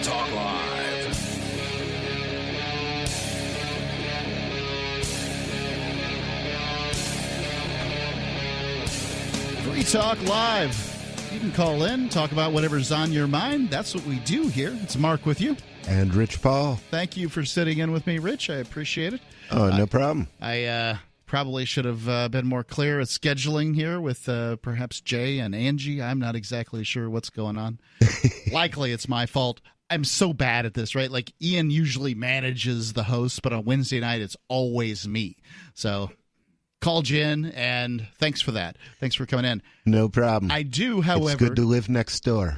Talk Live. Free Talk Live. You can call in, talk about whatever's on your mind. That's what we do here. It's Mark with you. And Rich Paul. Thank you for sitting in with me, Rich. I appreciate it. Oh, no problem. I probably should have been more clear at scheduling here with perhaps Jay and Angie. I'm not exactly sure what's going on. Likely it's my fault. I'm so bad at this, right? Like, Ian usually manages the host, but on Wednesday night it's always me. So called you in, and thanks for that. Thanks for coming in. No problem. I do, however... It's good to live next door.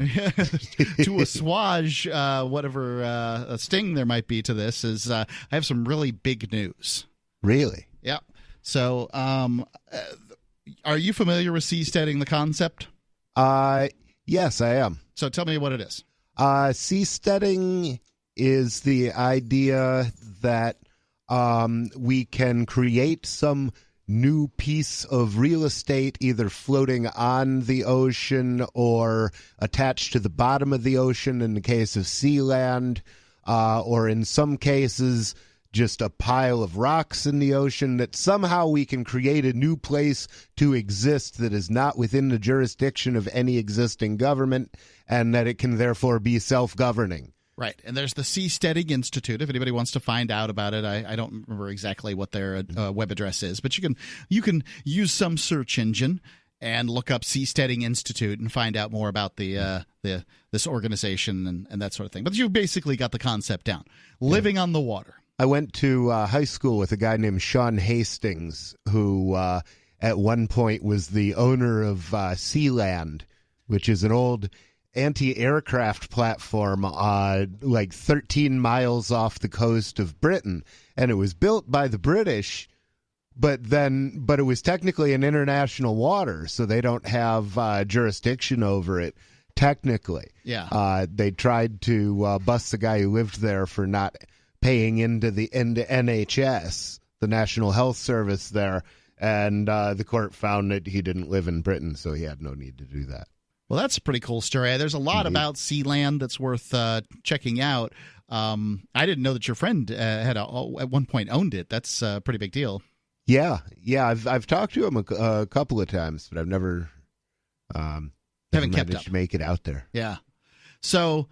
To assuage whatever sting there might be to this, is I have some really big news. Really? Yep. So, are you familiar with seasteading, the concept? Yes, I am. So tell me what it is. Seasteading is the idea that we can create some new piece of real estate, either floating on the ocean or attached to the bottom of the ocean in the case of sea land, or in some cases just a pile of rocks in the ocean, that somehow we can create a new place to exist that is not within the jurisdiction of any existing government, and that it can therefore be self-governing. Right, and there's the Seasteading Institute. If anybody wants to find out about it, I don't remember exactly what their web address is, but you can use some search engine and look up Seasteading Institute and find out more about this organization and that sort of thing. But you've basically got the concept down. Living on the water. I went to high school with a guy named Sean Hastings, who at one point was the owner of Sealand, which is an old anti-aircraft platform like 13 miles off the coast of Britain. And it was built by the British, but it was technically in international water, so they don't have jurisdiction over it technically. Yeah. They tried to bust the guy who lived there for not paying into NHS, the National Health Service there, and the court found that he didn't live in Britain, so he had no need to do that. Well, that's a pretty cool story. There's a lot about Sealand that's worth checking out. I didn't know that your friend had at one point owned it. That's a pretty big deal. Yeah. I've talked to him a couple of times, but I've never haven't kept managed up to make it out there. Yeah. So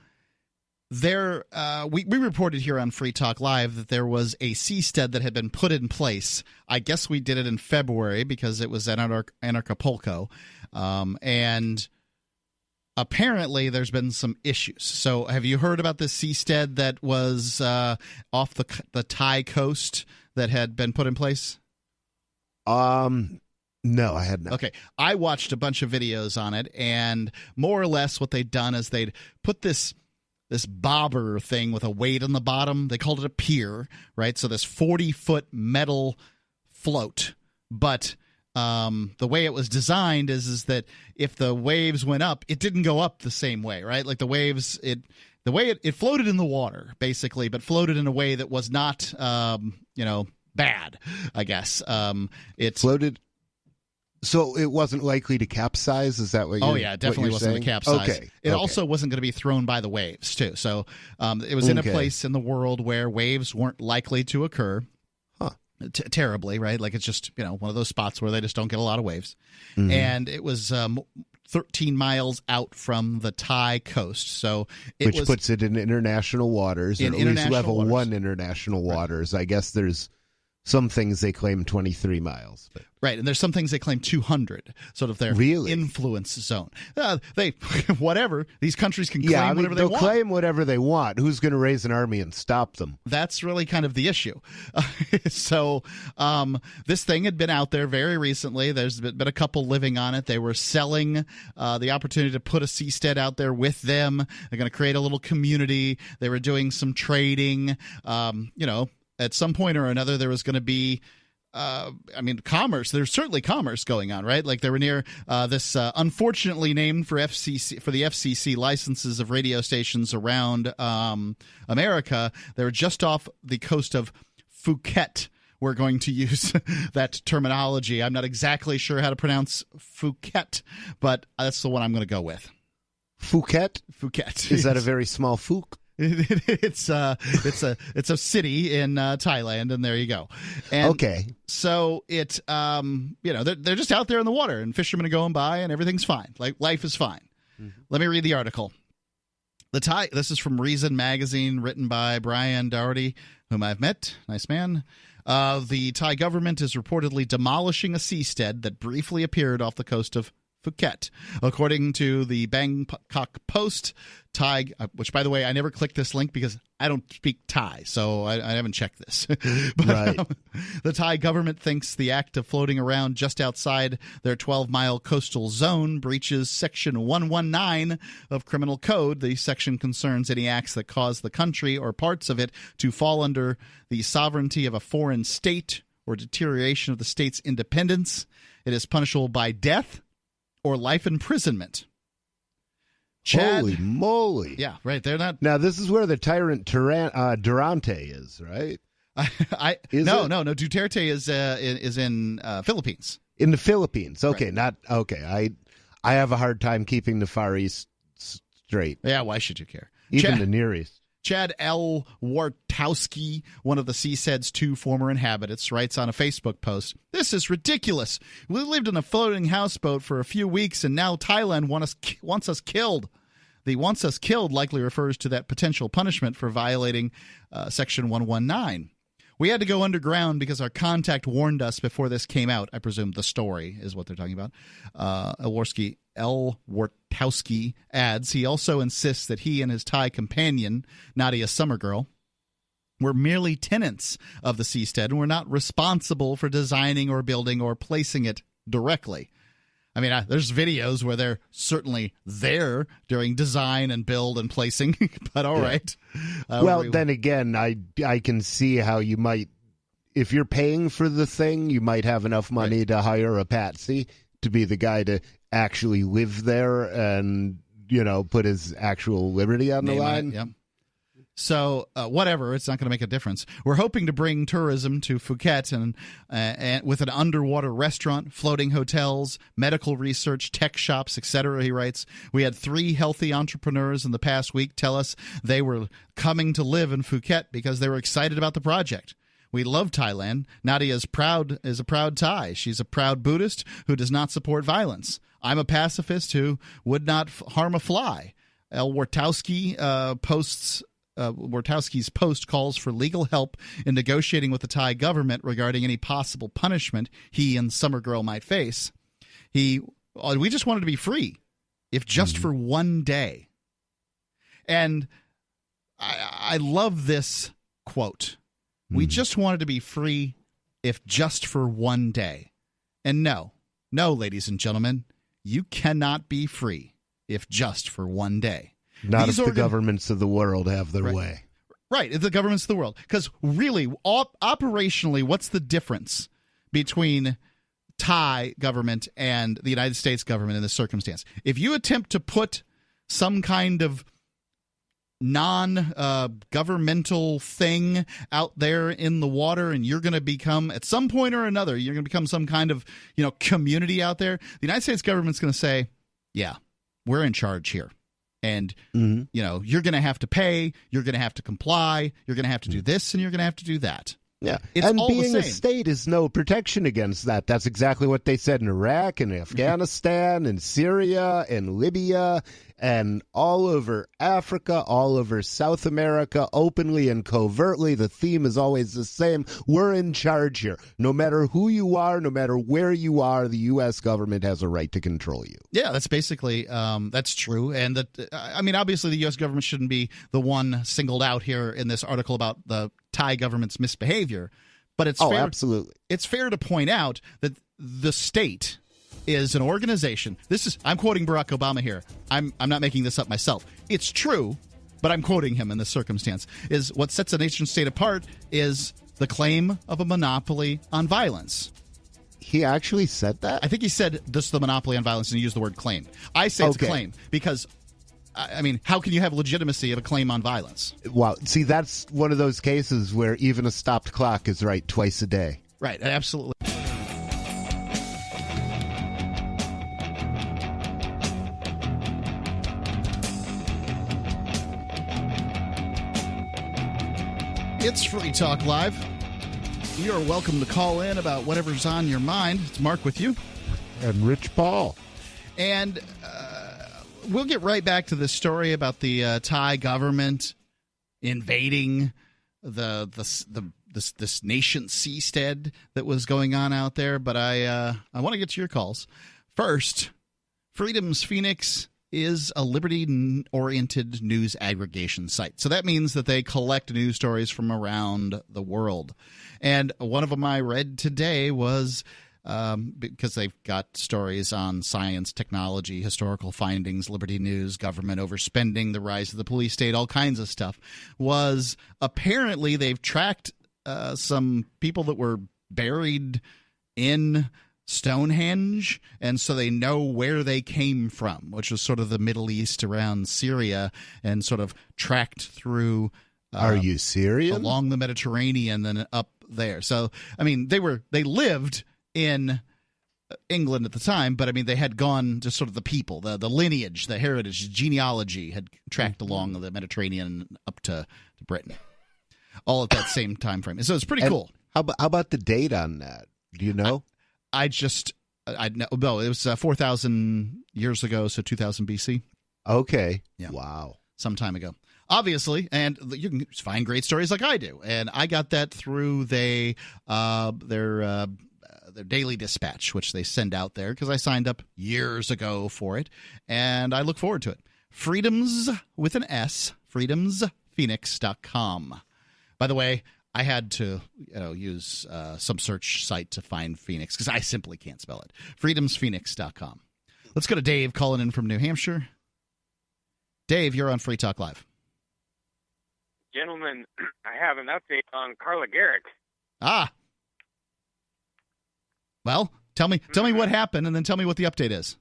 there, we reported here on Free Talk Live that there was a seastead that had been put in place. I guess we did it in February because it was at Anarchapulco, and apparently there's been some issues. So have you heard about this seastead that was off the Thai coast that had been put in place? No, I had not. Okay. I watched a bunch of videos on it, and more or less what they'd done is they'd put this bobber thing with a weight on the bottom. They called it a pier, right? So this 40-foot metal float, but the way it was designed is that if the waves went up, it didn't go up the same way, right? Like the waves, it floated in the water, basically, but floated in a way that was not, bad, I guess. It floated. So it wasn't likely to capsize? Is that what you're saying? Oh, yeah, it definitely wasn't going to capsize. Okay. It also wasn't going to be thrown by the waves, too. So it was in a place in the world where waves weren't likely to occur. Terribly, right? Like it's just, one of those spots where they just don't get a lot of waves. Mm-hmm. And it was 13 miles out from the Thai coast. So which puts it in international waters, or at least level waters. 1 international waters. I guess there's some things they claim 23 miles. But. Right, and there's some things they claim 200, sort of their influence zone. Whatever. These countries can claim whatever they want. They'll claim whatever they want. Who's going to raise an army and stop them? That's really kind of the issue. So this thing had been out there very recently. There's been a couple living on it. They were selling the opportunity to put a seastead out there with them. They're going to create a little community. They were doing some trading. At some point or another, there was going to be commerce. There's certainly commerce going on, right? Like they were near this unfortunately named for the FCC licenses of radio stations around America. They were just off the coast of Phuket. We're going to use that terminology. I'm not exactly sure how to pronounce Phuket, but that's the one I'm going to go with. Phuket? Phuket. Is that a very small phuc? It's a city in Thailand, and there you go. And okay. So it they're just out there in the water, and fishermen are going by, and everything's fine. Like life is fine. Mm-hmm. Let me read the article. This is from Reason Magazine, written by Brian Doherty, whom I've met. Nice man. The Thai government is reportedly demolishing a seastead that briefly appeared off the coast of Phuket. According to the Bangkok Post, Thai, which, by the way, I never clicked this link because I don't speak Thai, so I haven't checked this. But right. The Thai government thinks the act of floating around just outside their 12-mile coastal zone breaches Section 119 of Criminal Code. The section concerns any acts that cause the country or parts of it to fall under the sovereignty of a foreign state or deterioration of the state's independence. It is punishable by death or life imprisonment. Chad, holy moly! Yeah, right. They're not. Now this is where the tyrant Durante is, right? No. Duterte is in Philippines. In the Philippines. Okay, right. Not okay. I have a hard time keeping the Far East straight. Yeah, why should you care? Even the Near East. Chad L. Wartowski, one of the Seastead's 2 former inhabitants, writes on a Facebook post, "This is ridiculous. We lived in a floating houseboat for a few weeks, and now Thailand wants us killed." The "wants us killed" likely refers to that potential punishment for violating Section 119. "We had to go underground because our contact warned us before this came out." I presume the story is what they're talking about. L. Wartowski adds he also insists that he and his Thai companion, Nadia Summergirl, were merely tenants of the Seastead and were not responsible for designing or building or placing it directly. I mean, there's videos where they're certainly there during design and build and placing, but all right. Then again, I can see how you might, if you're paying for the thing, you might have enough money to hire a patsy to be the guy to actually live there and, put his actual liberty on the line. Yep. So whatever, it's not going to make a difference. We're hoping to bring tourism to Phuket and with an underwater restaurant, floating hotels, medical research, tech shops, etc., he writes. We had 3 healthy entrepreneurs in the past week tell us they were coming to live in Phuket because they were excited about the project. We love Thailand. Nadia is a proud Thai. She's a proud Buddhist who does not support violence. I'm a pacifist who would not harm a fly. L. Wartowski's post calls for legal help in negotiating with the Thai government regarding any possible punishment he and Summergirl might face. We just wanted to be free, if just for one day. And I love this quote. We just wanted to be free, if just for one day. And no, ladies and gentlemen, you cannot be free if just for one day. Not if the governments of the world have their way. Right, if the governments of the world. Because really, operationally, what's the difference between Thai government and the United States government in this circumstance? If you attempt to put some kind of non-governmental thing out there in the water, and you're going to become, at some point or another, you're going to become some kind of community out there, the United States government's going to say, yeah, we're in charge here. And, you're going to have to pay, you're going to have to comply, you're going to have to do this, and you're going to have to do that. Yeah, it's and all being the a same. state is no protection against that. That's exactly what they said in Iraq and Afghanistan and Syria and Libya and all over Africa, all over South America, openly and covertly. The theme is always the same. We're in charge here. No matter who you are, no matter where you are, the U.S. government has a right to control you. Yeah, that's basically that's true. And obviously the U.S. government shouldn't be the one singled out here in this article about the Thai government's misbehavior, but it's fair. Absolutely. It's fair to point out that the state is an organization. I'm quoting Barack Obama here. I'm not making this up myself. It's true, but I'm quoting him in this circumstance. Is what sets a nation state apart is the claim of a monopoly on violence. He actually said that? I think he said this is the monopoly on violence, and he used the word claim. I say it's a claim because, how can you have legitimacy of a claim on violence? Well, see, that's one of those cases where even a stopped clock is right twice a day. Right, absolutely. It's Free Talk Live. You're welcome to call in about whatever's on your mind. It's Mark with you. And Rich Paul. And we'll get right back to the story about the Thai government invading this nation Seastead that was going on out there. But I want to get to your calls. First, Freedom's Phoenix is a liberty-oriented news aggregation site. So that means that they collect news stories from around the world. And one of them I read today was because they've got stories on science, technology, historical findings, liberty news, government overspending, the rise of the police state, all kinds of stuff, was apparently they've tracked some people that were buried in Stonehenge, and so they know where they came from, which was sort of the Middle East around Syria, and sort of tracked through. Are you serious? Along the Mediterranean, then up there. So, I mean, they lived in England at the time, but I mean, they had gone to sort of the people, the lineage, the heritage, genealogy had tracked along the Mediterranean up to Britain, all at that same time frame. And so it's pretty cool. How about the date on that? Do you know? I know. No, it was 4,000 years ago, so 2000 BC. Okay. Yeah. Wow. Some time ago. Obviously, and you can find great stories like I do. And I got that through their daily dispatch, which they send out there because I signed up years ago for it. And I look forward to it. Freedoms with an S, freedomsphoenix.com. By the way, I had to use some search site to find Phoenix because I simply can't spell it. freedomsphoenix.com. Let's go to Dave calling in from New Hampshire. Dave, you're on Free Talk Live. Gentlemen, I have an update on Carla Garrick. Ah. Well, tell me what happened, and then tell me what the update is.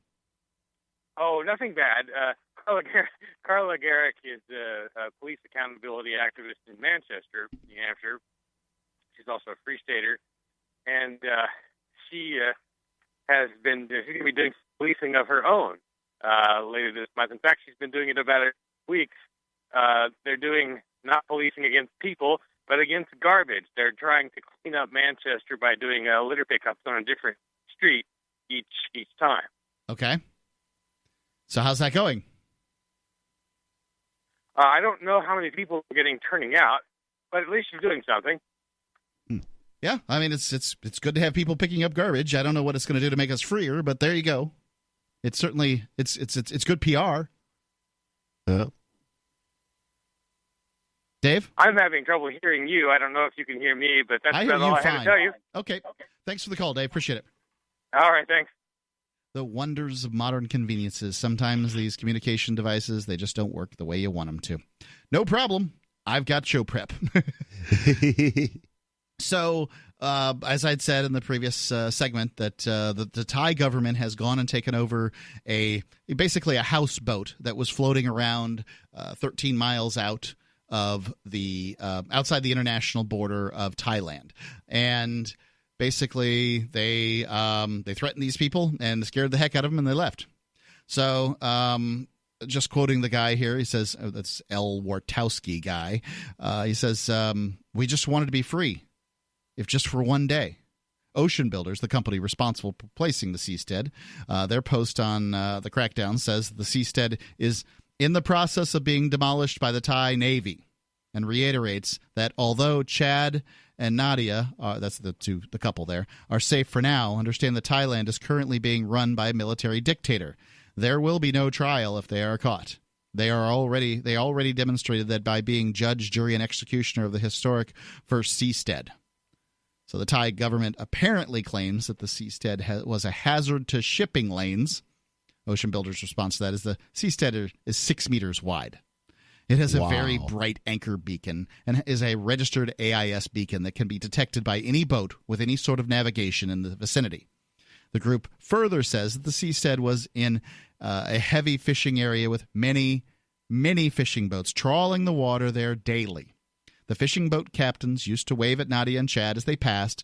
Oh, nothing bad. Carla Garrick is a police accountability activist in Manchester, New Hampshire. She's also a Free Stater, and she has been doing policing of her own later this month. In fact, she's been doing it about a week. They're doing not policing against people, but against garbage. They're trying to clean up Manchester by doing litter pickups on a different street each time. Okay. So how's that going? I don't know how many people are turning out, but at least she's doing something. Yeah, I mean it's good to have people picking up garbage. I don't know what it's going to do to make us freer, but there you go. It's certainly it's good PR. Yeah. Dave? I'm having trouble hearing you. I don't know if you can hear me, but that's about all I have to tell you. Okay. Thanks for the call, Dave. Appreciate it. All right, thanks. The wonders of modern conveniences. Sometimes these communication devices, they just don't work the way you want them to. No problem. I've got show prep. So, as I'd said in the previous segment, that the Thai government has gone and taken over basically a houseboat that was floating around 13 miles out of outside the international border of Thailand, and basically they threatened these people and scared the heck out of them, and they left. So, just quoting the guy here, he says, that's L. Wartowski guy. He says, "We just wanted to be free, if just for one day." Ocean Builders, the company responsible for placing the Seastead, their post on the crackdown says the Seastead is in the process of being demolished by the Thai Navy, and reiterates that although Chad and Nadia, that's the couple there, are safe for now, understand that Thailand is currently being run by a military dictator. There will be no trial if they are caught. They already demonstrated that by being judge, jury, and executioner of the historic first Seastead. So the Thai government apparently claims that the Seastead was a hazard to shipping lanes. Ocean Builders' response to that is the Seastead is 6 meters wide. It has a very bright anchor beacon and is a registered AIS beacon that can be detected by any boat with any sort of navigation in the vicinity. The group further says that the Seastead was in a heavy fishing area with many, many fishing boats trawling the water there daily. The fishing boat captains used to wave at Nadia and Chad as they passed.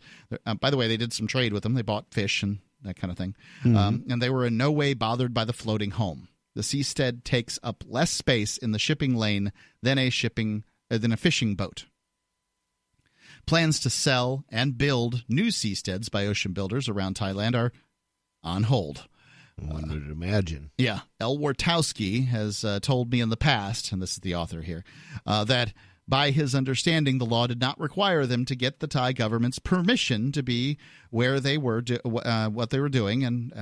By the way, they did some trade with them. They bought fish and that kind of thing. Mm-hmm. And they were in no way bothered by the floating home. The Seastead takes up less space in the shipping lane than a fishing boat. Plans to sell and build new seasteads by ocean builders around Thailand are on hold. One would imagine. Yeah. El Wartowski has told me in the past, and this is the author here, that by his understanding, the law did not require them to get the Thai government's permission to be where they were, what they were doing, and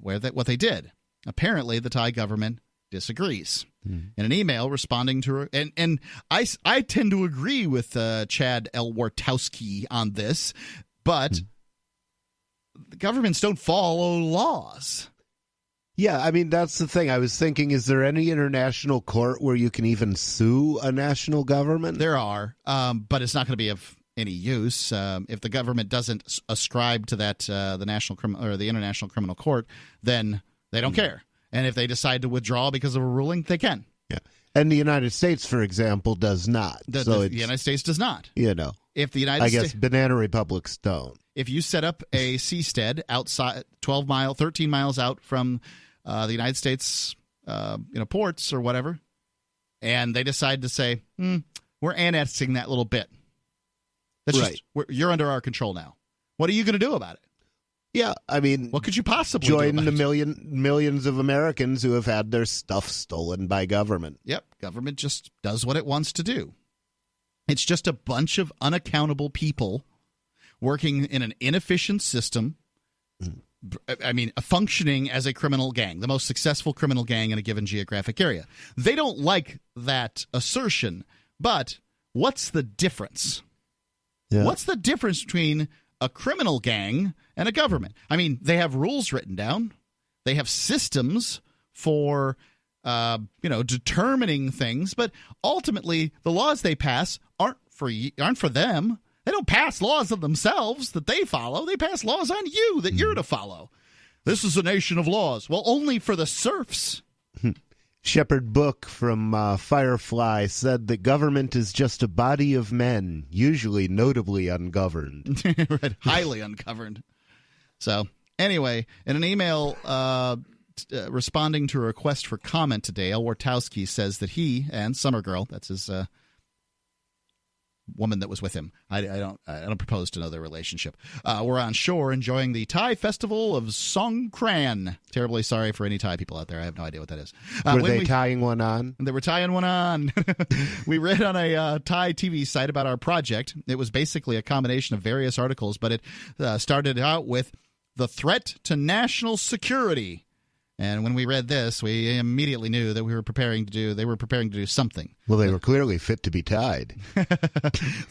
what they did. Apparently, the Thai government disagrees. In an email responding to and I tend to agree with Chad L. Wartowski on this, but the governments don't follow laws. Yeah, I mean, that's the thing. I was thinking, is there any international court where you can even sue a national government? There are, but it's not going to be of any use if the government doesn't ascribe to that the International Criminal Court. Then they don't care, and if they decide to withdraw because of a ruling, they can. Yeah, and the United States, for example, does not. The United States does not. You know, if the United States, banana republics don't. If you set up a seastead outside 13 miles out from the United States, ports or whatever, and they decide to say, we're annexing that little bit. That's right. You're under our control now. What are you going to do about it? Yeah, I mean, what could you possibly join do about the millions of Americans who have had their stuff stolen by government? Yep, government just does what it wants to do. It's just a bunch of unaccountable people working in an inefficient system. I mean, functioning as a criminal gang, the most successful criminal gang in a given geographic area. They don't like that assertion, but what's the difference? Yeah. What's the difference between a criminal gang and a government? I mean, they have rules written down. They have systems for, determining things, but ultimately the laws they pass aren't for them. They don't pass laws of themselves that they follow. They pass laws on you that you're to follow. This is a nation of laws. Well, only for the serfs. Shepard Book from Firefly said that government is just a body of men, usually notably ungoverned. Right, highly ungoverned. So, anyway, in an email responding to a request for comment today, El Wartowski says that he and Summer Girl, that's his woman that was with him. I don't propose to know their relationship. We're on shore enjoying the Thai festival of Songkran. Terribly sorry for any Thai people out there. I have no idea what that is. Were they tying one on? They were tying one on. We read on a Thai TV site about our project. It was basically a combination of various articles, but it started out with the threat to national security. And when we read this, we immediately knew that they were preparing to do something. Well, they were clearly fit to be tied.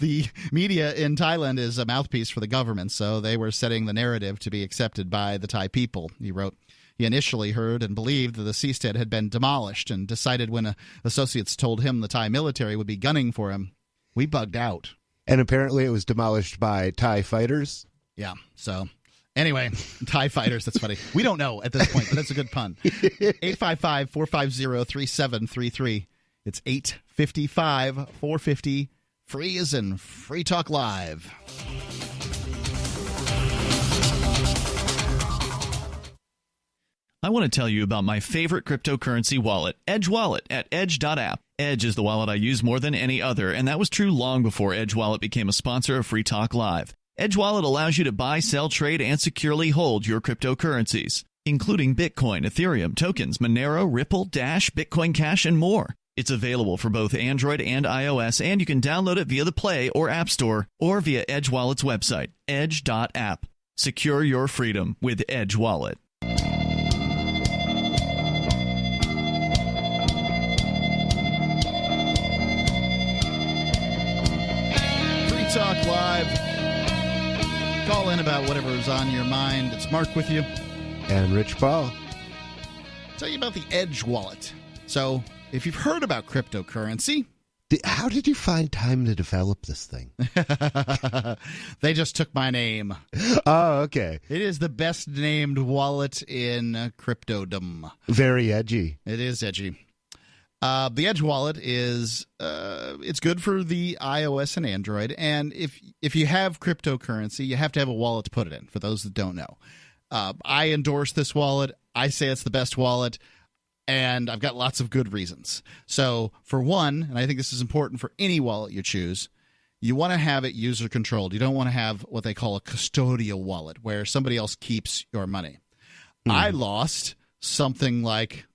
The media in Thailand is a mouthpiece for the government, so they were setting the narrative to be accepted by the Thai people. He wrote, he initially heard and believed that the seastead had been demolished and decided when associates told him the Thai military would be gunning for him. We bugged out. And apparently it was demolished by Thai fighters? Yeah, so... Anyway, Thai fighters, that's funny. We don't know at this point, but that's a good pun. 855-450-3733. It's 855-450. Free as in Free Talk Live. I want to tell you about my favorite cryptocurrency wallet, Edge Wallet, at edge.app. Edge is the wallet I use more than any other, and that was true long before Edge Wallet became a sponsor of Free Talk Live. Edge Wallet allows you to buy, sell, trade, and securely hold your cryptocurrencies, including Bitcoin, Ethereum, tokens, Monero, Ripple, Dash, Bitcoin Cash, and more. It's available for both Android and iOS, and you can download it via the Play or App Store or via Edge Wallet's website, edge.app. Secure your freedom with Edge Wallet. Free Talk Live. Call in about whatever's on your mind. It's Mark with you. And Rich Paul. I'll tell you about the Edge Wallet. So, if you've heard about cryptocurrency... How did you find time to develop this thing? They just took my name. Oh, okay. It is the best named wallet in cryptodom. Very edgy. It is edgy. The Edge Wallet is it's good for the iOS and Android, and if you have cryptocurrency, you have to have a wallet to put it in, for those that don't know. I endorse this wallet. I say it's the best wallet, and I've got lots of good reasons. So, for one, and I think this is important for any wallet you choose, you want to have it user controlled. You don't want to have what they call a custodial wallet where somebody else keeps your money. I lost something like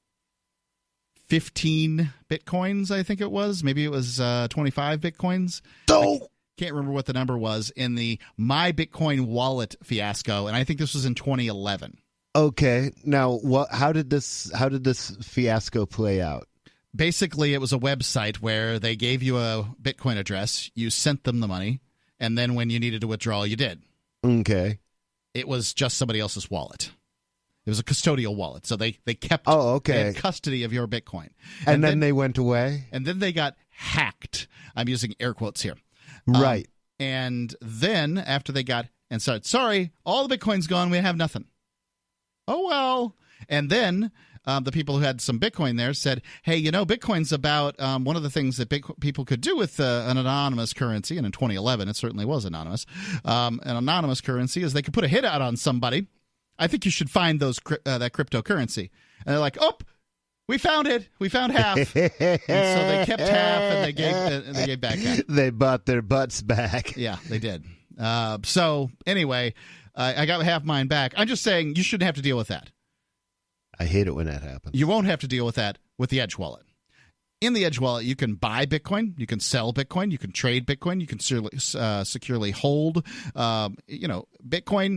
15 Bitcoins, I think it was. Maybe it was 25 Bitcoins. I can't remember what the number was in the My Bitcoin Wallet fiasco, and I think this was in 2011. Okay. Now, how did this fiasco play out? Basically, it was a website where they gave you a Bitcoin address, you sent them the money, and then when you needed to withdraw, you did. Okay. It was just somebody else's wallet. It was a custodial wallet, so they kept they had custody of your Bitcoin. And then they went away? And then they got hacked. I'm using air quotes here. Right. And then after they got and said, sorry, all the Bitcoin's gone, we have nothing. Oh, well. And then the people who had some Bitcoin there said, hey, Bitcoin's about one of the things that people could do with an anonymous currency, and in 2011 it certainly was anonymous. An anonymous currency is they could put a hit out on somebody. I think you should find that cryptocurrency. And they're like, oh, we found it. We found half. And so they kept half, and they gave back half. They bought their butts back. Yeah, they did. So anyway, I got half mine back. I'm just saying you shouldn't have to deal with that. I hate it when that happens. You won't have to deal with that with the Edge wallet. In the Edge wallet, you can buy Bitcoin, you can sell Bitcoin, you can trade Bitcoin, you can securely hold, Bitcoin,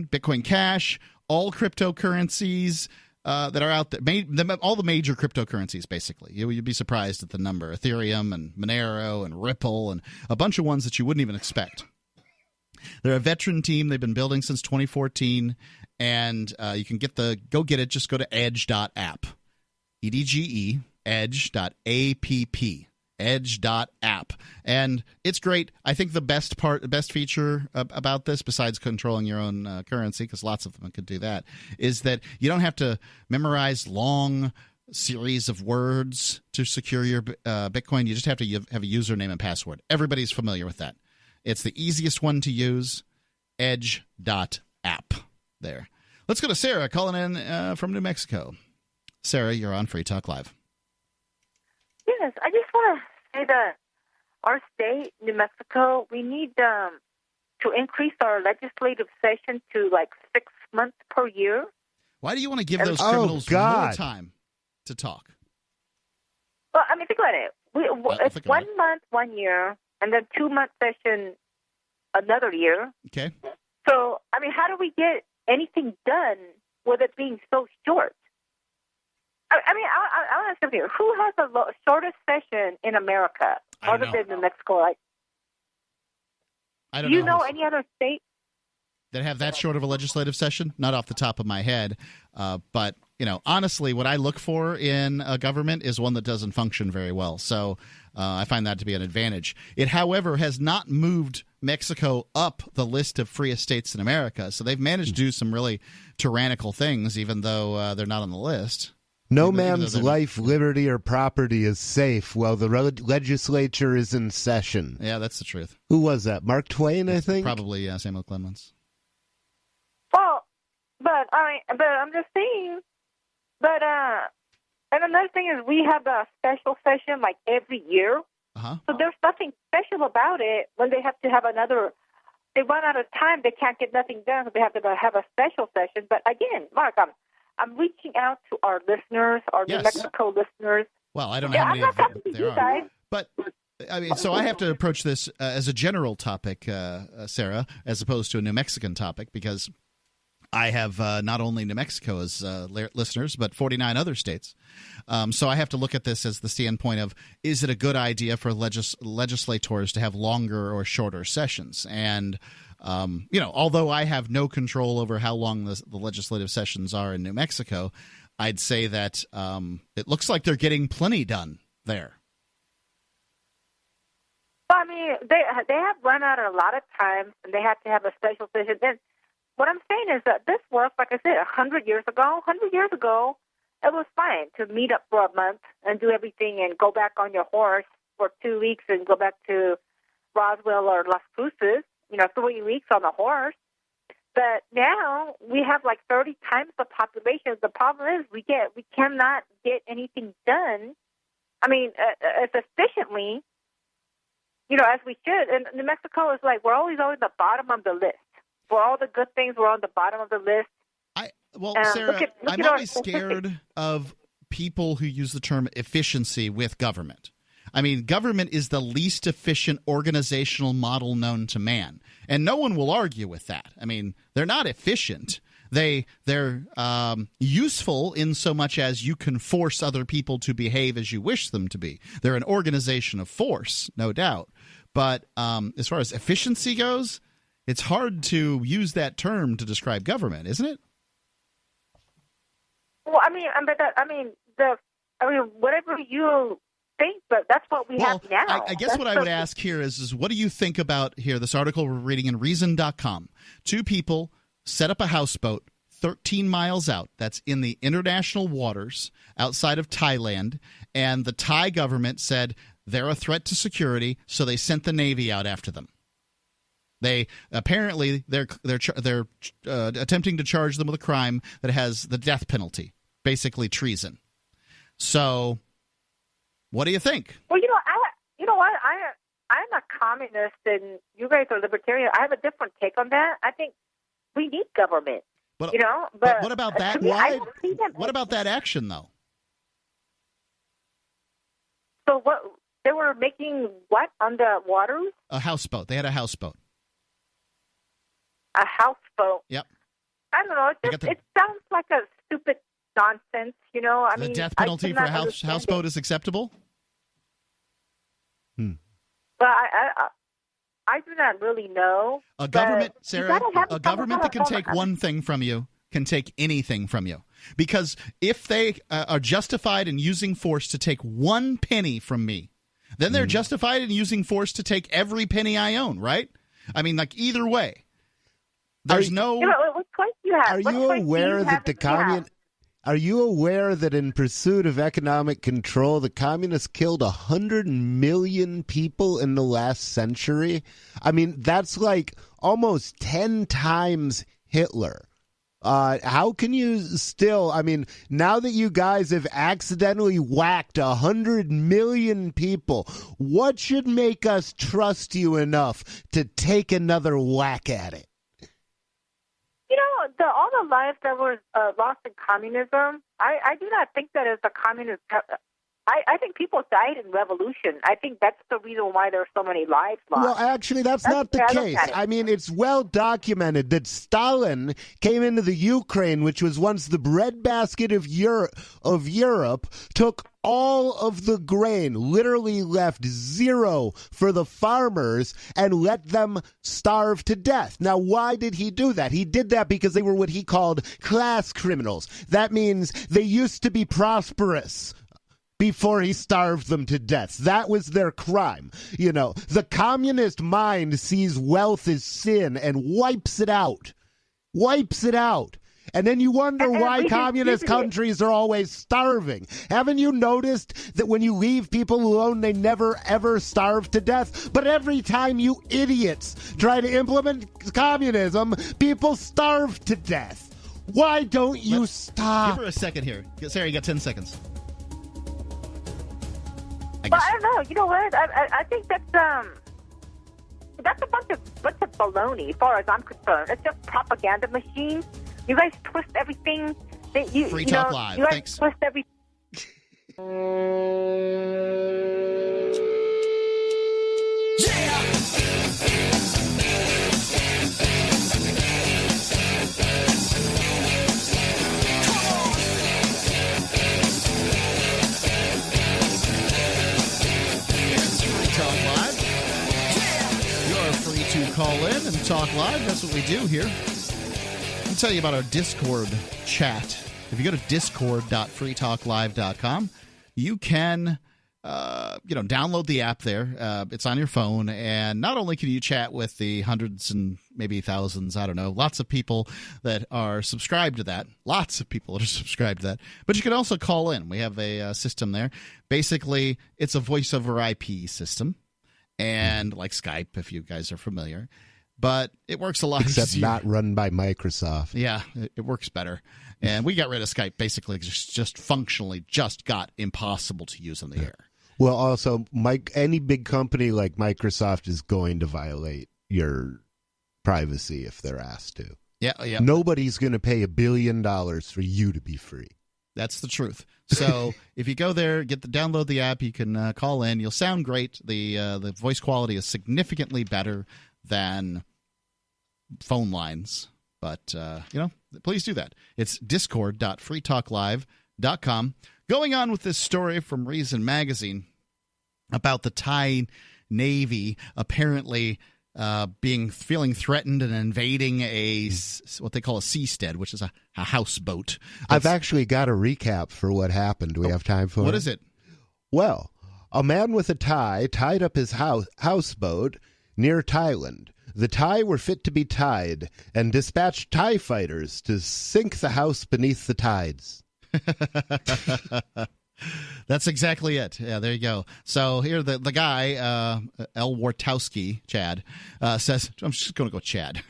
Bitcoin Cash, all cryptocurrencies that are out there, all the major cryptocurrencies, basically. You'd be surprised at the number. Ethereum and Monero and Ripple and a bunch of ones that you wouldn't even expect. They're a veteran team. They've been building since 2014, and you can go get it. Just go to edge.app, EDGE, edge.app, edge.app. And it's great. I think the best feature about this, besides controlling your own currency, because lots of them could do that, is that you don't have to memorize long series of words to secure your Bitcoin. You just have to have a username and password. Everybody's familiar with that. It's the easiest one to use, edge.app there. Let's go to Sarah calling in from New Mexico. Sarah, you're on Free Talk Live. Yes, I just want to say that our state, New Mexico, we need to increase our legislative session to like 6 months per year. Why do you want to give those criminals more time to talk? Well, I mean, think about it. It's 1 month, 1 year, and then 2 month session another year. Okay. So, I mean, how do we get anything done with it being so short? I mean, I want to ask you, who has the shortest session in America other than New Mexico? I don't know. Do you know any other state that have that short of a legislative session? Not off the top of my head, but honestly, what I look for in a government is one that doesn't function very well. So I find that to be an advantage. It, however, has not moved Mexico up the list of freest states in America. So they've managed to do some really tyrannical things, even though they're not on the list. No man's life, liberty, or property is safe while the legislature is in session. Yeah, that's the truth. Who was that? Mark Twain, I think? Probably, yeah, Samuel Clemens. Well, but I'm just saying. But and another thing is we have a special session like every year. Uh-huh. So there's nothing special about it when they have to have another. They run out of time. They can't get nothing done. So they have to have a special session. But again, Mark, I'm reaching out to our listeners, our New Mexico listeners. Well, I don't know how many of them there are. Guys. But, I mean, so I have to approach this as a general topic, Sarah, as opposed to a New Mexican topic, because I have not only New Mexico as listeners, but 49 other states. So I have to look at this as the standpoint of, is it a good idea for legislators to have longer or shorter sessions? And although I have no control over how long the legislative sessions are in New Mexico, I'd say that it looks like they're getting plenty done there. Well, I mean, they have run out a lot of times, and they have to have a special session. Then what I'm saying is that this worked, like I said, 100 years ago. 100 years ago, it was fine to meet up for a month and do everything and go back on your horse for 2 weeks and go back to Roswell or Las Cruces. 3 weeks on a horse. But now we have like 30 times the population. The problem is we cannot get anything done. I mean, as efficiently as we should. And New Mexico is like, we're always at the bottom of the list. For all the good things, we're on the bottom of the list. Sarah, I'm always scared of people who use the term efficiency with government. I mean, government is the least efficient organizational model known to man, and no one will argue with that. I mean, they're not efficient. They're useful in so much as you can force other people to behave as you wish them to be. They're an organization of force, no doubt. But as far as efficiency goes, it's hard to use that term to describe government, isn't it? Well, whatever you think, but that's what we have now. I guess what I would ask here is what do you think about here? This article we're reading in Reason.com. 2 people set up a houseboat 13 miles out. That's in the international waters outside of Thailand, and the Thai government said they're a threat to security, so they sent the Navy out after them. They apparently they're attempting to charge them with a crime that has the death penalty, basically treason. So, what do you think? Well, I'm a communist, and you guys are libertarian. I have a different take on that. I think we need government. But what about that? What about that action, though? So what they were making? What on the waters? A houseboat. They had a houseboat. A houseboat. Yep. I don't know. It sounds like a stupid nonsense. The death penalty for a houseboat is acceptable. But I do not really know. A government, Sarah, a government that can take one thing from you can take anything from you. Because if they are justified in using force to take 1 penny from me, then they're justified in using force to take every penny I own, right? I mean, like, either way. There's no... What choice do you have? Are you aware that Are you aware that in pursuit of economic control, the communists killed 100 million people in the last century? I mean, that's like almost 10 times Hitler. How can you still, now that you guys have accidentally whacked 100 million people, what should make us trust you enough to take another whack at it? All the lives that were lost in communism, I do not think that is a communist. I think people died in revolution. I think that's the reason why there are so many lives lost. Well, actually, that's not the case. It's well documented that Stalin came into the Ukraine, which was once the breadbasket of Europe, took all of the grain, literally left zero for the farmers, and let them starve to death. Now, why did he do that? He did that because they were what he called class criminals. That means they used to be prosperous before he starved them to death. That was their crime. The communist mind sees wealth as sin and wipes it out. And then you wonder why communist countries are always starving. Haven't you noticed that when you leave people alone, they never, ever starve to death? But every time you idiots try to implement communism, people starve to death. Why don't you stop? Give her a second here. Sarah, you got 10 seconds. I don't know. You know what? I think that's a bunch of baloney, as far as I'm concerned. It's just propaganda machines. You guys twist everything. Free Talk Live. You guys Thanks. twist everything. Call in and talk live. That's what we do here. I'll tell you about our Discord chat. If you go to discord.freetalklive.com, you can download the app there. It's on your phone, and not only can you chat with the hundreds and maybe thousands, I don't know, lots of people that are subscribed to that. Lots of people that are subscribed to that. But you can also call in. We have a system there. Basically, it's a voice over IP system. And like Skype, if you guys are familiar. But it works a lot Except easier. not run by Microsoft. Yeah, it works better. And we got rid of Skype basically just functionally just got impossible to use on the air. Well, also, any big company like Microsoft is going to violate your privacy if they're asked to. Yeah. Nobody's going to pay $1 billion for you to be free. That's the truth. So if you go there, download the app, you can call in. You'll sound great. The voice quality is significantly better than phone lines. But, please do that. It's discord.freetalklive.com. Going on with this story from Reason Magazine about the Thai Navy apparently feeling threatened and invading what they call a seastead, which is a houseboat. I've actually got a recap for what happened. Do we have time for it? What is it? Well, a man with a tie tied up his houseboat near Thailand. The Thai were fit to be tied and dispatched Thai fighters to sink the house beneath the tides. That's exactly it. Yeah, there you go. So here the guy, L. Wartowski, Chad, says, I'm just going to go Chad,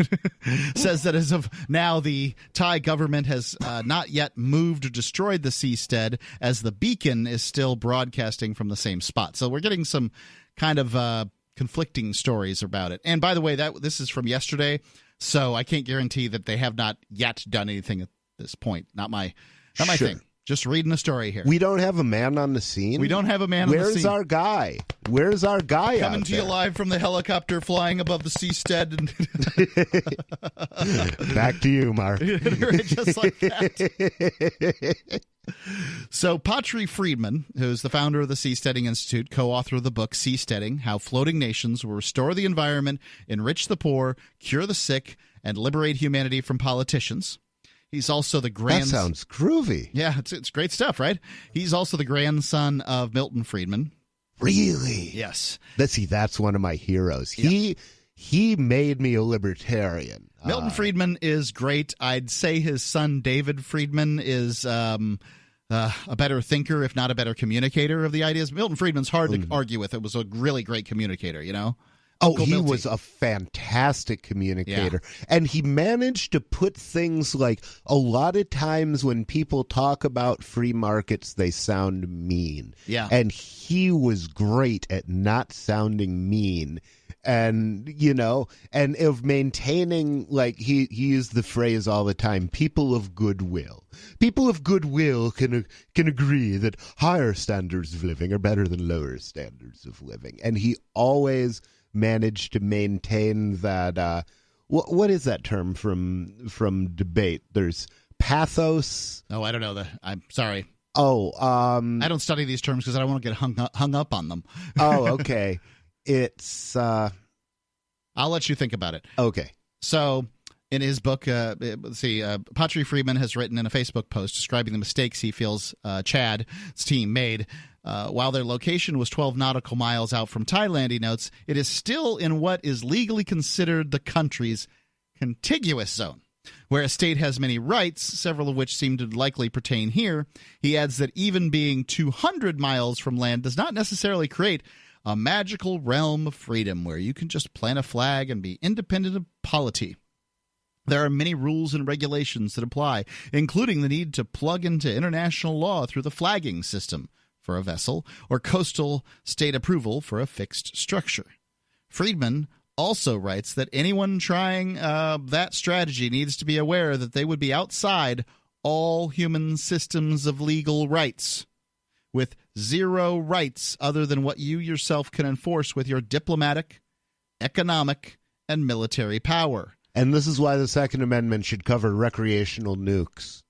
says that as of now, the Thai government has not yet moved or destroyed the seastead, as the beacon is still broadcasting from the same spot. So we're getting some kind of conflicting stories about it. And by the way, this is from yesterday, so I can't guarantee that they have not yet done anything at this point. Not my thing. Just reading a story here. We don't have a man on the scene? We don't have a man on the scene. Where's our guy? Where's our guy coming out to there? you live from the helicopter flying above the seastead. Back to you, Mark. Just like that. So Patri Friedman, who's the founder of the Seasteading Institute, co-author of the book Seasteading, How Floating Nations Will Restore the Environment, Enrich the Poor, Cure the Sick, and Liberate Humanity from Politicians. He's also the That sounds groovy. Yeah, it's great stuff, right? He's also the grandson of Milton Friedman. Really? Yes. That's one of my heroes. Yep. He made me a libertarian. Milton Friedman is great. I'd say his son David Friedman is a better thinker, if not a better communicator of the ideas. Milton Friedman's hard to argue with. It was a really great communicator, you know? Uncle Milty was a fantastic communicator. Yeah. And he managed to put things like, a lot of times when people talk about free markets, they sound mean. Yeah. And he was great at not sounding mean. And, and of maintaining, like, he used the phrase all the time, people of goodwill. People of goodwill can agree that higher standards of living are better than lower standards of living. And he always managed to maintain that. What is that term from debate? There's pathos. Oh, I don't know. I'm sorry. Oh, I don't study these terms because I don't want to get hung up on them. Oh, okay. It's. I'll let you think about it. Okay. So, in his book, Patri Friedman has written in a Facebook post describing the mistakes he feels Chad's team made. While their location was 12 nautical miles out from Thailand, he notes, it is still in what is legally considered the country's contiguous zone, where a state has many rights, several of which seem to likely pertain here. He adds that even being 200 miles from land does not necessarily create a magical realm of freedom where you can just plant a flag and be independent of polity. There are many rules and regulations that apply, including the need to plug into international law through the flagging system for a vessel or coastal state approval for a fixed structure. Friedman also writes that anyone trying that strategy needs to be aware that they would be outside all human systems of legal rights, with zero rights other than what you yourself can enforce with your diplomatic, economic, and military power. And this is why the Second Amendment should cover recreational nukes.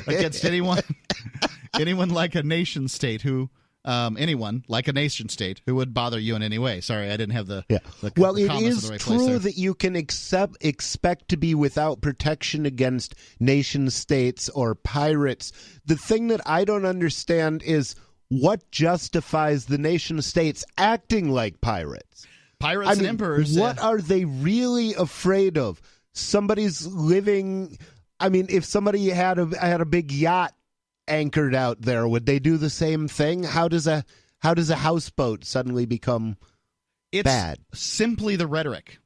Against anyone like a nation state who would bother you in any way. Sorry, I didn't have the well, the it is right true that you can expect to be without protection against nation states or pirates. The thing that I don't understand is what justifies the nation states acting like pirates. And emperors. What are they really afraid of? Somebody's living. I mean, if somebody had a big yacht anchored out there, would they do the same thing? How does a houseboat suddenly become bad? It's simply the rhetoric.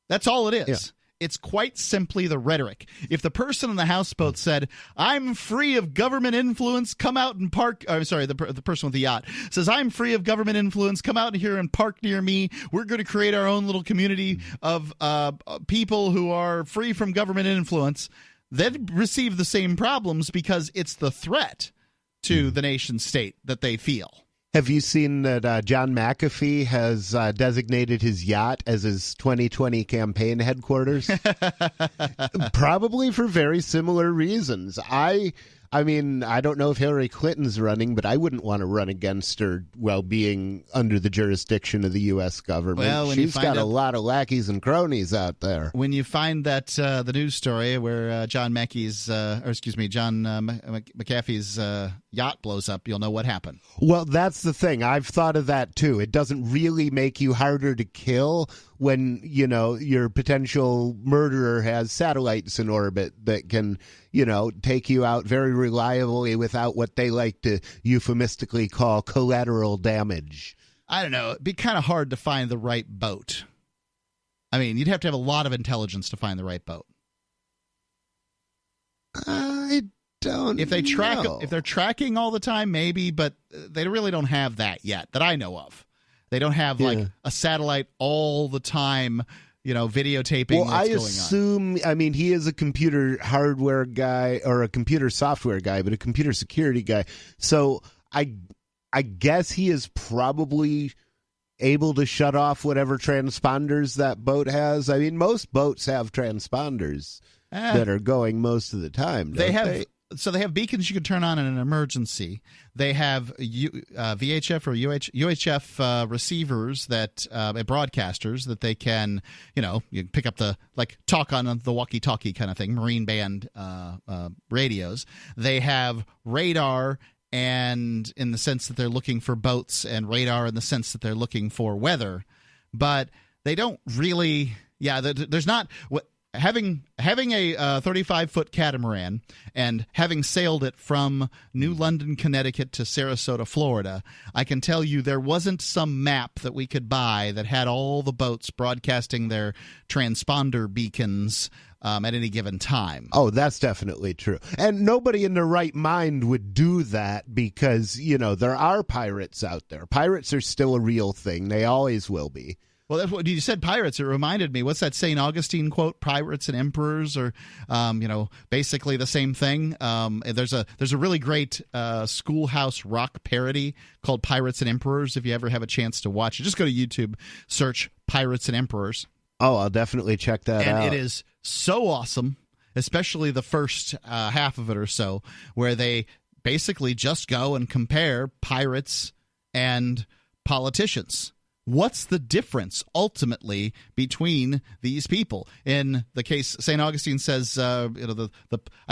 That's all it is. It's quite simply the rhetoric. If the person on the houseboat said, "I'm free of government influence, come out and park," the person with the yacht says, "I'm free of government influence, come out here and park near me. We're going to create our own little community of people who are free from government influence," they'd receive the same problems because it's the threat to the nation state that they feel. Have you seen that John McAfee has designated his yacht as his 2020 campaign headquarters? Probably for very similar reasons. I mean, I don't know if Hillary Clinton's running, but I wouldn't want to run against her while being under the jurisdiction of the U.S. government. Well, she's got a lot of lackeys and cronies out there. When you find that the news story where John McAfee's yacht blows up, you'll know what happened. Well, that's the thing. I've thought of that too. It doesn't really make you harder to kill when, you know, your potential murderer has satellites in orbit that can, you know, take you out very reliably without what they like to euphemistically call collateral damage. I don't know. It'd be kind of hard to find the right boat. I mean, you'd have to have a lot of intelligence to find the right boat. I don't if they're tracking all the time, maybe, but they really don't have that yet that I know of. They don't have like a satellite all the time, you know, videotaping what's going on. I assume, I mean, he is a computer hardware guy or a computer software guy, but a computer security guy. So I guess he is probably able to shut off whatever transponders that boat has. I mean, most boats have transponders that are going most of the time. So they have beacons you can turn on in an emergency. They have VHF or UHF receivers that broadcasters that they can, you know, you can pick up the talk on the walkie-talkie kind of thing, Marine band radios. They have radar, and in the sense that they're looking for boats, and radar in the sense that they're looking for weather, but they don't really. Yeah, there's not what. Having a 35-foot catamaran and having sailed it from New London, Connecticut to Sarasota, Florida, I can tell you there wasn't some map that we could buy that had all the boats broadcasting their transponder beacons at any given time. Oh, that's definitely true. And nobody in their right mind would do that because, you know, there are pirates out there. Pirates are still a real thing. They always will be. Well, that's what you said. Pirates. It reminded me. What's that St. Augustine quote? Pirates and emperors, or basically the same thing. There's a really great Schoolhouse Rock parody called Pirates and Emperors. If you ever have a chance to watch it, just go to YouTube, search Pirates and Emperors. Oh, I'll definitely check that out. And it is so awesome, especially the first half of it or so, where they basically just go and compare pirates and politicians. What's the difference ultimately between these people? In the case, St. Augustine says, I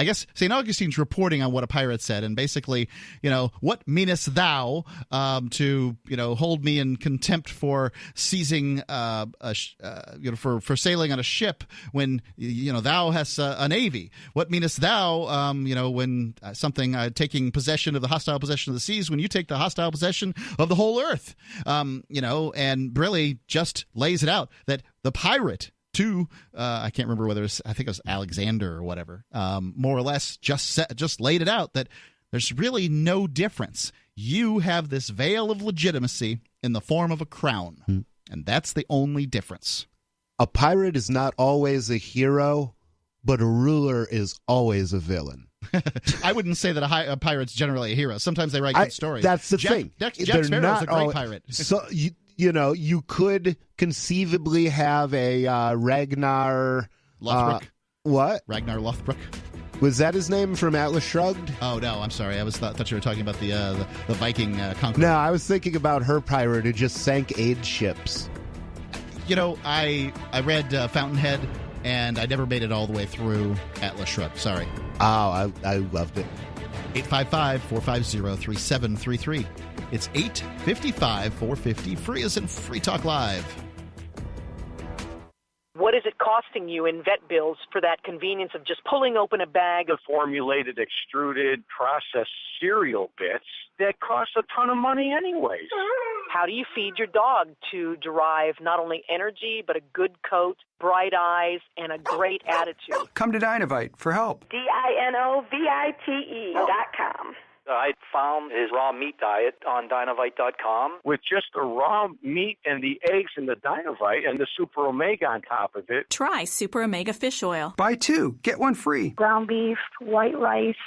guess St. Augustine's reporting on what a pirate said, and basically, what meanest thou to hold me in contempt for seizing for sailing on a ship when thou hast a navy? What meanest thou when something taking possession of the hostile possession of the seas when you take the hostile possession of the whole earth? And really just lays it out that the pirate to I can't remember whether I think it was Alexander or whatever, more or less just laid it out that there's really no difference. You have this veil of legitimacy in the form of a crown, and that's the only difference. A pirate is not always a hero, but a ruler is always a villain. I wouldn't say that a pirate's generally a hero. Sometimes they write good stories. That's the thing. Jack Sparrow's a great pirate. So you could conceivably have a Ragnar Lothbrok. What? Ragnar Lothbrok. Was that his name from Atlas Shrugged? Oh no, I'm sorry. I thought you were talking about the Viking conqueror. No, I was thinking about her pirate who just sank aid ships. I read Fountainhead, and I never made it all the way through Atlas Shrugged. Sorry. Oh, I loved it. 855-450-3733. It's 855-450. Free as in Free Talk Live. What is it costing you in vet bills for that convenience of just pulling open a bag of formulated, extruded, processed cereal bits that cost a ton of money anyways. How do you feed your dog to derive not only energy, but a good coat, bright eyes, and a great attitude? Come to Dynovite for help. DINOVITE.com. I found his raw meat diet on Dynovite.com. With just the raw meat and the eggs and the Dynovite and the Super Omega on top of it. Try Super Omega Fish Oil. Buy 2, get 1 free. Ground beef, white rice,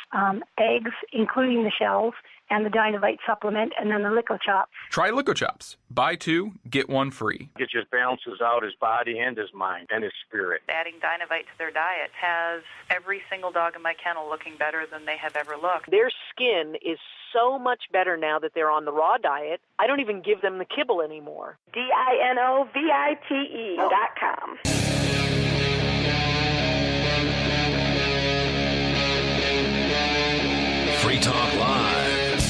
eggs, including the shells, and the Dynovite supplement, and then the Lico Chops. Try Lico Chops. Buy 2, get 1 free. It just balances out his body and his mind and his spirit. Adding Dynovite to their diet has every single dog in my kennel looking better than they have ever looked. Their skin is so much better now that they're on the raw diet. I don't even give them the kibble anymore. DINOVITE.com. Free Talk Live.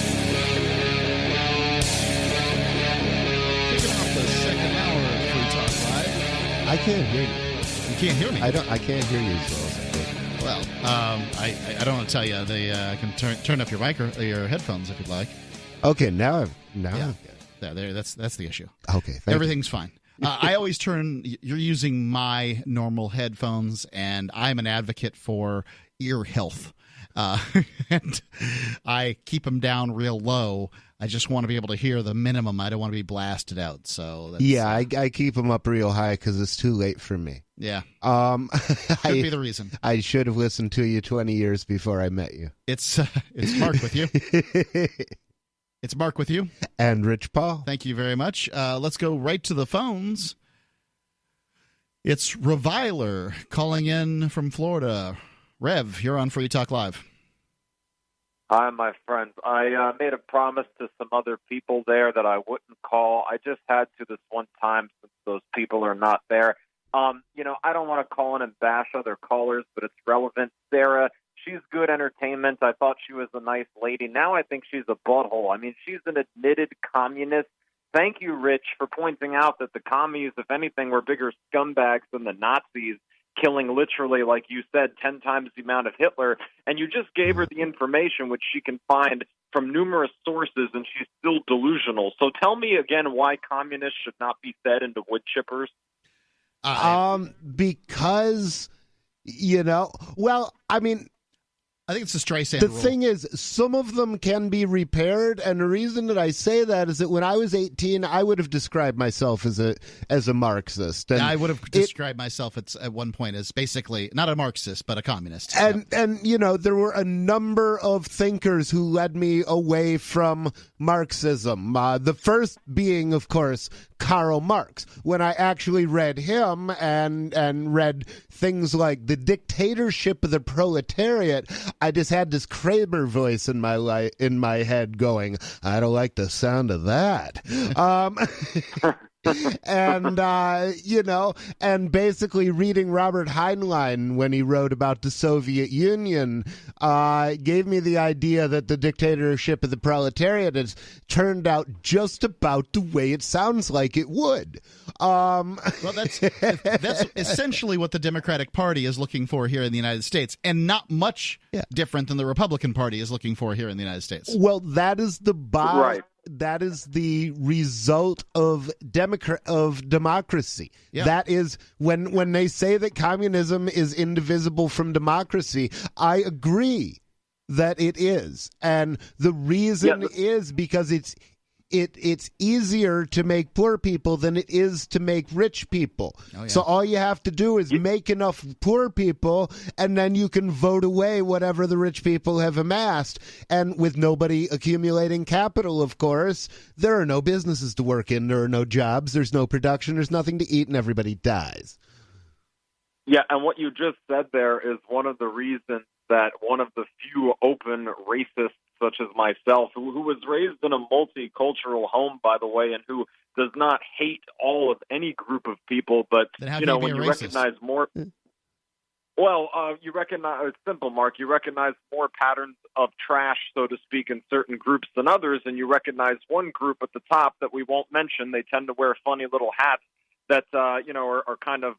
Kicking off the second hour of Free Talk Live. I can't hear you. You can't hear me. I can't hear you as well as I did. Well, I don't want to tell you. I can turn up your mic or your headphones if you'd like. Okay, now. Yeah, there. That's the issue. Okay, everything's fine. I always turn. You're using my normal headphones, and I'm an advocate for ear health. And I keep them down real low. I just want to be able to hear the minimum. I don't want to be blasted out. So that's, I keep them up real high because it's too late for me. Yeah, could be the reason. I should have listened to you 20 years before I met you. It's Mark with you. It's Mark with you and Rich Paul. Thank you very much. Let's go right to the phones. It's Reviler calling in from Florida. Rev, you're on Free Talk Live. Hi, my friends. I made a promise to some other people there that I wouldn't call. I just had to this one time since those people are not there. I don't want to call in and bash other callers, but it's relevant. Sarah, she's good entertainment. I thought she was a nice lady. Now I think she's a butthole. I mean, she's an admitted communist. Thank you, Rich, for pointing out that the commies, if anything, were bigger scumbags than the Nazis, killing literally, like you said, 10 times the amount of Hitler, and you just gave her the information which she can find from numerous sources, and she's still delusional. So tell me again why communists should not be fed into wood chippers. Because, I think it's the Streisand rule. rule. Thing is, some of them can be repaired, and the reason that I say that is that when I was 18, I would have described myself as a Marxist. And I would have described myself at one point as basically not a Marxist, but a communist. And there were a number of thinkers who led me away from Marxism. The first being, of course, Karl Marx. When I actually read him and read things like The Dictatorship of the Proletariat, I just had this Kramer voice in my head going, I don't like the sound of that. And basically reading Robert Heinlein when he wrote about the Soviet Union gave me the idea that the dictatorship of the proletariat has turned out just about the way it sounds like it would. Well, that's essentially what the Democratic Party is looking for here in the United States, and not much different than the Republican Party is looking for here in the United States. Well, that is right. That is the result of democracy. Yeah. That is when they say that communism is indivisible from democracy, I agree that it is. And the reason is because it's easier to make poor people than it is to make rich people. Oh, yeah. So all you have to do is make enough poor people, and then you can vote away whatever the rich people have amassed. And with nobody accumulating capital, of course, there are no businesses to work in, there are no jobs, there's no production, there's nothing to eat, and everybody dies. Yeah, and what you just said there is one of the reasons that one of the few open racists such as myself, who was raised in a multicultural home, by the way, and who does not hate all of any group of people, but, when you recognize more... Well, you recognize, it's simple, Mark, you recognize more patterns of trash, so to speak, in certain groups than others, and you recognize one group at the top that we won't mention. They tend to wear funny little hats that are kind of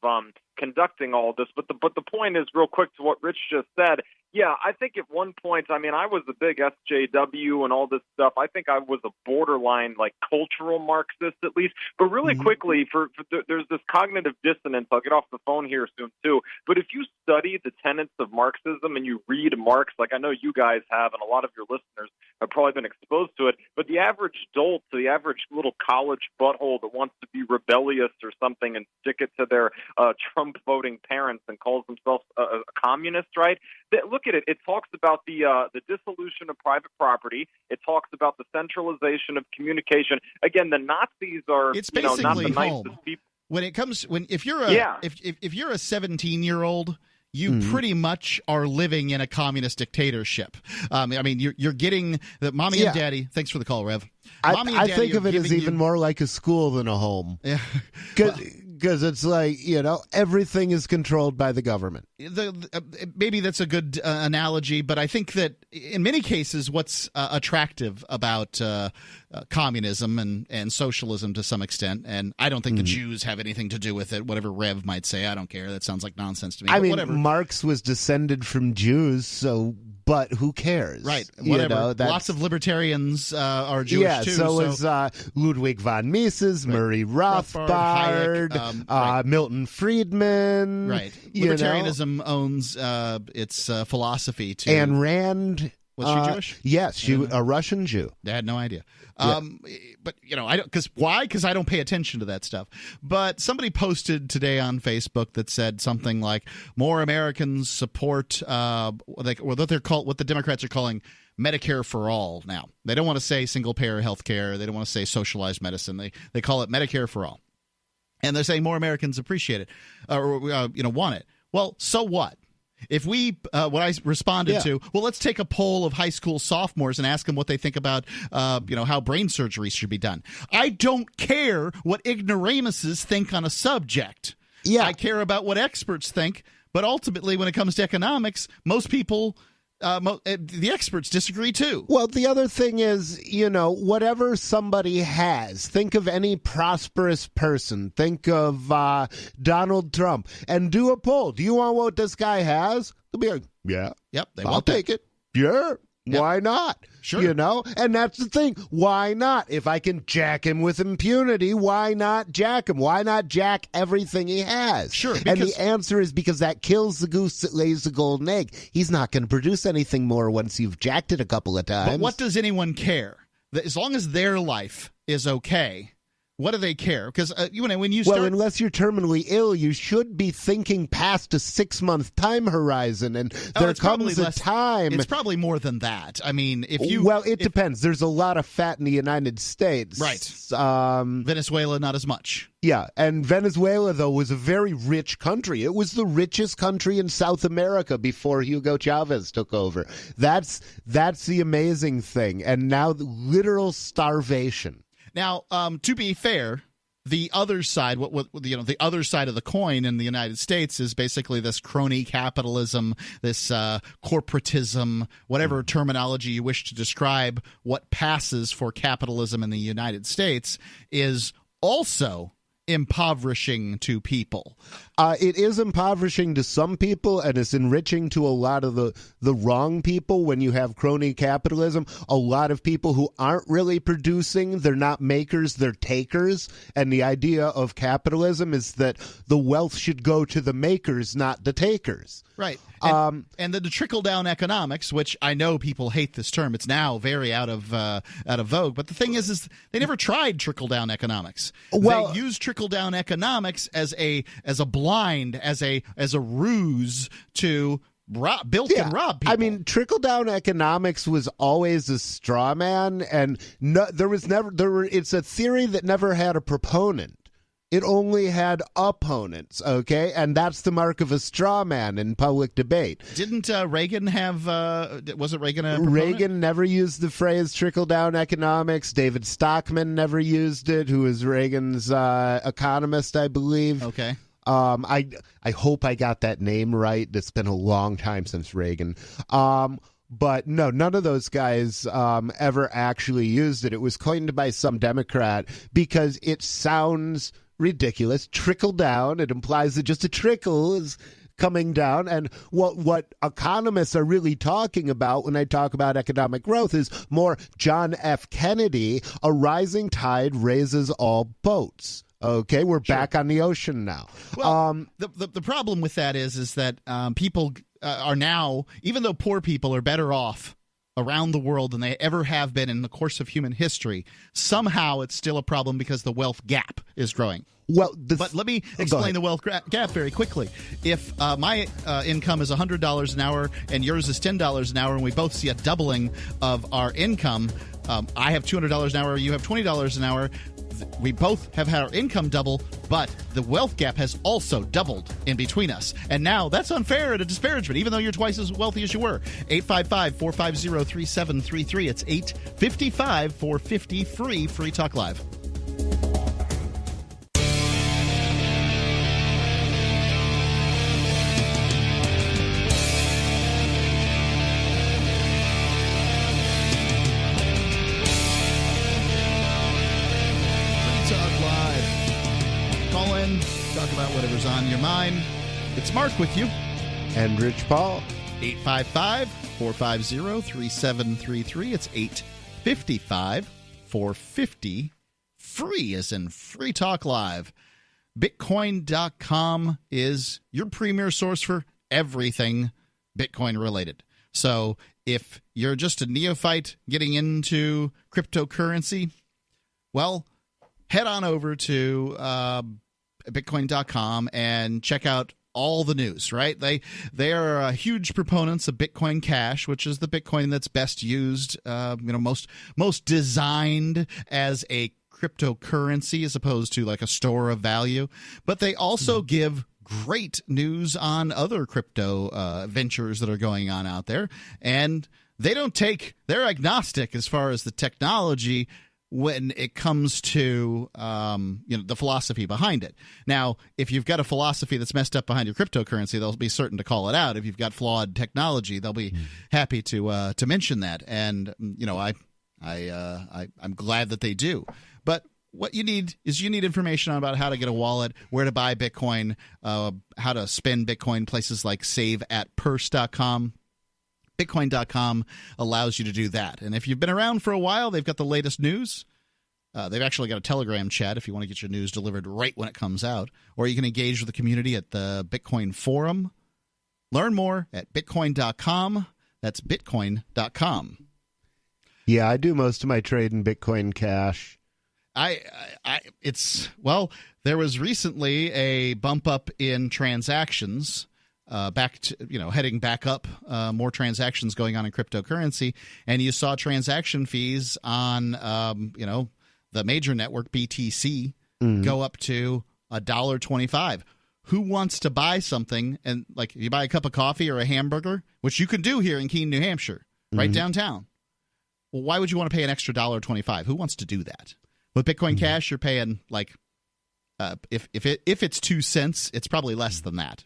conducting all this. But the point is, real quick to what Rich just said. Yeah, I think at one point, I mean, I was a big SJW and all this stuff. I think I was a borderline, like, cultural Marxist, at least. But really quickly, there's this cognitive dissonance. I'll get off the phone here soon, too. But if you study the tenets of Marxism and you read Marx, like I know you guys have, and a lot of your listeners have probably been exposed to it, but the average dolt, the average little college butthole that wants to be rebellious or something and stick it to their Trump-voting parents and calls themselves a communist, right? Look at it. It talks about the dissolution of private property. It talks about the centralization of communication. Again, the Nazis are it's basically not the home. nicest people. When it comes if you're a 17-year-old, you pretty much are living in a communist dictatorship. I mean, you're getting the mommy and daddy. Thanks for the call, Rev. I think of it as even more like a school than a home. Yeah. Because it's like, everything is controlled by the government. Maybe that's a good analogy, but I think that in many cases what's attractive about communism and socialism to some extent, and I don't think the Jews have anything to do with it, whatever Rev might say, I don't care. That sounds like nonsense to me. I mean, whatever. Marx was descended from Jews, but who cares? Right. Whatever. Lots of libertarians are Jewish too. So is Ludwig von Mises, Murray Rothbard, Hayek, Milton Friedman. Right. Libertarianism owns its philosophy too. Ayn Rand. Was she Jewish? Yes, she was a Russian Jew. I had no idea. But I don't. Why? Because I don't pay attention to that stuff. But somebody posted today on Facebook that said something like, "More Americans support what the Democrats are calling Medicare for all." Now they don't want to say single payer health care. They don't want to say socialized medicine. They call it Medicare for all, and they're saying more Americans appreciate it or want it. Well, so what? If we, what I responded to, well, let's take a poll of high school sophomores and ask them what they think about, how brain surgery should be done. I don't care what ignoramuses think on a subject. Yeah. I care about what experts think, but ultimately, when it comes to economics, most people, the experts disagree too. Well, the other thing is, whatever somebody has, think of any prosperous person, think of Donald Trump, and do a poll. Do you want what this guy has? They'll be like, yeah. Yep. I'll take it. Sure. Yep. Why not? Sure. And that's the thing. Why not? If I can jack him with impunity, why not jack him? Why not jack everything he has? Sure. And the answer is because that kills the goose that lays the golden egg. He's not going to produce anything more once you've jacked it a couple of times. But what does anyone care? As long as their life is okay, what do they care? Because when you start... Well, unless you're terminally ill, you should be thinking past a 6-month time horizon, and there comes a time... It's probably more than that. I mean, if you... Well, it depends. There's a lot of fat in the United States. Right. Venezuela, not as much. Yeah, and Venezuela, though, was a very rich country. It was the richest country in South America before Hugo Chavez took over. That's the amazing thing. And now literal starvation. Now, to be fair, the other side, the other side of the coin in the United States is basically this crony capitalism, this corporatism, whatever terminology you wish to describe what passes for capitalism in the United States is also impoverishing to people. It is impoverishing to some people, and it's enriching to a lot of the wrong people when you have crony capitalism. A lot of people who aren't really producing, they're not makers, they're takers. And the idea of capitalism is that the wealth should go to the makers, not the takers. Right. And the trickle-down economics, which I know people hate this term. It's now very out of vogue. But the thing is they never tried trickle-down economics. Well, they used trickle-down economics as a blind, as a ruse to bilk and rob people. I mean, trickle-down economics was always a straw man, and it's a theory that never had a proponent. It only had opponents, okay? And that's the mark of a straw man in public debate. Didn't Reagan have, wasn't Reagan a proponent? Reagan never used the phrase trickle-down economics. David Stockman never used it, who was Reagan's economist, I believe. Okay. I hope I got that name right. It's been a long time since Reagan. But no, none of those guys ever actually used it. It was coined by some Democrat because it sounds ridiculous. Trickle down. It implies that just a trickle is coming down. And what economists are really talking about when they talk about economic growth is more John F. Kennedy, a rising tide raises all boats. Okay, we're back on the ocean now. Well, the problem with that is that people are now, even though poor people are better off around the world than they ever have been in the course of human history, somehow it's still a problem because the wealth gap is growing. Well, but let me explain the wealth gap very quickly. If my income is $100 an hour and yours is $10 an hour, and we both see a doubling of our income, I have $200 an hour, you have $20 an hour. We both have had our income double, but the wealth gap has also doubled in between us. And now that's unfair and a disparagement, even though you're twice as wealthy as you were. 855-450-3733. It's 855-450-FREE. Free Talk Live. Talk about whatever's on your mind. It's Mark with you. And Rich Paul. 855-450-3733. It's 855-450-FREE, as in Free Talk Live. Bitcoin.com is your premier source for everything Bitcoin related. So if you're just a neophyte getting into cryptocurrency, well, head on over to Bitcoin.com and check out all the news, right? They are huge proponents of Bitcoin Cash, which is the Bitcoin that's best used, most designed as a cryptocurrency as opposed to like a store of value. But they also give great news on other crypto ventures that are going on out there, and they're agnostic as far as the technology when it comes to the philosophy behind it. Now, if you've got a philosophy that's messed up behind your cryptocurrency, they'll be certain to call it out. If you've got flawed technology, they'll be happy to mention that. And I'm glad that they do. But what you need information about how to get a wallet, where to buy Bitcoin, how to spend Bitcoin, places like saveatpurse.com. Bitcoin.com allows you to do that. And if you've been around for a while, they've got the latest news. They've actually got a Telegram chat if you want to get your news delivered right when it comes out. Or you can engage with the community at the Bitcoin Forum. Learn more at Bitcoin.com. That's Bitcoin.com. Yeah, I do most of my trade in Bitcoin Cash. There was recently a bump up in transactions. Back to, heading back up, more transactions going on in cryptocurrency, and you saw transaction fees on, the major network BTC go up to $1.25. Who wants to buy something and like you buy a cup of coffee or a hamburger, which you can do here in Keene, New Hampshire, right downtown? Well, why would you want to pay an extra $1.25? Who wants to do that? With Bitcoin Cash, you're paying like if it's 2 cents, it's probably less than that.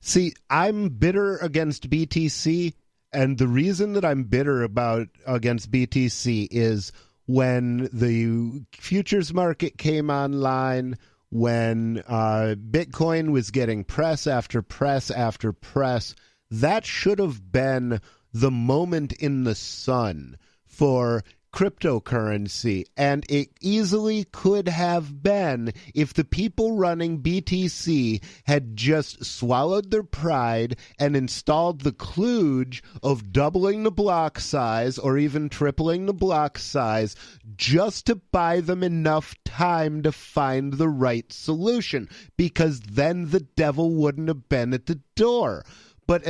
See, I'm bitter against BTC, and the reason that I'm bitter against BTC is when the futures market came online, when Bitcoin was getting press after press after press, that should have been the moment in the sun for cryptocurrency, and it easily could have been if the people running BTC had just swallowed their pride and installed the kludge of doubling the block size or even tripling the block size just to buy them enough time to find the right solution, because then the devil wouldn't have been at the door. But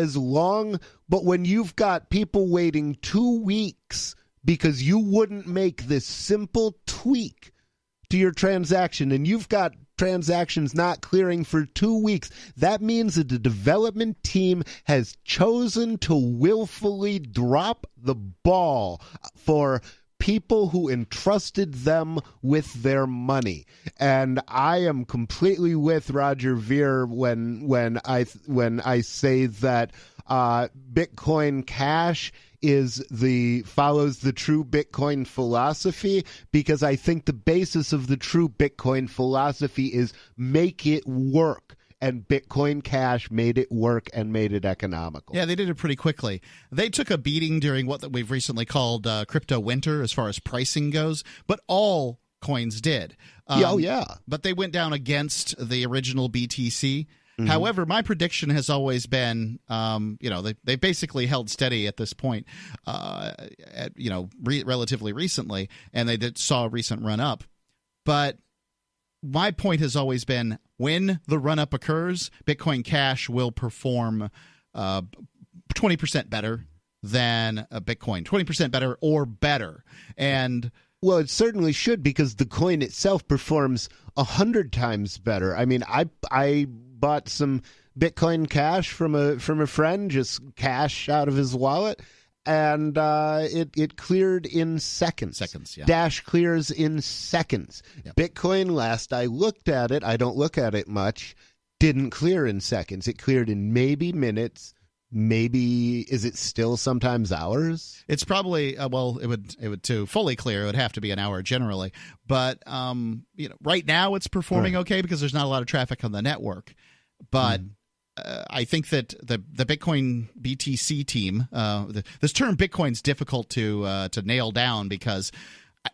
when you've got people waiting 2 weeks because you wouldn't make this simple tweak to your transaction, and you've got transactions not clearing for 2 weeks, that means that the development team has chosen to willfully drop the ball for people who entrusted them with their money. And I am completely with Roger Ver when I say that Bitcoin Cash follows the true Bitcoin philosophy, because I think the basis of the true Bitcoin philosophy is make it work. And Bitcoin Cash made it work and made it economical. Yeah, they did it pretty quickly. They took a beating during what we've recently called crypto winter as far as pricing goes, but all coins did. But they went down against the original BTC. Mm-hmm. However, my prediction has always been, they basically held steady at this point, relatively recently, and they saw a recent run up. But my point has always been, when the run-up occurs, Bitcoin Cash will perform 20% better than Bitcoin, 20% better or better. And well, it certainly should, because the coin itself performs 100 times better. I mean, I bought some Bitcoin Cash from a friend, just cash out of his wallet, and it cleared in seconds. Yeah. Dash clears in seconds. Yep. Bitcoin, last I looked at it, I don't look at it much, didn't clear in seconds. It cleared in maybe minutes. Maybe, is it still sometimes hours? It's probably it would to fully clear, it would have to be an hour generally. But right now it's performing okay because there's not a lot of traffic on the network. But I think that the Bitcoin BTC team, this term Bitcoin's difficult to nail down, because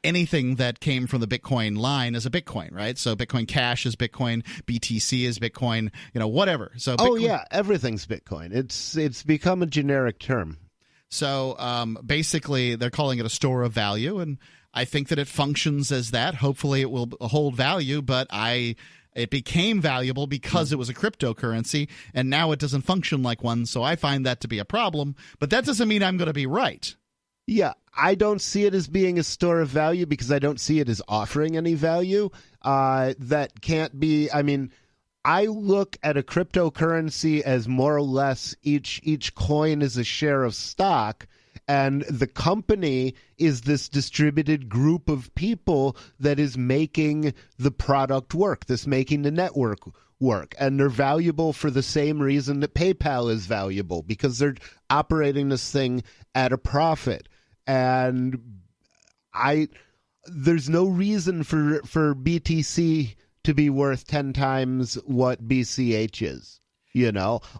anything that came from the Bitcoin line is a Bitcoin, right? So Bitcoin Cash is Bitcoin, BTC is Bitcoin, whatever. So everything's Bitcoin. It's become a generic term. So basically, they're calling it a store of value, and I think that it functions as that. Hopefully, it will hold value, but it became valuable because it was a cryptocurrency, and now it doesn't function like one, so I find that to be a problem. But that doesn't mean I'm going to be right. Yeah, I don't see it as being a store of value because I don't see it as offering any value. That can't be, I mean, I look at a cryptocurrency as more or less each coin is a share of stock, and the company is this distributed group of people that is making the product work, that's making the network work. And they're valuable for the same reason that PayPal is valuable, because they're operating this thing at a profit. And there's no reason for BTC to be worth 10 times what BCH is.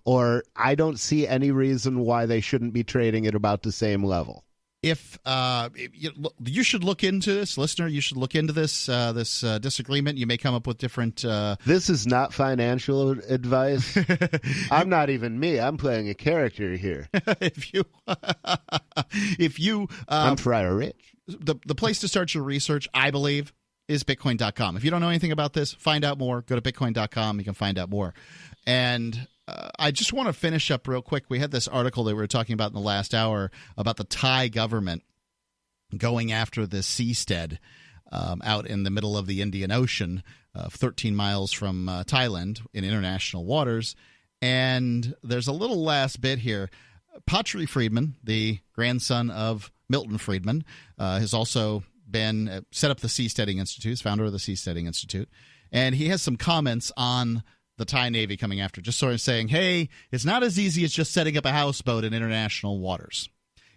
Or I don't see any reason why they shouldn't be trading at about the same level. If you should look into this, listener, you should look into this disagreement. You may come up with different. This is not financial advice. I'm not even me. I'm playing a character here. if you, I'm Friar Rich. The place to start your research, I believe, is Bitcoin.com. If you don't know anything about this, find out more. Go to Bitcoin.com. You can find out more. And I just want to finish up real quick. We had this article that we were talking about in the last hour about the Thai government going after the Seastead out in the middle of the Indian Ocean, 13 miles from Thailand in international waters. And there's a little last bit here. Patri Friedman, the grandson of Milton Friedman, has also been set up the Seasteading Institute, is founder of the Seasteading Institute. And he has some comments on the Thai Navy coming after, just sort of saying, hey, it's not as easy as just setting up a houseboat in international waters.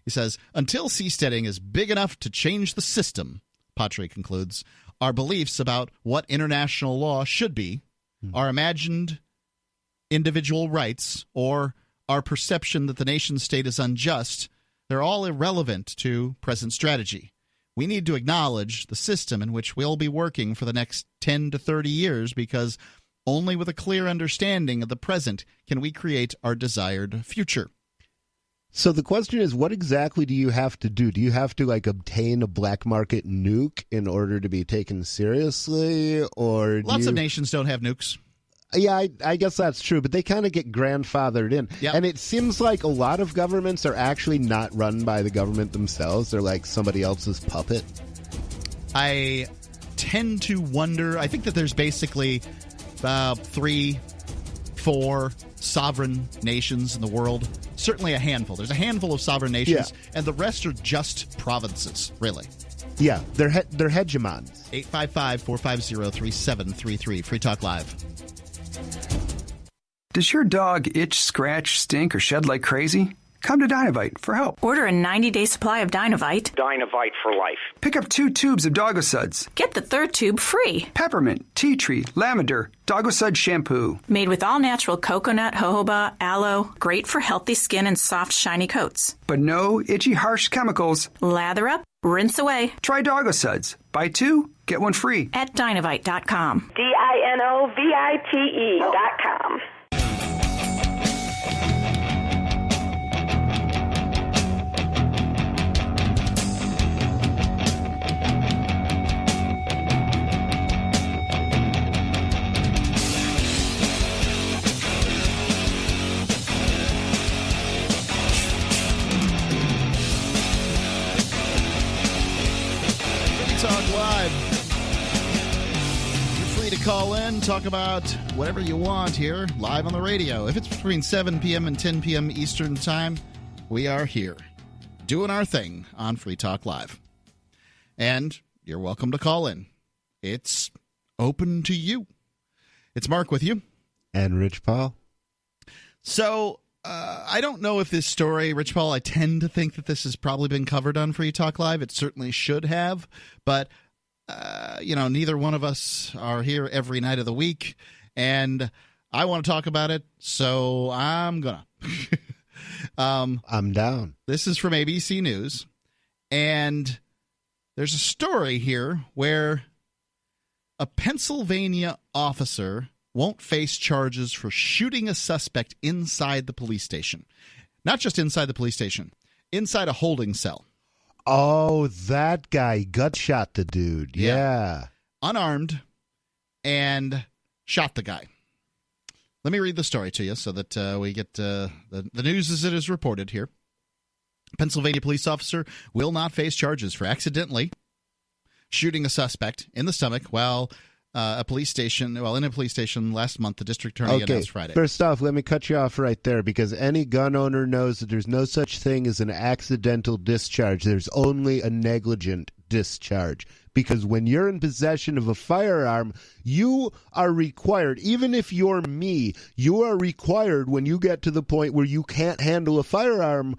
He says, until seasteading is big enough to change the system, Patri concludes, our beliefs about what international law should be, our imagined individual rights, or our perception that the nation-state is unjust, they're all irrelevant to present strategy. We need to acknowledge the system in which we'll be working for the next 10 to 30 years, because only with a clear understanding of the present can we create our desired future. So the question is, what exactly do you have to do? Do you have to obtain a black market nuke in order to be taken seriously, or lots of nations don't have nukes? Yeah, I guess that's true, but they kind of get grandfathered in. Yep. And it seems like a lot of governments are actually not run by the government themselves. They're like somebody else's puppet. I tend to wonder, I think that there's basically 3-4 sovereign nations in the world. Certainly a handful. There's a handful of sovereign nations, and the rest are just provinces, really. Yeah, they're hegemons. 855-450-3733. Free Talk Live. Does your dog itch, scratch, stink, or shed like crazy? come to Dynavite for help. Order a 90-day supply of Dynavite. Dynavite for life. Pick up 2 tubes of Doggo Suds. Get the 3rd tube free. Peppermint, tea tree, lavender, Doggo Sud shampoo. Made with all-natural coconut, jojoba, aloe. Great for healthy skin and soft, shiny coats. But no itchy, harsh chemicals. Lather up, rinse away. Try Doggo Suds. Buy 2, get 1 free. At Dynavite.com. DINOVITE.com. Talk Live. You're free to call in, talk about whatever you want here, live on the radio. If it's between 7 p.m. and 10 p.m. Eastern Time, we are here, doing our thing on Free Talk Live. And you're welcome to call in. It's open to you. It's Mark with you. And Rich Paul. So, I don't know if this story, Rich Paul, I tend to think that this has probably been covered on Free Talk Live. It certainly should have, but, neither one of us are here every night of the week, and I want to talk about it, so I'm gonna. I'm down. This is from ABC News, and there's a story here where a Pennsylvania officer won't face charges for shooting a suspect inside the police station. Not just inside the police station, inside a holding cell. Oh, that guy gut shot the dude. Yeah. Unarmed and shot the guy. Let me read the story to you so that we get the news as it is reported here. Pennsylvania police officer will not face charges for accidentally shooting a suspect in the stomach while in a police station last month, the district attorney announced Friday. First off, let me cut you off right there, because any gun owner knows that there's no such thing as an accidental discharge. There's only a negligent discharge. Because when you're in possession of a firearm, you are required, even if you're me, you are required when you get to the point where you can't handle a firearm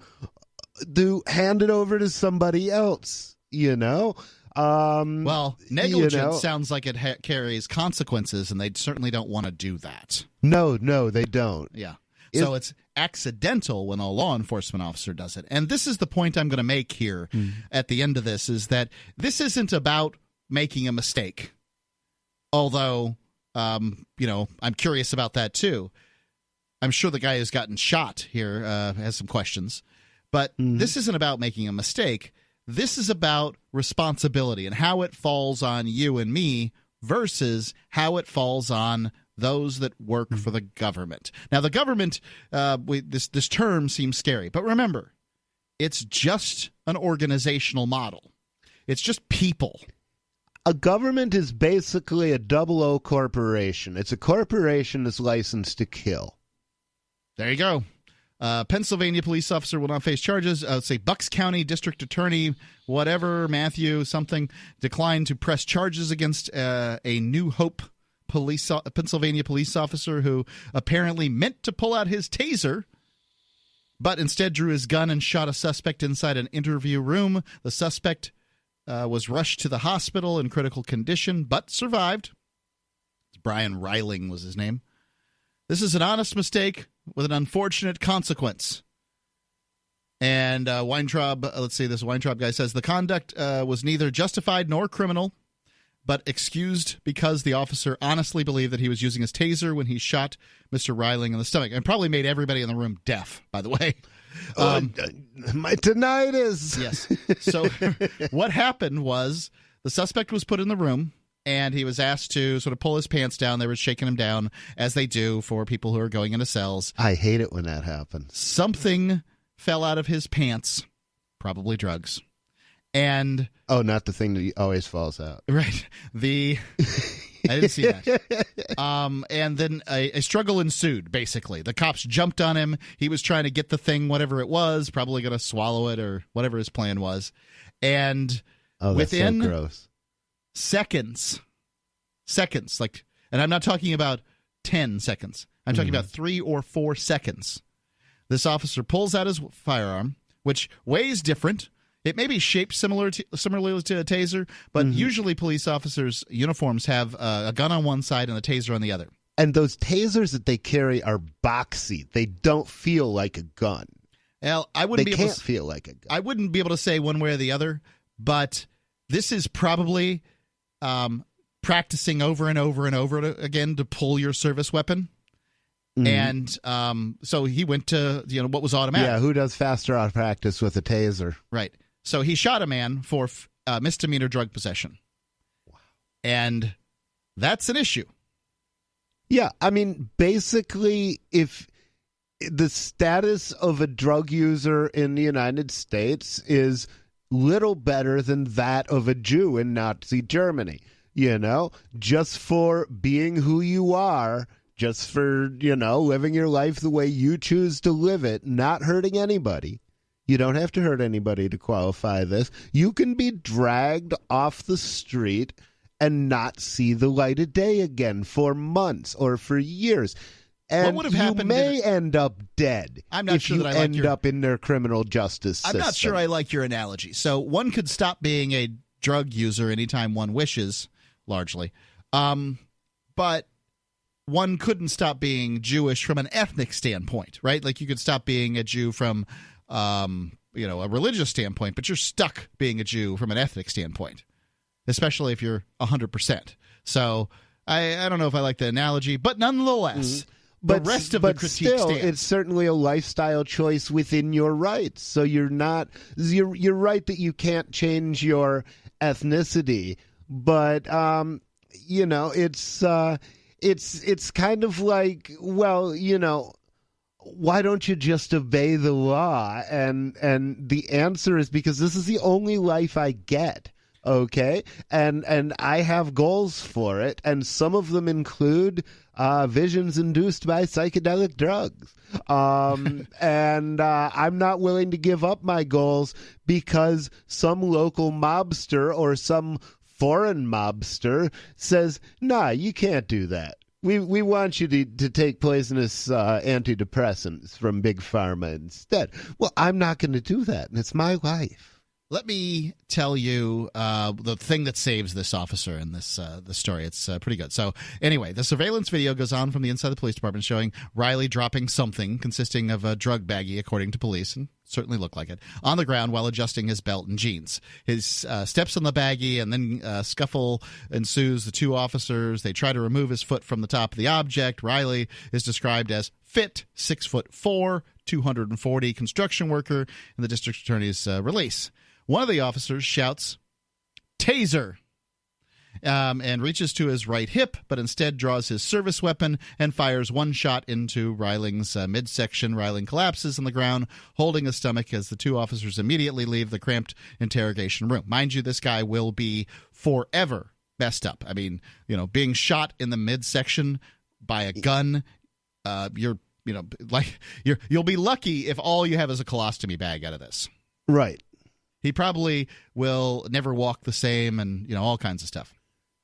to hand it over to somebody else, Well, negligence sounds like it carries consequences, and they certainly don't want to do that. No, they don't. Yeah. So it's accidental when a law enforcement officer does it. And this is the point I'm going to make here at the end of this, is that this isn't about making a mistake. Although, I'm curious about that too. I'm sure the guy who's gotten shot here has some questions. But this isn't about making a mistake. This is about responsibility and how it falls on you and me versus how it falls on those that work for the government. Now, the government, this term seems scary, but remember, it's just an organizational model. It's just people. A government is basically a 00 corporation. It's a corporation that's licensed to kill. There you go. Pennsylvania police officer will not face charges. Let's say Bucks County District Attorney, whatever, Matthew something, declined to press charges against a New Hope Pennsylvania police officer who apparently meant to pull out his taser, but instead drew his gun and shot a suspect inside an interview room. The suspect was rushed to the hospital in critical condition, but survived. Brian Reiling was his name. This is an honest mistake with an unfortunate consequence. And Weintraub, this Weintraub guy says the conduct was neither justified nor criminal, but excused because the officer honestly believed that he was using his taser when he shot Mr. Reiling in the stomach. And probably made everybody in the room deaf, by the way. My tinnitus. Yes. So what happened was the suspect was put in the room, and he was asked to sort of pull his pants down. They were shaking him down, as they do for people who are going into cells. I hate it when that happens. Something fell out of his pants, probably drugs. And not the thing that always falls out. Right. I didn't see that. And then a struggle ensued, basically. The cops jumped on him. He was trying to get the thing, whatever it was, probably going to swallow it or whatever his plan was. And within so gross. seconds, and I'm not talking about 10 seconds. I'm talking about 3 or 4 seconds. This officer pulls out his firearm, which weighs different. It may be shaped similarly to a taser, but usually police officers' uniforms have a gun on one side and a taser on the other. And those tasers that they carry are boxy. They don't feel like a gun. Well, They can't feel like a gun. I wouldn't be able to say one way or the other, but this is probably practicing over and over and over again to pull your service weapon. And so he went to what was automatic. Yeah, who does faster out practice with a taser? Right. So he shot a man for misdemeanor drug possession. Wow. And that's an issue. Yeah, I mean, basically, if the status of a drug user in the United States is little better than that of a Jew in Nazi Germany, just for being who you are, just for, living your life the way you choose to live it, not hurting anybody. You don't have to hurt anybody to qualify this. You can be dragged off the street and not see the light of day again for months or for years. And what would have happened? You may end up dead. I'm not sure that I like end up in their criminal justice system. I'm not sure I like your analogy. So one could stop being a drug user anytime one wishes, largely. But one couldn't stop being Jewish from an ethnic standpoint, right? Like you could stop being a Jew from, a religious standpoint, but you're stuck being a Jew from an ethnic standpoint, especially if you're 100%. So I don't know if I like the analogy, but nonetheless, the rest of the critique still, stands. It's certainly a lifestyle choice within your rights. So you're right that you can't change your ethnicity, but it's kind of like, well, why don't you just obey the law? And the answer is because this is the only life I get. Okay, and I have goals for it, and some of them include visions induced by psychedelic drugs. And I'm not willing to give up my goals because some local mobster or some foreign mobster says, nah, you can't do that. We want you to take poisonous antidepressants from Big Pharma instead. Well, I'm not going to do that, and it's my life. Let me tell you the thing that saves this officer in this story. It's pretty good. So anyway, the surveillance video goes on from the inside the police department showing Riley dropping something consisting of a drug baggie, according to police, and certainly looked like it, on the ground while adjusting his belt and jeans. His steps on the baggie, and then scuffle ensues. The two officers, they try to remove his foot from the top of the object. Riley is described as fit, 6'4", 240, construction worker in the district attorney's release. One of the officers shouts, "Taser!" And reaches to his right hip, but instead draws his service weapon and fires one shot into Reiling's midsection. Reiling collapses on the ground, holding his stomach as the two officers immediately leave the cramped interrogation room. Mind you, this guy will be forever messed up. I mean, being shot in the midsection by a gun, you'll be lucky if all you have is a colostomy bag out of this. Right. He probably will never walk the same, and all kinds of stuff.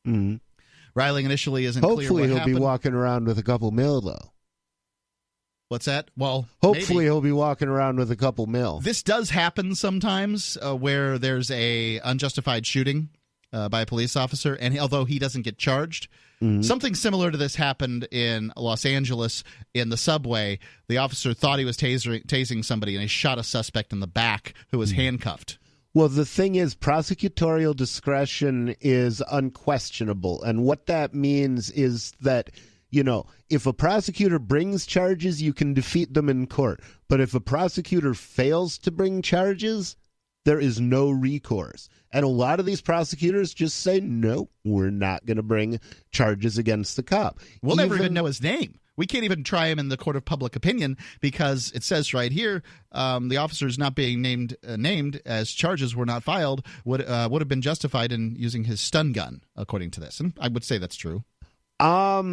Mm-hmm. Reiling initially isn't clear what happened. Hopefully he'll be walking around with a couple mil, though. What's that? Well, hopefully he'll be walking around with a couple mil. This does happen sometimes where there's a unjustified shooting by a police officer, and although he doesn't get charged, something similar to this happened in Los Angeles in the subway. The officer thought he was tasing somebody, and he shot a suspect in the back who was handcuffed. Well, the thing is, prosecutorial discretion is unquestionable. And what that means is that, if a prosecutor brings charges, you can defeat them in court. But if a prosecutor fails to bring charges, there is no recourse. And a lot of these prosecutors just say, no, we're not going to bring charges against the cop. We'll never even know his name. We can't even try him in the court of public opinion because it says right here the officers not being named as charges were not filed would have been justified in using his stun gun, according to this. And I would say that's true. I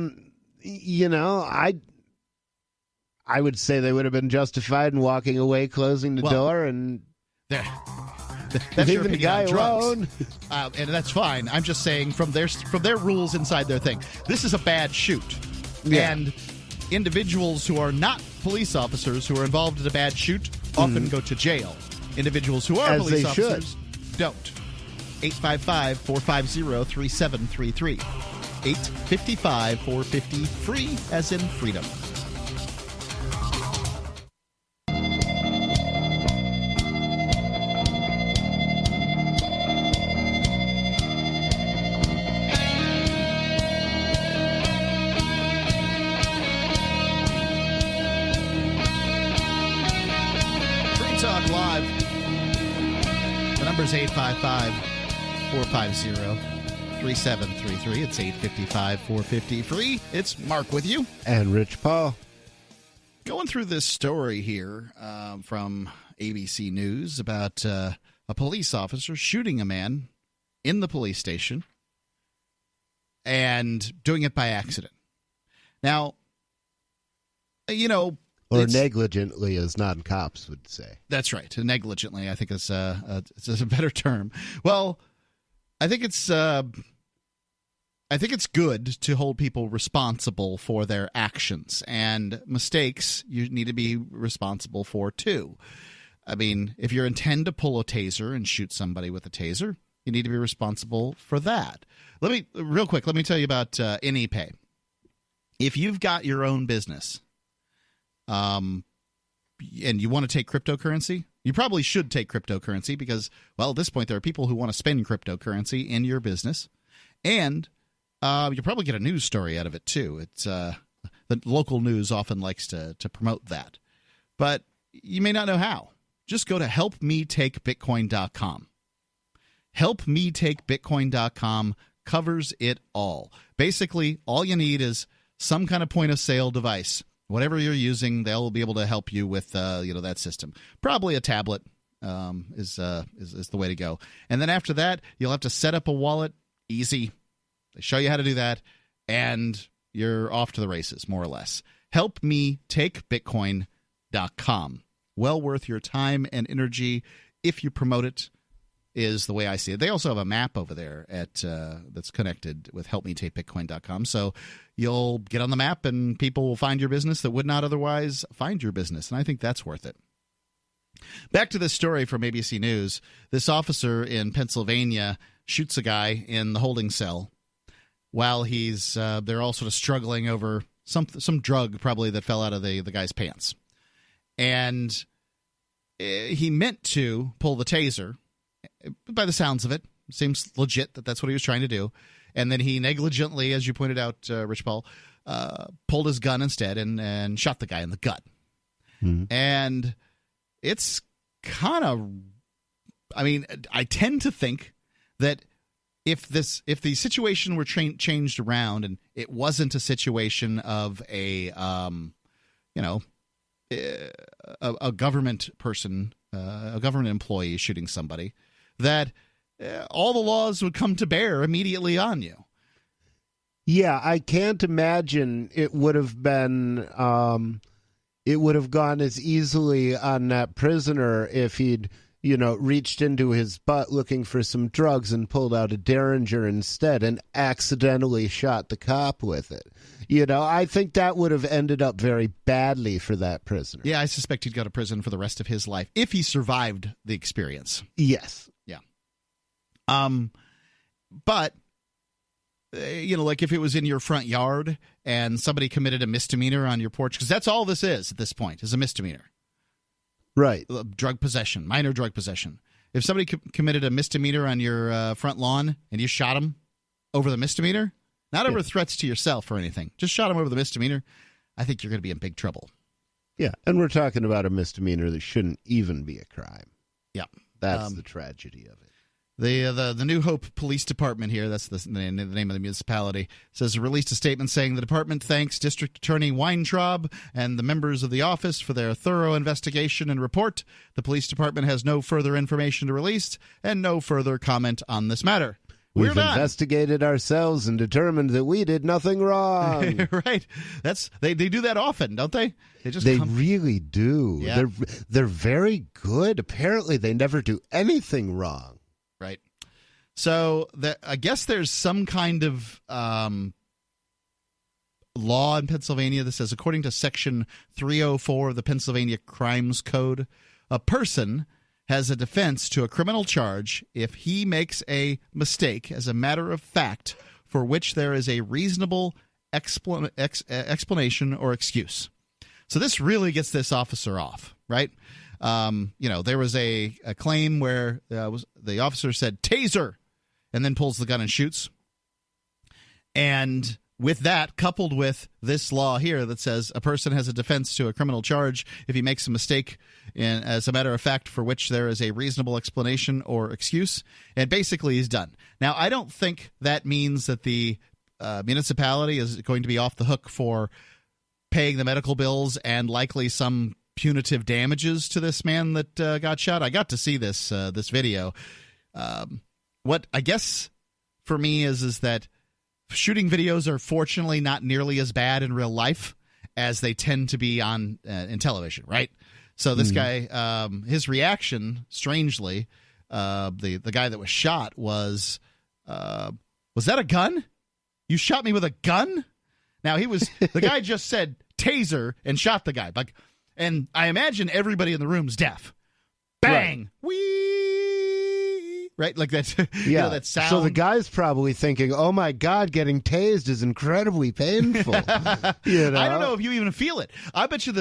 would say they would have been justified in walking away, closing the door, and that's your leaving the guy alone. And that's fine. I'm just saying from their rules inside their thing. This is a bad shoot. Yeah. And individuals who are not police officers who are involved in a bad shoot often go to jail. Individuals who are As police they officers don't. 855-450-3733. 855-450-FREE, as in freedom. Live. The number is 855-450-3733. It's 855-450-FREE. It's Mark with you. And Rich Paul. Going through this story here from ABC News about a police officer shooting a man in the police station and doing it by accident. Now, you know, or negligently, as non-cops would say. That's right. Negligently, I think it's a better term. Well, I think it's good to hold people responsible for their actions, and mistakes you need to be responsible for too. I mean, if you intend to pull a taser and shoot somebody with a taser, you need to be responsible for that. Let me tell you about AnyPay. If you've got your own business, and you want to take cryptocurrency, you probably should take cryptocurrency because, well, at this point, there are people who want to spend cryptocurrency in your business, and you'll probably get a news story out of it too. It's the local news often likes to promote that, but you may not know how. Just go to helpmetakebitcoin.com. Helpmetakebitcoin.com covers it all. Basically, all you need is some kind of point-of-sale device. Whatever you're using, they'll be able to help you with that system. Probably a tablet is the way to go. And then after that, you'll have to set up a wallet. Easy. They show you how to do that, and you're off to the races, more or less. Helpmetakebitcoin.com. Well worth your time and energy if you promote it, is the way I see it. They also have a map over there that's connected with helpmetakebitcoin.com. So you'll get on the map and people will find your business that would not otherwise find your business. And I think that's worth it. Back to this story from ABC News. This officer in Pennsylvania shoots a guy in the holding cell while they're all sort of struggling over some drug probably that fell out of the guy's pants. And he meant to pull the taser. By the sounds of it, seems legit that's what he was trying to do. And then he negligently, as you pointed out, Rich Paul, pulled his gun instead and shot the guy in the gut. Mm-hmm. And it's kind of, I mean, I tend to think that if the situation were changed around and it wasn't a situation of a government person, a government employee shooting somebody, that all the laws would come to bear immediately on you. Yeah, I can't imagine it would have been it would have gone as easily on that prisoner if he'd, reached into his butt looking for some drugs and pulled out a Derringer instead and accidentally shot the cop with it. I think that would have ended up very badly for that prisoner. Yeah, I suspect he'd go to prison for the rest of his life if he survived the experience. Yes. Yeah. But, like if it was in your front yard and somebody committed a misdemeanor on your porch, because that's all this is at this point, is a misdemeanor. Right. Drug possession, minor drug possession. If somebody committed a misdemeanor on your front lawn and you shot him over the misdemeanor, not over threats to yourself or anything, just shot him over the misdemeanor, I think you're going to be in big trouble. Yeah, and we're talking about a misdemeanor that shouldn't even be a crime. Yeah. That's the tragedy of it. The New Hope Police Department here, that's the name of the municipality, released a statement saying the department thanks District Attorney Weintraub and the members of the office for their thorough investigation and report. The police department has no further information to release and no further comment on this matter. We've investigated ourselves and determined that we did nothing wrong. Right. They do that often, don't they? They really do. Yeah. They're very good. Apparently, they never do anything wrong. Right. So I guess there's some kind of law in Pennsylvania that says, according to Section 304 of the Pennsylvania Crimes Code, a person has a defense to a criminal charge if he makes a mistake as a matter of fact for which there is a reasonable explanation or excuse. So this really gets this officer off, right? There was a claim where the officer said, taser, and then pulls the gun and shoots. And with that, coupled with this law here that says a person has a defense to a criminal charge if he makes a mistake as a matter of fact for which there is a reasonable explanation or excuse, and basically he's done. Now, I don't think that means that the municipality is going to be off the hook for paying the medical bills and likely some punitive damages to this man that got shot. I got to see this video. What I guess for me is that shooting videos are fortunately not nearly as bad in real life as they tend to be on in television, right? So this guy, his reaction, strangely, the guy that was shot was that a gun? You shot me with a gun? Now the guy just said taser and shot the guy. And I imagine everybody in the room's deaf. Bang! Right. Wee! Right? Like that, that sound. So the guy's probably thinking, oh my God, getting tased is incredibly painful. I don't know if you even feel it. I bet you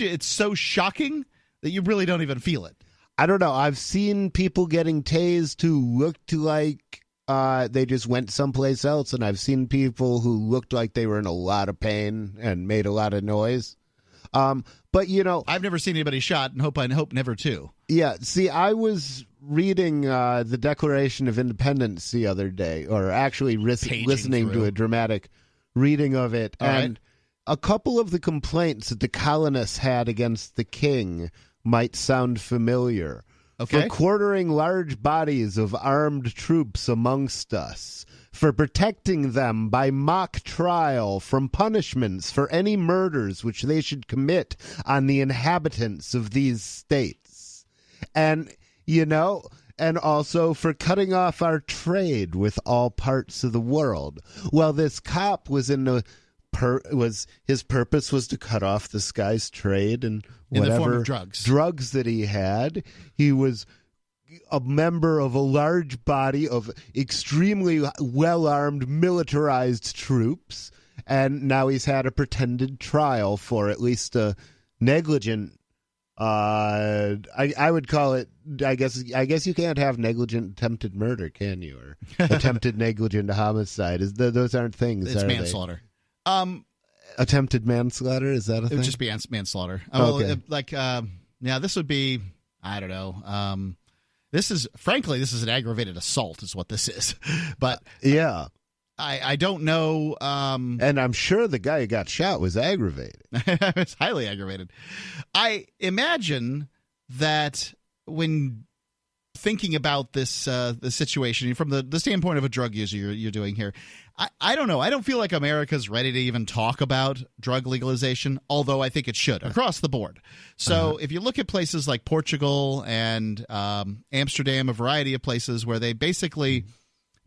it's so shocking that you really don't even feel it. I don't know. I've seen people getting tased who looked like they just went someplace else, and I've seen people who looked like they were in a lot of pain and made a lot of noise. But I've never seen anybody shot, and hope never to. Yeah. See, I was reading the Declaration of Independence the other day, or actually listening to a dramatic reading of it, and a couple of the complaints that the colonists had against the king might sound familiar. Okay. For quartering large bodies of armed troops amongst us, for protecting them by mock trial from punishments for any murders which they should commit on the inhabitants of these states. And, and also for cutting off our trade with all parts of the world. Well, this cop was his purpose was to cut off this guy's trade and whatever in the form of drugs that he had. He was a member of a large body of extremely well-armed, militarized troops, and now he's had a pretended trial for at least a negligent. I would call it. I guess you can't have negligent attempted murder, can you? Or attempted negligent homicide. Those aren't things. It's manslaughter. Attempted manslaughter, is that a thing? It would just be manslaughter. Okay. This would be, I don't know. This is an aggravated assault is what this is. But yeah, I don't know. And I'm sure the guy who got shot was aggravated. It's highly aggravated. I imagine that when thinking about this the situation from the standpoint of a drug user you're doing here, I don't know. I don't feel like America's ready to even talk about drug legalization, although I think it should across the board. So if you look at places like Portugal and Amsterdam, a variety of places where they basically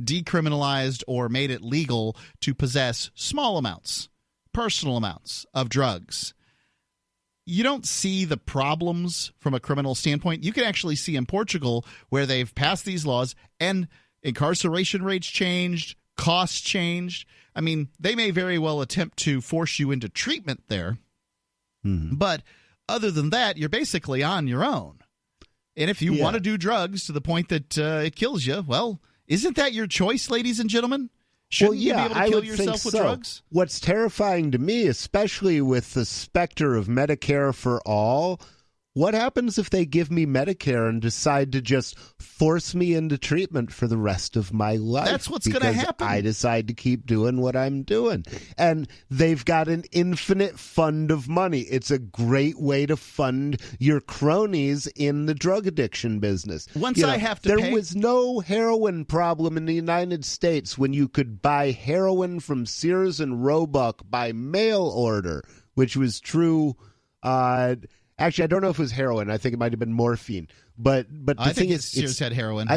decriminalized or made it legal to possess small amounts, personal amounts of drugs, you don't see the problems from a criminal standpoint. You can actually see in Portugal where they've passed these laws and incarceration rates changed, costs changed. I mean, they may very well attempt to force you into treatment there. But other than that, you're basically on your own. And if you want to do drugs to the point that it kills you, well, isn't that your choice, ladies and gentlemen? Shouldn't you be able to kill yourself with drugs? What's terrifying to me, especially with the specter of Medicare for all, what happens if they give me Medicare and decide to just force me into treatment for the rest of my life? That's what's going to happen. I decide to keep doing what I'm doing. And they've got an infinite fund of money. It's a great way to fund your cronies in the drug addiction business. There was no heroin problem in the United States when you could buy heroin from Sears and Roebuck by mail order, which was true. Actually, I don't know if it was heroin. I think it might have been morphine. but the I thing think is, Sears had heroin.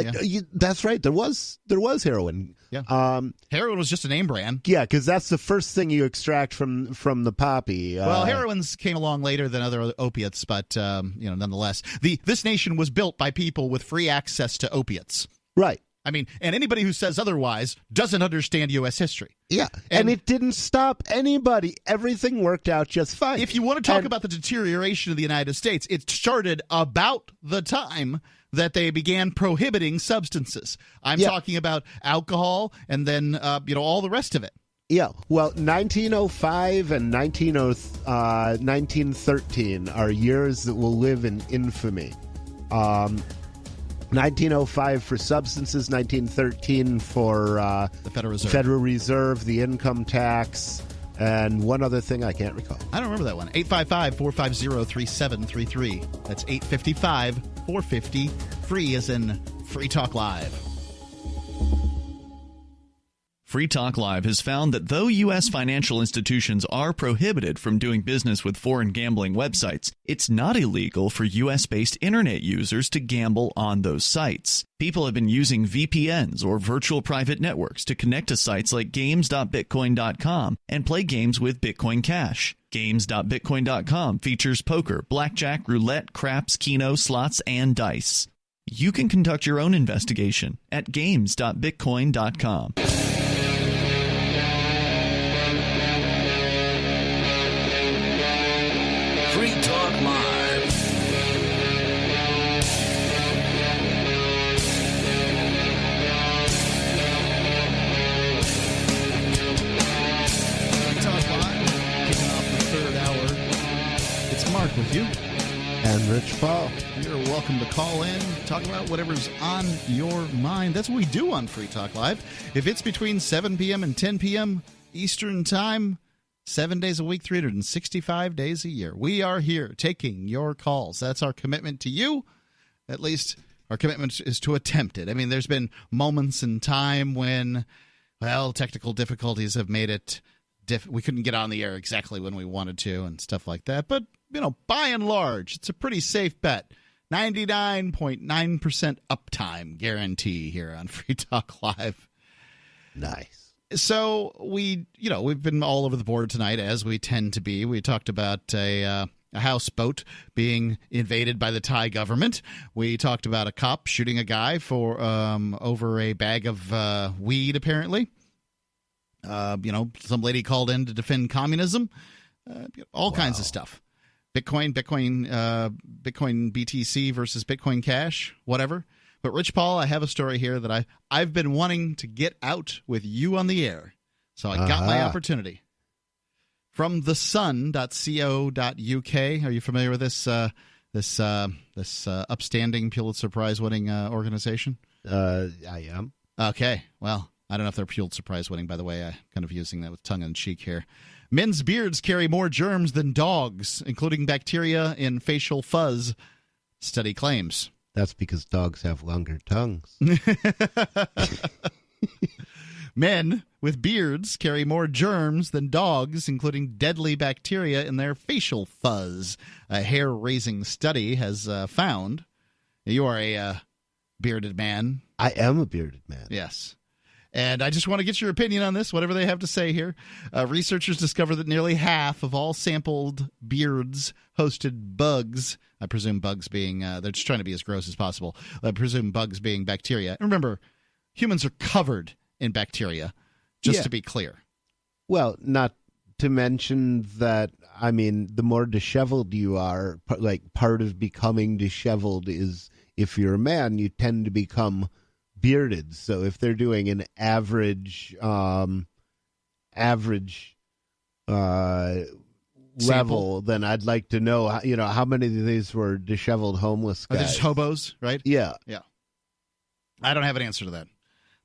That's right. There was heroin. Yeah. Heroin was just a name brand. Yeah, because that's the first thing you extract from the poppy. Well, heroin's came along later than other opiates, but nonetheless, this nation was built by people with free access to opiates. Right. I mean, and anybody who says otherwise doesn't understand U.S. history. Yeah, and it didn't stop anybody. Everything worked out just fine. If you want to talk about the deterioration of the United States, it started about the time that they began prohibiting substances. I'm talking about alcohol and then, all the rest of it. Yeah, well, 1905 and 1913 are years that will live in infamy. 1905 for substances, 1913 for the Federal Reserve, the income tax, and one other thing I can't recall. I don't remember that one. 855-450-3733. That's 855-450-FREE as in Free Talk Live. Free Talk Live has found that though U.S. financial institutions are prohibited from doing business with foreign gambling websites, it's not illegal for U.S.-based internet users to gamble on those sites. People have been using VPNs or virtual private networks to connect to sites like games.bitcoin.com and play games with Bitcoin Cash. Games.bitcoin.com features poker, blackjack, roulette, craps, keno, slots, and dice. You can conduct your own investigation at games.bitcoin.com. Free Talk Live. Free Talk Live, kicking off the third hour. It's Mark with you. And Rich Paul. You're welcome to call in, talk about whatever's on your mind. That's what we do on Free Talk Live. If it's between 7 p.m. and 10 p.m. Eastern Time, 7 days a week, 365 days a year, we are here taking your calls. That's our commitment to you. At least our commitment is to attempt it. I mean, there's been moments in time when, technical difficulties have made it we couldn't get on the air exactly when we wanted to and stuff like that. But, by and large, it's a pretty safe bet. 99.9% uptime guarantee here on Free Talk Live. Nice. So we've been all over the board tonight, as we tend to be. We talked about a houseboat being invaded by the Thai government. We talked about a cop shooting a guy for over a bag of weed, apparently. Some lady called in to defend communism. All kinds of stuff. Bitcoin BTC versus Bitcoin Cash, whatever. But Rich Paul, I have a story here that I've been wanting to get out with you on the air. So I got my opportunity. From thesun.co.uk. Are you familiar with this upstanding Pulitzer Prize winning organization? I am. Okay. Well, I don't know if they're Pulitzer Prize winning, by the way. I'm kind of using that with tongue in cheek here. Men's beards carry more germs than dogs, including bacteria in facial fuzz, study claims. That's because dogs have longer tongues. Men with beards carry more germs than dogs, including deadly bacteria in their facial fuzz. A hair-raising study has found. You are a bearded man. I am a bearded man. Yes. And I just want to get your opinion on this, whatever they have to say here. Researchers discovered that nearly half of all sampled beards hosted bugs. I presume bugs being, they're just trying to be as gross as possible. I presume bugs being bacteria. Remember, humans are covered in bacteria, just to be clear. Well, not to mention that, I mean, the more disheveled you are, part of becoming disheveled is if you're a man, you tend to become bearded. So if they're doing an average level, then I'd like to know, how many of these were disheveled homeless guys. Are they just hobos, right? Yeah. Yeah. I don't have an answer to that.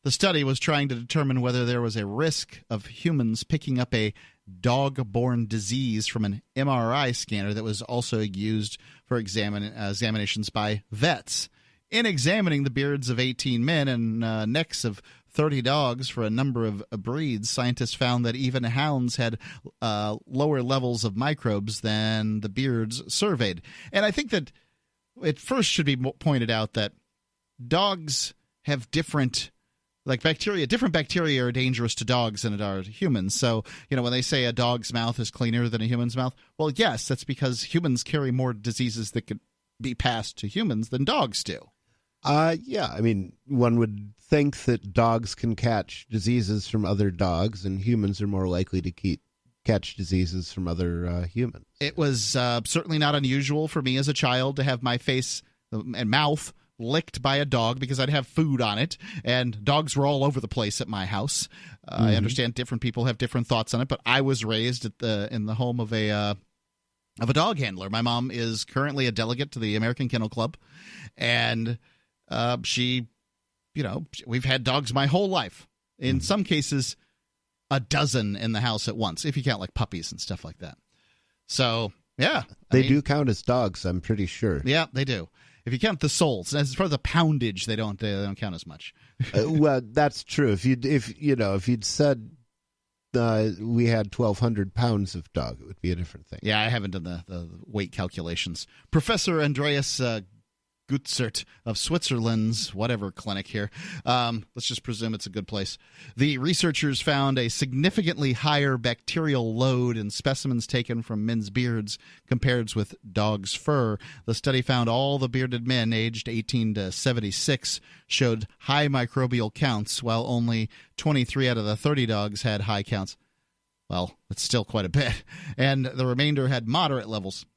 The study was trying to determine whether there was a risk of humans picking up a dog-borne disease from an MRI scanner that was also used for examinations by vets. In examining the beards of 18 men and necks of 30 dogs for a number of breeds, scientists found that even hounds had lower levels of microbes than the beards surveyed. And I think that it first should be pointed out that dogs have different bacteria. Different bacteria are dangerous to dogs than it are to humans. So, when they say a dog's mouth is cleaner than a human's mouth, well, yes, that's because humans carry more diseases that could be passed to humans than dogs do. Yeah, I mean, one would think that dogs can catch diseases from other dogs, and humans are more likely to catch diseases from other humans. It was certainly not unusual for me as a child to have my face and mouth licked by a dog because I'd have food on it, and dogs were all over the place at my house. I understand different people have different thoughts on it, but I was raised in the home of a dog handler. My mom is currently a delegate to the American Kennel Club, and we've had dogs my whole life. In some cases, a dozen in the house at once, if you count like puppies and stuff like that. So, yeah. They do count as dogs, I'm pretty sure. Yeah, they do. If you count the souls, as far as the poundage, they don't count as much. Well, that's true. If you'd said we had 1,200 pounds of dog, it would be a different thing. Yeah, I haven't done the weight calculations. Professor Andreas Gutzert of Switzerland's whatever clinic here. Let's just presume it's a good place. The researchers found a significantly higher bacterial load in specimens taken from men's beards compared with dogs' fur. The study found all the bearded men aged 18 to 76 showed high microbial counts, while only 23 out of the 30 dogs had high counts. Well, it's still quite a bit. And the remainder had moderate levels.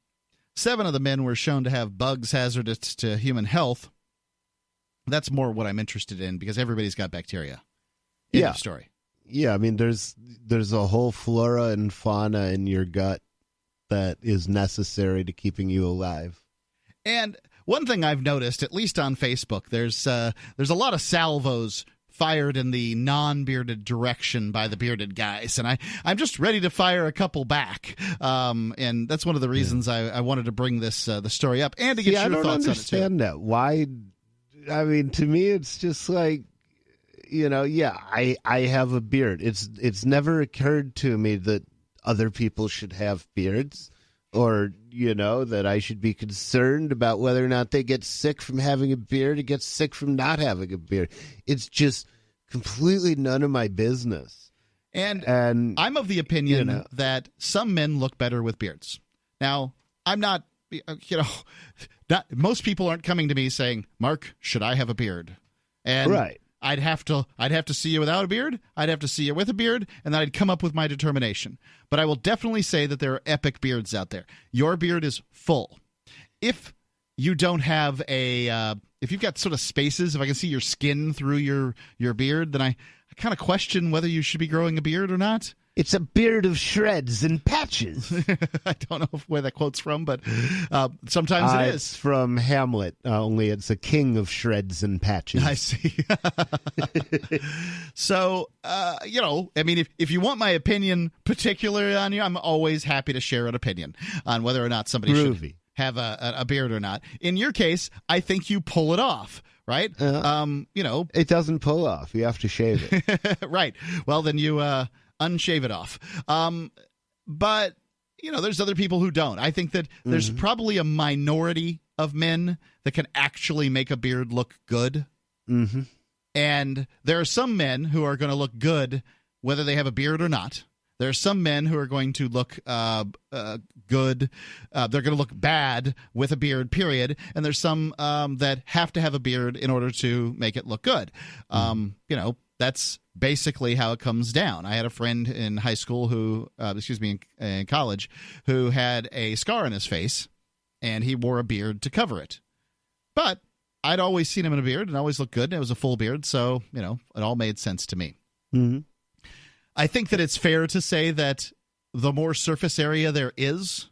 7 of the men were shown to have bugs hazardous to human health. That's more what I'm interested in because everybody's got bacteria. End of story. Yeah, I mean, there's a whole flora and fauna in your gut that is necessary to keeping you alive. And one thing I've noticed, at least on Facebook, there's a lot of salvos fired in the non-bearded direction by the bearded guys, and I'm just ready to fire a couple back, and that's one of the reasons I wanted to bring this the story up and to get your thoughts on it too. I don't understand that. Why? I mean, to me, it's just like, I have a beard. It's never occurred to me that other people should have beards, or that I should be concerned about whether or not they get sick from having a beard or get sick from not having a beard. It's just completely none of my business. And I'm of the opinion that some men look better with beards. Now, I'm not, most people aren't coming to me saying, Mark, should I have a beard? And right. I'd have to see you without a beard. I'd have to see you with a beard, and then I'd come up with my determination. But I will definitely say that there are epic beards out there. Your beard is full. If you don't have if you've got sort of spaces, if I can see your skin through your beard, then I kind of question whether you should be growing a beard or not. It's a beard of shreds and patches. I don't know where that quote's from, but sometimes it is. It's from Hamlet, only it's a king of shreds and patches. I see. So, I mean, if you want my opinion particularly on you, I'm always happy to share an opinion on whether or not somebody should have a beard or not. In your case, I think you pull it off. Right? It doesn't pull off. You have to shave it. Right. Well, then you unshave it off. But, there's other people who don't. I think that there's probably a minority of men that can actually make a beard look good. Mm-hmm. And there are some men who are going to look good whether they have a beard or not. There are some men who are going to look good. They're going to look bad with a beard, period. And there's some that have to have a beard in order to make it look good. That's basically how it comes down. I had a friend in high school in college, who had a scar on his face, and he wore a beard to cover it. But I'd always seen him in a beard and always looked good. And it was a full beard, so, it all made sense to me. Mm-hmm. I think that it's fair to say that the more surface area there is,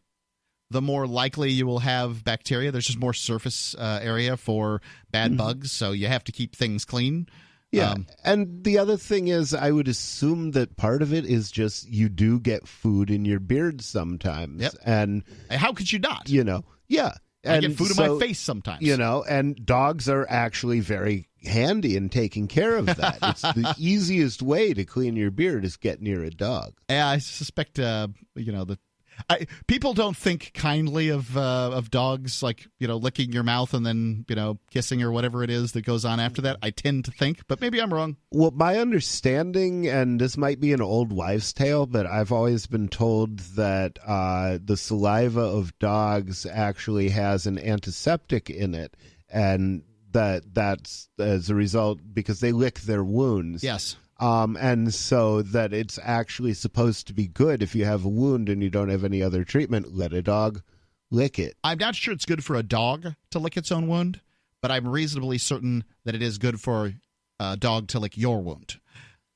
the more likely you will have bacteria. There's just more surface area for bad bugs, so you have to keep things clean. Yeah, and the other thing is, I would assume that part of it is just you do get food in your beard sometimes. Yep. And how could you not? Yeah. I get food in my face sometimes. And dogs are actually very handy in taking care of that. It's the easiest way to clean your beard is get near a dog. Yeah, I suspect, People don't think kindly of dogs, like, licking your mouth and then, kissing or whatever it is that goes on after that. I tend to think, but maybe I'm wrong. Well, my understanding, and this might be an old wives' tale, but I've always been told that the saliva of dogs actually has an antiseptic in it, and that's as a result because they lick their wounds. Yes. And so that it's actually supposed to be good if you have a wound and you don't have any other treatment, let a dog lick it. I'm not sure it's good for a dog to lick its own wound, but I'm reasonably certain that it is good for a dog to lick your wound.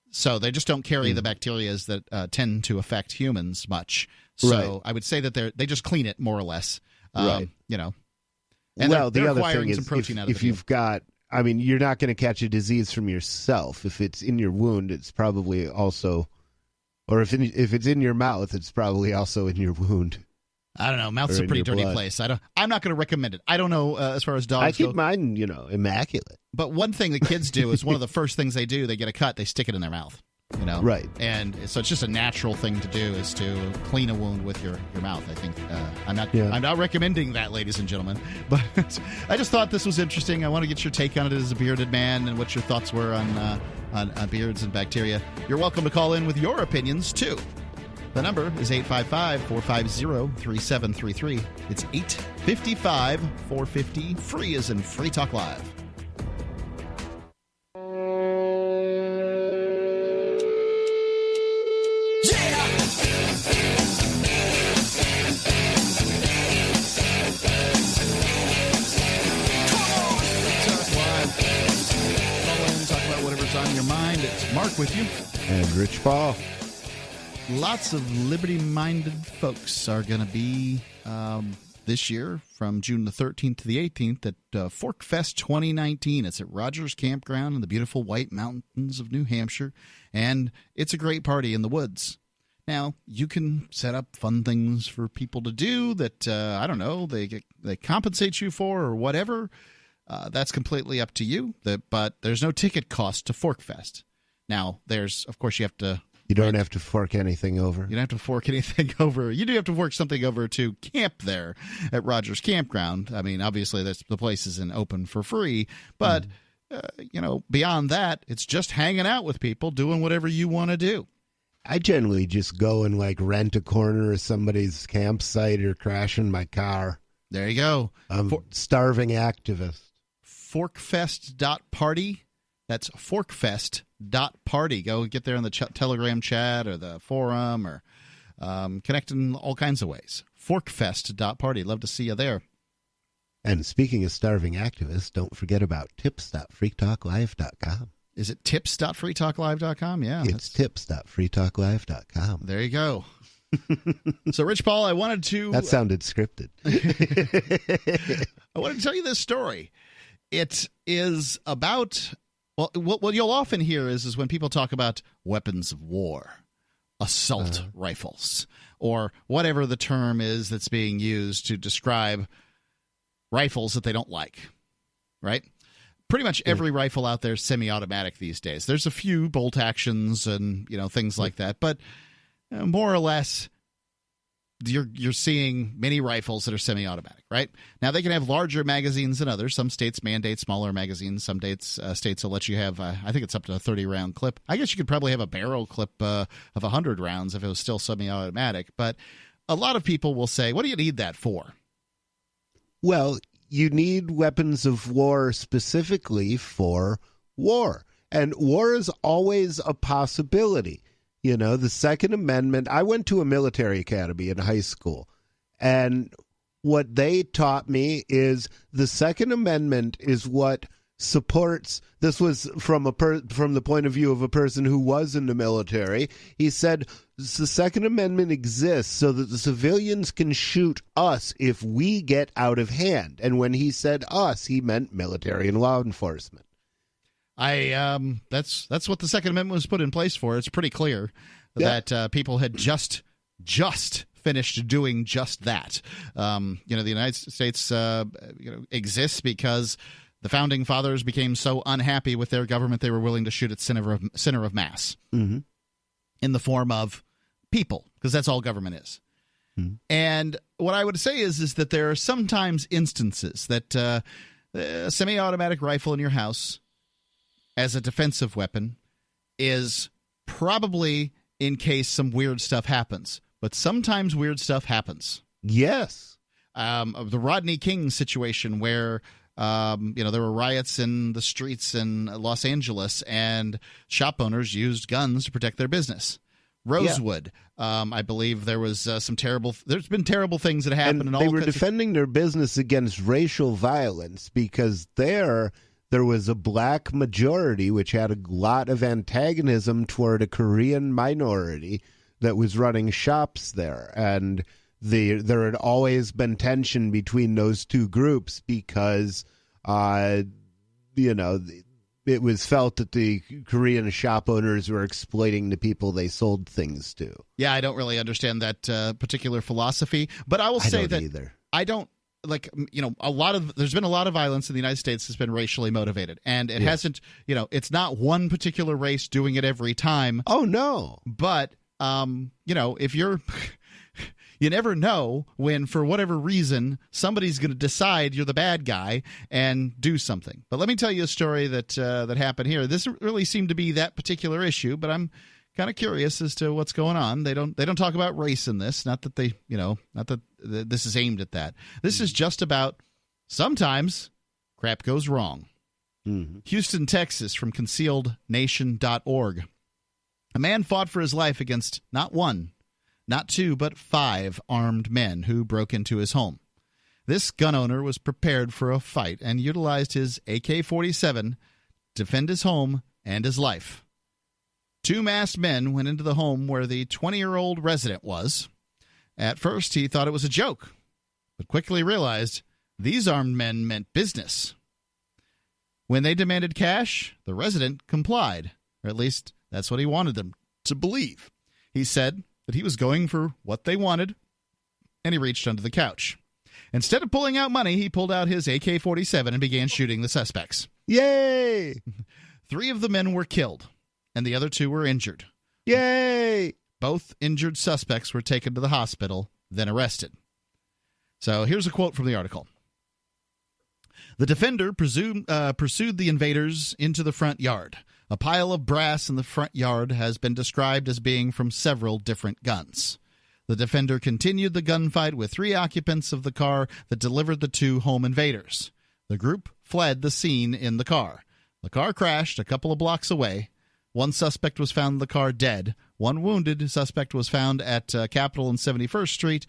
So they just don't carry the bacteria that tend to affect humans much. So I would say that they just clean it more or less. Right. And well, they're the other acquiring thing some is protein out of if you've got, you're not going to catch a disease from yourself. If it's in your wound, it's probably also, or if it's in your mouth, it's probably also in your wound. I don't know. Mouth's a pretty dirty place. I'm not going to recommend it. I don't know as far as dogs I keep go. mine, immaculate. But one thing that kids do is one of the first things they do, they get a cut, they stick it in their mouth. Right. And so it's just a natural thing to do is to clean a wound with your mouth. I think I'm not recommending that, ladies and gentlemen, but I just thought this was interesting. I want to get your take on it as a bearded man and what your thoughts were on beards and bacteria. You're welcome to call in with your opinions too. The number is 855-450-3733. It's 855-450-FREE as in Free Talk Live. Mark with you. And Rich Paul. Lots of liberty-minded folks are going to be this year from June the 13th to the 18th at Fork Fest 2019. It's at Rogers Campground in the beautiful White Mountains of New Hampshire, and it's a great party in the woods. Now, you can set up fun things for people to do that, I don't know, they compensate you for or whatever. That's completely up to you, but there's no ticket cost to Fork Fest. Now, of course, you have to... You don't have to fork anything over. You don't have to fork anything over. You do have to fork something over to camp there at Rogers Campground. I mean, obviously, the place isn't open for free, but, beyond that, it's just hanging out with people, doing whatever you want to do. I generally just go and, rent a corner of somebody's campsite or crash in my car. There you go. I'm starving activist. Forkfest.party. That's forkfest.party. Go get there in the Telegram chat or the forum or connect in all kinds of ways. Forkfest.party. Love to see you there. And speaking of starving activists, don't forget about tips.freetalklive.com. Is it tips.freetalklive.com? Yeah. It's tips.freetalklive.com. There you go. So, Rich Paul, I wanted to... That sounded scripted. I wanted to tell you this story. It is about... Well, what you'll often hear is when people talk about weapons of war, assault rifles, or whatever the term is that's being used to describe rifles that they don't like, right? Pretty much every rifle out there is semi-automatic these days. There's a few bolt actions and things like that, but more or less you're seeing many rifles that are semi-automatic, right? Now, they can have larger magazines than others. Some states mandate smaller magazines. Some states will let you have, I think it's up to a 30-round clip. I guess you could probably have a barrel clip of 100 rounds if it was still semi-automatic. But a lot of people will say, what do you need that for? Well, you need weapons of war specifically for war. And war is always a possibility. The Second Amendment, I went to a military academy in high school, and what they taught me is the Second Amendment is what supports, this was from the point of view of a person who was in the military. He said the Second Amendment exists so that the civilians can shoot us if we get out of hand. And when he said us, he meant military and law enforcement. That's what the Second Amendment was put in place for. It's pretty clear that people had just finished doing just that. The United States exists because the founding fathers became so unhappy with their government they were willing to shoot its center of mass in the form of people, because that's all government is. And what I would say is that there are sometimes instances that a semi-automatic rifle in your house as a defensive weapon is probably in case some weird stuff happens. But sometimes weird stuff happens. Yes. The Rodney King situation where there were riots in the streets in Los Angeles and shop owners used guns to protect their business. Rosewood, I believe there was there's been terrible things that happened. And they were defending their business against racial violence because there was a black majority which had a lot of antagonism toward a Korean minority that was running shops there. And there had always been tension between those two groups because, it was felt that the Korean shop owners were exploiting the people they sold things to. Yeah, I don't really understand that particular philosophy, but I will say that either. I don't there's been a lot of violence in the United States that's been racially motivated, and it hasn't, it's not one particular race doing it every time. Oh no. But if you're you never know when, for whatever reason, somebody's going to decide you're the bad guy and do something. But let me tell you a story that happened here. This really seemed to be that particular issue, but I'm kind of curious as to what's going on. They don't talk about race in this. Not that this is aimed at that. This is just about sometimes crap goes wrong. Mm-hmm. Houston, Texas, from concealednation.org. A man fought for his life against not one, not two, but 5 armed men who broke into his home. This gun owner was prepared for a fight and utilized his AK-47 to defend his home and his life. 2 masked men went into the home where the 20-year-old resident was. At first, he thought it was a joke, but quickly realized these armed men meant business. When they demanded cash, the resident complied, or at least that's what he wanted them to believe. He said that he was going for what they wanted, and he reached under the couch. Instead of pulling out money, he pulled out his AK-47 and began shooting the suspects. Yay! 3 of the men were killed, and the other 2 were injured. Yay! Both injured suspects were taken to the hospital, then arrested. So here's a quote from the article. The defender pursued the invaders into the front yard. A pile of brass in the front yard has been described as being from several different guns. The defender continued the gunfight with 3 occupants of the car that delivered the 2 home invaders. The group fled the scene in the car. The car crashed a couple of blocks away. 1 suspect was found in the car dead. 1 wounded suspect was found at Capitol and 71st Street.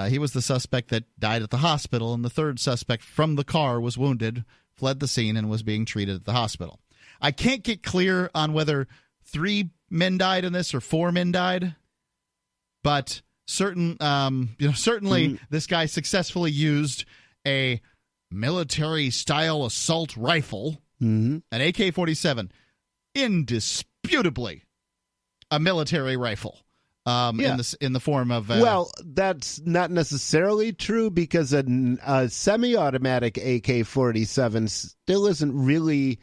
He was the suspect that died at the hospital, and the 3rd suspect from the car was wounded, fled the scene, and was being treated at the hospital. I can't get clear on whether 3 men died in this or 4 men died, but certainly this guy successfully used a military-style assault rifle, an AK-47, indisputably a military rifle. In the form of well, that's not necessarily true because a semi-automatic AK-47 still isn't really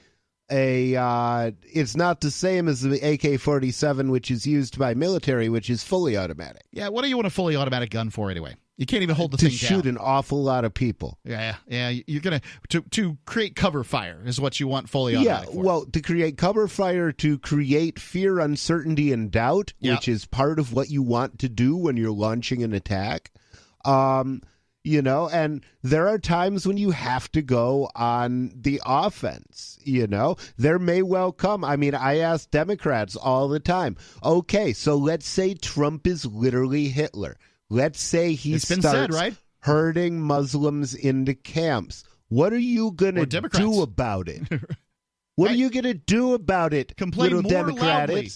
it's not the same as the AK-47 which is used by military, which is fully automatic. Yeah, what do you want a fully automatic gun for anyway? You can't even hold the thing down. To shoot an awful lot of people. Yeah. You're gonna to create cover fire is what you want fully automatic for. Well, to create cover fire, to create fear, uncertainty, and doubt, which is part of what you want to do when you're launching an attack. And there are times when you have to go on the offense, There may well come. I mean, I ask Democrats all the time, okay, so let's say Trump is literally Hitler. Let's say he starts herding Muslims into camps. What are you going to do about it? What are you going to do about it, Complain little more Democrats? loudly.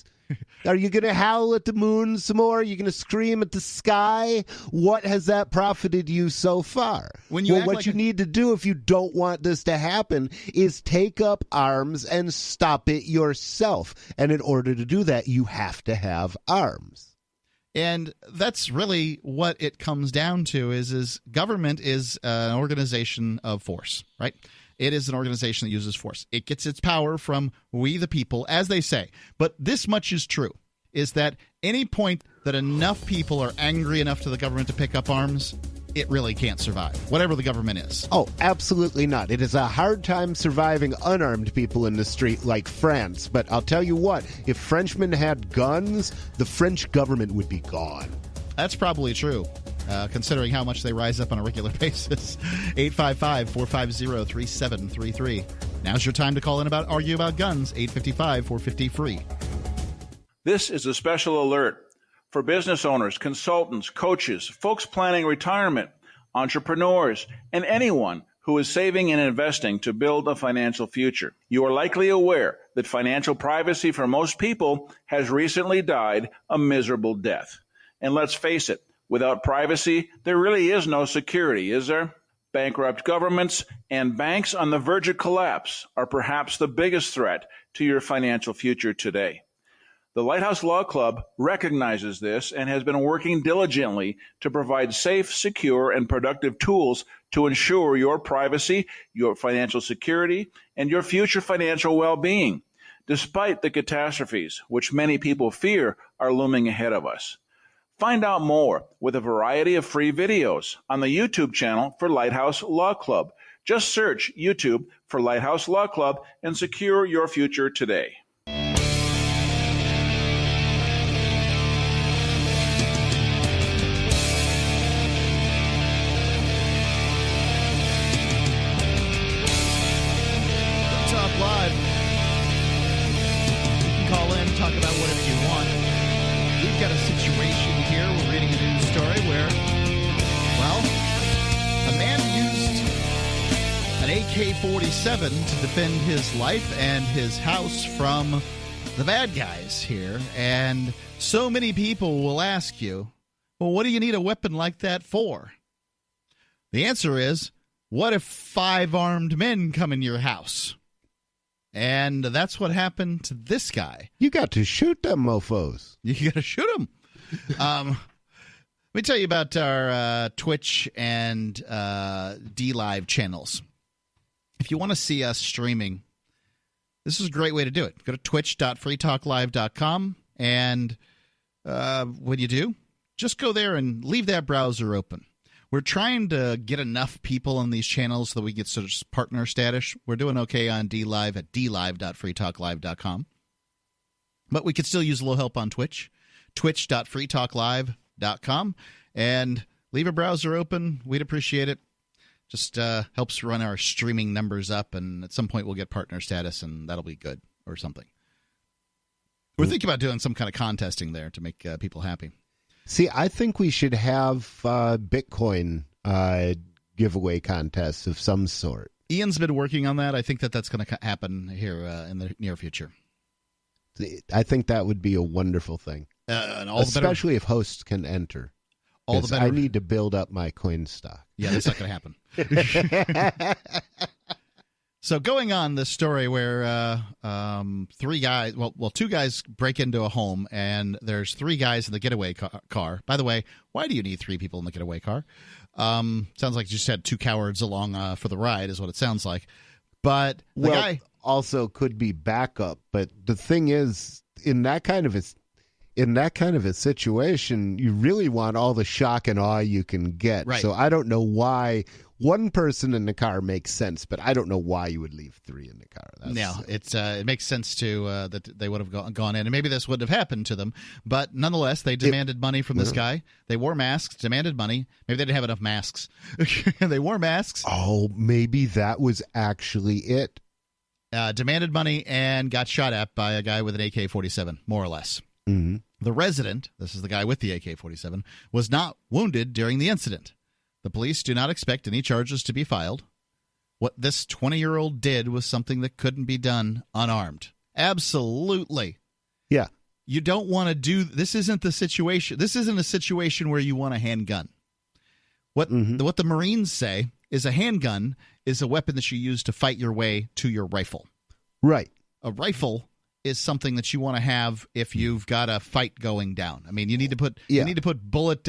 Are you going to howl at the moon some more? Are you going to scream at the sky? What has that profited you so far? What you need to do if you don't want this to happen is take up arms and stop it yourself. And in order to do that, you have to have arms. And that's really what it comes down to is government is an organization of force, right? It is an organization that uses force. It gets its power from we the people, as they say. But this much is true, is that any point that enough people are angry enough to the government to pick up arms, it really can't survive, whatever the government is. Oh, absolutely not. It is a hard time surviving unarmed people in the street like France. But I'll tell you what, if Frenchmen had guns, the French government would be gone. That's probably true, considering how much they rise up on a regular basis. 855-450-3733. Now's your time to call in argue about guns. 855-450-FREE. This is a special alert for business owners, consultants, coaches, folks planning retirement, entrepreneurs, and anyone who is saving and investing to build a financial future. You are likely aware that financial privacy for most people has recently died a miserable death. And let's face it, without privacy, there really is no security, is there? Bankrupt governments and banks on the verge of collapse are perhaps the biggest threat to your financial future today. The Lighthouse Law Club recognizes this and has been working diligently to provide safe, secure, and productive tools to ensure your privacy, your financial security, and your future financial well-being, despite the catastrophes which many people fear are looming ahead of us. Find out more with a variety of free videos on the YouTube channel for Lighthouse Law Club. Just search YouTube for Lighthouse Law Club and secure your future today. Live. You can call in, talk about whatever you want. We've got a situation here. We're reading a news story where, well, a man used an AK-47 to defend his life and his house from the bad guys here. And so many people will ask you, well, what do you need a weapon like that for? The answer is, what if 5 armed men come in your house? And that's what happened to this guy. You got to shoot them mofos. You got to shoot them. Let me tell you about our Twitch and D-Live channels. If you want to see us streaming, this is a great way to do it. Go to twitch.freetalklive.com, and when you do, just go there and leave that browser open. We're trying to get enough people on these channels so that we get sort of partner status. We're doing okay on DLive at dlive.freetalklive.com. But we could still use a little help on Twitch, twitch.freetalklive.com. And leave a browser open. We'd appreciate it. Just helps run our streaming numbers up, and at some point we'll get partner status, and that'll be good or something. We're thinking about doing some kind of contesting there to make people happy. See, I think we should have Bitcoin giveaway contests of some sort. Ian's been working on that. I think that's going to happen here in the near future. I think that would be a wonderful thing, especially if hosts can enter. All the better. I need to build up my coin stock. Yeah, that's not going to happen. So going on this story where 3 guys, well, 2 guys break into a home, and there's 3 guys in the getaway car. By the way, why do you need 3 people in the getaway car? Sounds like you just had 2 cowards along for the ride, is what it sounds like. But the guy also could be backup. But the thing is, in that kind of a situation, you really want all the shock and awe you can get. Right. So I don't know why. 1 person in the car makes sense, but I don't know why you would leave 3 in the car. It makes sense to that they would have gone in, and maybe this wouldn't have happened to them. But nonetheless, they demanded money from this guy. They wore masks, demanded money. Maybe they didn't have enough masks. They wore masks. Oh, maybe that was actually it. Demanded money and got shot at by a guy with an AK-47, more or less. Mm-hmm. The resident, this is the guy with the AK-47, was not wounded during the incident. The police do not expect any charges to be filed. What this 20-year-old did was something that couldn't be done unarmed. Absolutely. Yeah. You don't want to do – this isn't the situation. This isn't a situation where you want a handgun. What the Marines say is a handgun is a weapon that you use to fight your way to your rifle. Right. A rifle is something that you want to have if you've got a fight going down. I mean, you need to put bullets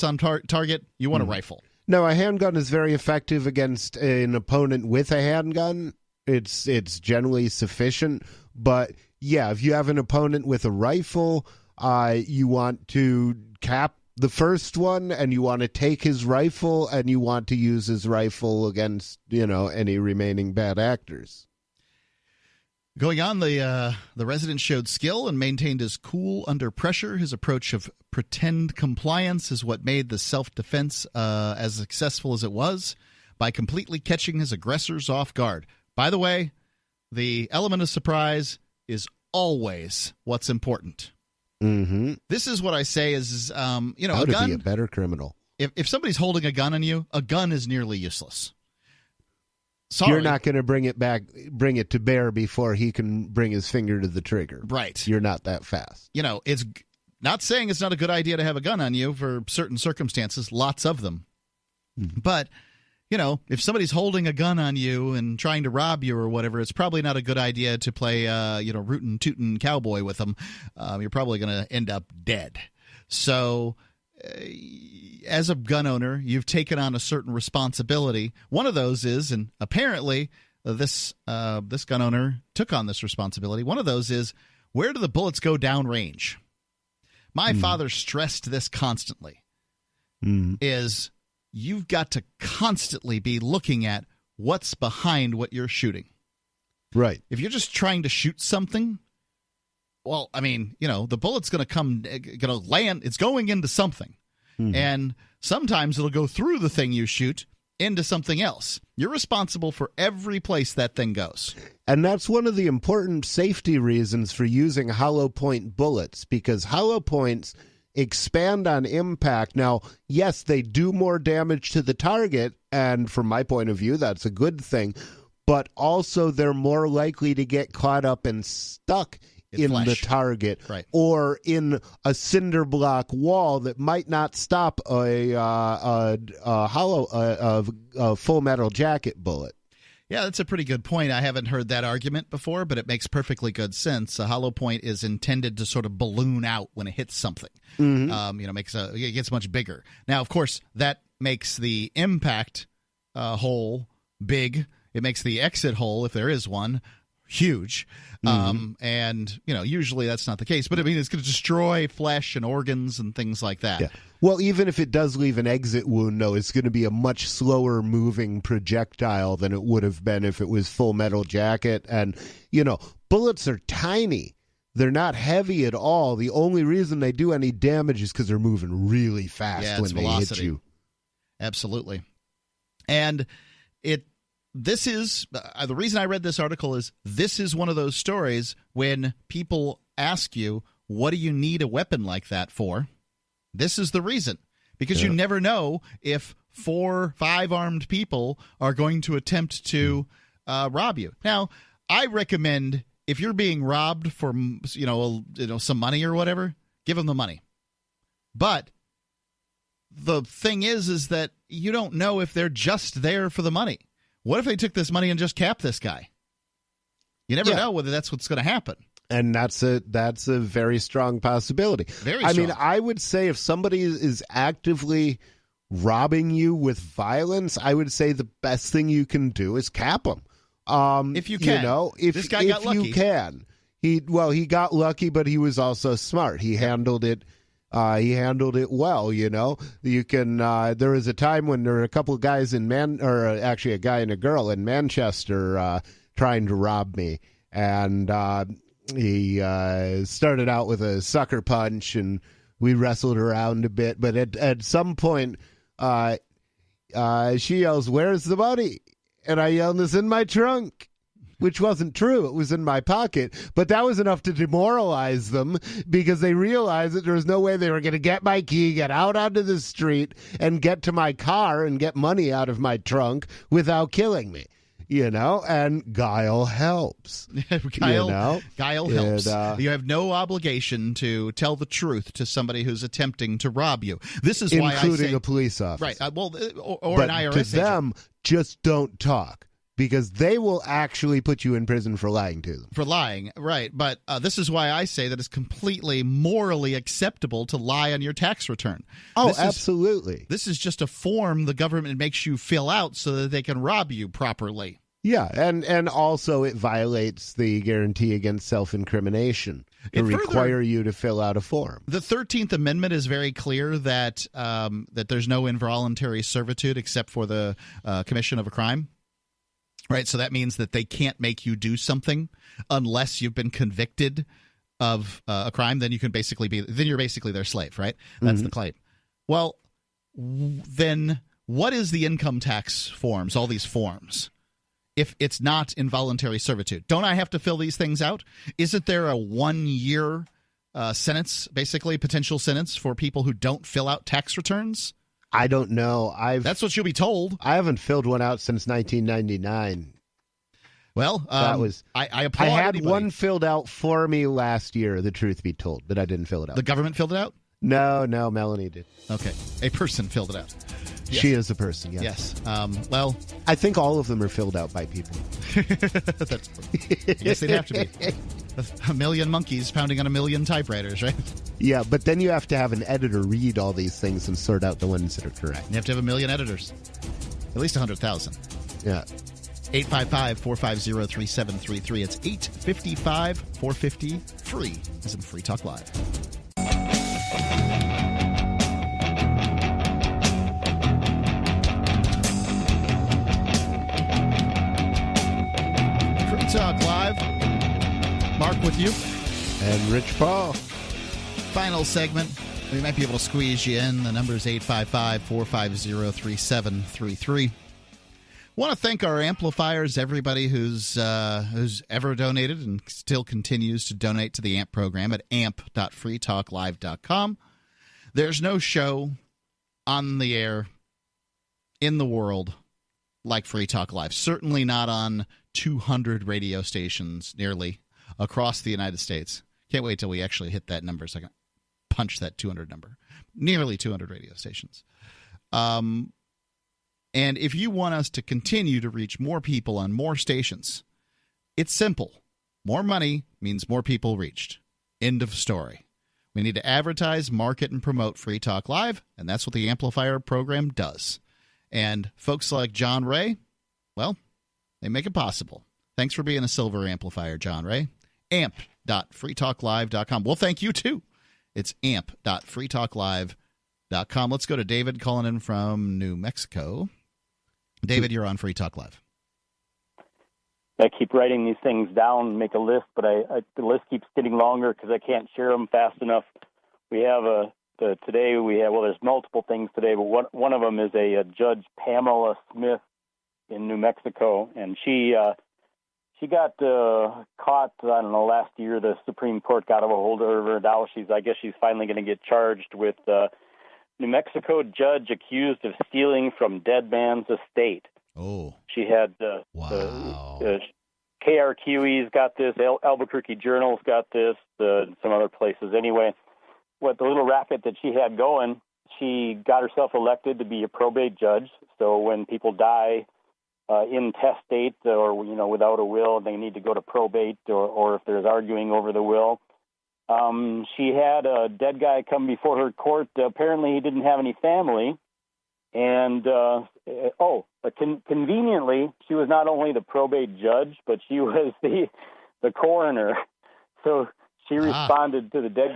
on target. You want a rifle. No, a handgun is very effective against an opponent with a handgun. It's generally sufficient, but yeah, if you have an opponent with a rifle, you want to cap the first one, and you want to take his rifle, and you want to use his rifle against, any remaining bad actors. Going on, the resident showed skill and maintained his cool under pressure. His approach of pretend compliance is what made the self-defense as successful as it was, by completely catching his aggressors off guard. By the way, the element of surprise is always what's important. Mm-hmm. This is what I say is, How a to gun. be a better criminal. If somebody's holding a gun on you, a gun is nearly useless. Sorry. You're not going to bring it to bear before he can bring his finger to the trigger. Right. You're not that fast. It's not saying it's not a good idea to have a gun on you for certain circumstances, lots of them. Mm-hmm. But, if somebody's holding a gun on you and trying to rob you or whatever, it's probably not a good idea to play, rootin' tootin' cowboy with them. You're probably going to end up dead. So, as a gun owner, you've taken on a certain responsibility. One of those is, and apparently this gun owner took on this responsibility. One of those is, where do the bullets go downrange? My father stressed this constantly. Is you've got to constantly be looking at what's behind what you're shooting. Right. If you're just trying to shoot something, well, the bullet's going to land. It's going into something. Mm-hmm. And sometimes it'll go through the thing you shoot into something else. You're responsible for every place that thing goes. And that's one of the important safety reasons for using hollow point bullets, because hollow points expand on impact. Now, yes, they do more damage to the target, and from my point of view, that's a good thing, but also they're more likely to get caught up and stuck in the target, right, or in a cinder block wall that might not stop a full metal jacket bullet. Yeah, that's a pretty good point. I haven't heard that argument before, but it makes perfectly good sense. A hollow point is intended to sort of balloon out when it hits something. Mm-hmm. It gets much bigger. Now, of course, that makes the impact hole big. It makes the exit hole, if there is one, huge. And usually that's not the case, but it's going to destroy flesh and organs and things like that. Yeah. Well, even if it does leave an exit wound, though, it's going to be a much slower moving projectile than it would have been if it was full metal jacket. And bullets are tiny. They're not heavy at all. The only reason they do any damage is because they're moving really fast when they hit you. Absolutely. And this is the reason I read this article is this is one of those stories when people ask you, what do you need a weapon like that for? This is the reason, because you never know if 4, 5 armed people are going to attempt to rob you. Now, I recommend if you're being robbed for some money or whatever, give them the money. But the thing is that you don't know if they're just there for the money. What if they took this money and just capped this guy? You never know whether that's what's going to happen. And that's a very strong possibility. Very strong. I would say if somebody is actively robbing you with violence, I would say the best thing you can do is cap them. If you can. This guy got lucky. If you can. He got lucky, but he was also smart. He handled it. Well, You can. There was a time when there were a couple of guys actually a guy and a girl in Manchester trying to rob me, and he started out with a sucker punch, and we wrestled around a bit. But at some point, she yells, "Where's the money?" And I yelled, "It's in my trunk." Which wasn't true. It was in my pocket. But that was enough to demoralize them because they realized that there was no way they were going to get my key, get out onto the street, and get to my car and get money out of my trunk without killing me. And guile helps. Guile helps. You have no obligation to tell the truth to somebody who's attempting to rob you. This is why I say, including a police officer. Right. Or an IRS agent. To them, just don't talk. Because they will actually put you in prison for lying to them. For lying, right. But this is why I say that it's completely morally acceptable to lie on your tax return. Oh, absolutely. This is just a form the government makes you fill out so that they can rob you properly. Yeah, and also it violates the guarantee against self-incrimination to require you to fill out a form. The 13th Amendment is very clear that that there's no involuntary servitude except for the commission of a crime. Right, so that means that they can't make you do something unless you've been convicted of a crime. Then you can you're basically their slave, right? That's the claim. Well, then what is the income tax forms? All these forms. If it's not involuntary servitude, don't I have to fill these things out? Isn't there a 1-year sentence, basically potential sentence for people who don't fill out tax returns? I don't know. That's what you'll be told. I haven't filled one out since 1999. Well, that was I applaud I had anybody. one filled out for me last year, the truth be told, but I didn't fill it out. The government filled it out? No, Melanie did. Okay. A person filled it out. Yes. She is a person, yes. Yes. Well, I think all of them are filled out by people. That's, I guess they'd have to be. A million monkeys pounding on a million typewriters, right? Yeah, but then you have to have an editor read all these things and sort out the ones that are correct. You have to have a million editors. At least 100,000. Yeah. 855-450-3733. It's 855-450-FREE. As in Free Talk Live. Free Talk Live. Mark with you. And Rich Paul. Final segment. We might be able to squeeze you in. The number is 855-450-3733. Want to thank our amplifiers, everybody who's ever donated and still continues to donate to the AMP program at amp.freetalklive.com. There's no show on the air in the world like Free Talk Live. Certainly not on 200 radio stations nearly across the United States. Can't wait till we actually hit that number so I can punch that 200 number. Nearly 200 radio stations. And if you want us to continue to reach more people on more stations, it's simple. More money means more people reached. End of story. We need to advertise, market, and promote Free Talk Live, and that's what the Amplifier program does. And folks like John Ray, well, they make it possible. Thanks for being a silver amplifier, John Ray. amp.freetalklive.com. Well, thank you, too. It's amp.freetalklive.com. Let's go to David calling in from New Mexico. David, you're on Free Talk Live. I keep writing these things down, make a list, but the list keeps getting longer because I can't share them fast enough. We have there's multiple things today, but one of them is a Judge Pamela Smith in New Mexico, and she got caught, I don't know, last year. The Supreme Court got a hold of her. Now I guess she's finally going to get charged with New Mexico judge accused of stealing from dead man's estate. Oh. She had wow. the KRQE's got this, Albuquerque Journal's got this, some other places. Anyway, what the little racket that she had going, she got herself elected to be a probate judge. So when people die intestate or without a will, they need to go to probate, or if there's arguing over the will. She had a dead guy come before her court. Apparently, he didn't have any family. And, conveniently, she was not only the probate judge, but she was the coroner. So she responded to the dead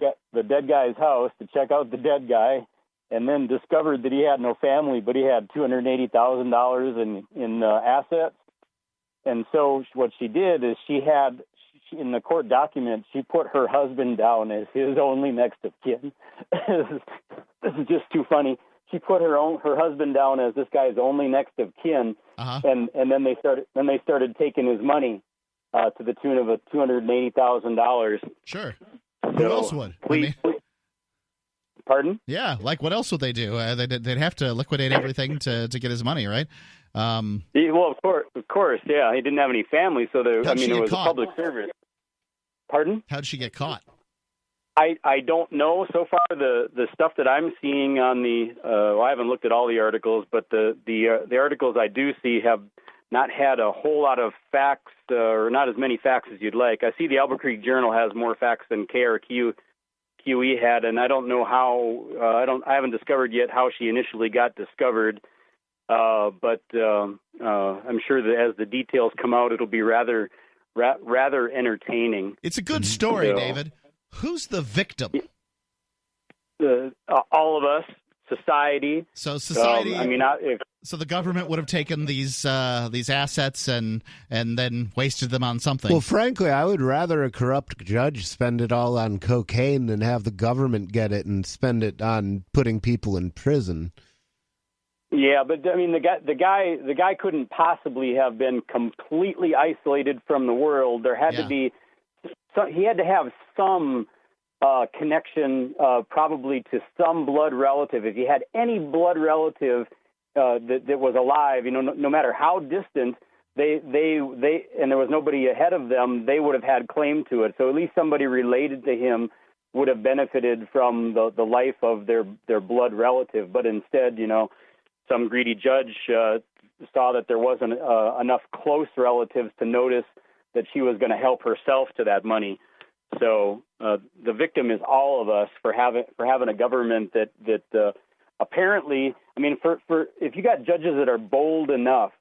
guy's house to check out the dead guy, and then discovered that he had no family, but he had $280,000 in assets. And so what she did is in the court document, she put her husband down as his only next of kin. This is just too funny. She put her husband down as this guy's only next of kin, and then they started taking his money to the tune of $280,000. Sure. Who else would? Please. Pardon? Yeah, like what else would they do? They'd have to liquidate everything to get his money, right? Well, of course, yeah. He didn't have any family, so it was a public service. Pardon? How'd she get caught? I don't know. So far, the stuff that I'm seeing on I haven't looked at all the articles, but the articles I do see have not had a whole lot of facts, or not as many facts as you'd like. I see the Albuquerque Journal has more facts than KRQE had, and I don't know how. I haven't discovered yet how she initially got discovered. but I'm sure that as the details come out, it'll be rather entertaining. It's a good story, David. Who's the victim? All of us, society. So society. So the government would have taken these assets and then wasted them on something. Well, frankly, I would rather a corrupt judge spend it all on cocaine than have the government get it and spend it on putting people in prison. Yeah, but I mean, the guy couldn't possibly have been completely isolated from the world. There had to be, he had to have some connection, probably to some blood relative. If he had any blood relative that was alive, no matter how distant, they and there was nobody ahead of them, they would have had claim to it. So at least somebody related to him would have benefited from the life of their blood relative. But instead, some greedy judge saw that there wasn't enough close relatives to notice that she was going to help herself to that money. So the victim is all of us for having a government that apparently, I mean, for if you got judges that are bold enough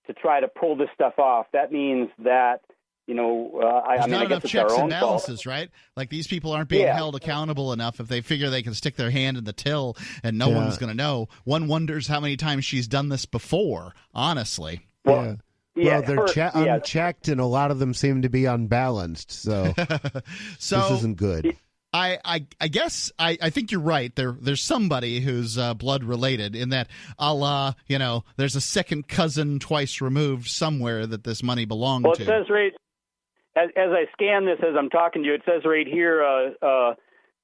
to try to pull this stuff off, that means that I guess it's our own balances, right? Like these people aren't being held accountable enough if they figure they can stick their hand in the till and no one's going to know. One wonders how many times she's done this before, honestly. Well, they're unchecked, and a lot of them seem to be unbalanced. So, this isn't good. I guess I think you're right. There's somebody who's blood related in that, there's a second cousin twice removed somewhere that this money belonged to. Well, it says right as I scan this as I'm talking to you, it says right here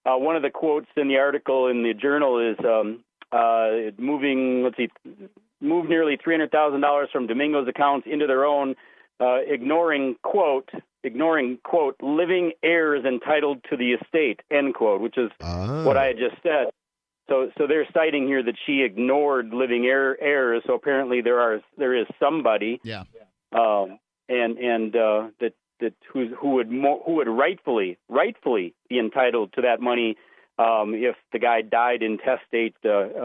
one of the quotes in the article in the journal is moved nearly $300,000 from Domingo's accounts into their own, ignoring quote, living heirs entitled to the estate, end quote, which is what I had just said. So they're citing here that she ignored living heirs. So apparently there is somebody, who would rightfully be entitled to that money if the guy died intestate, by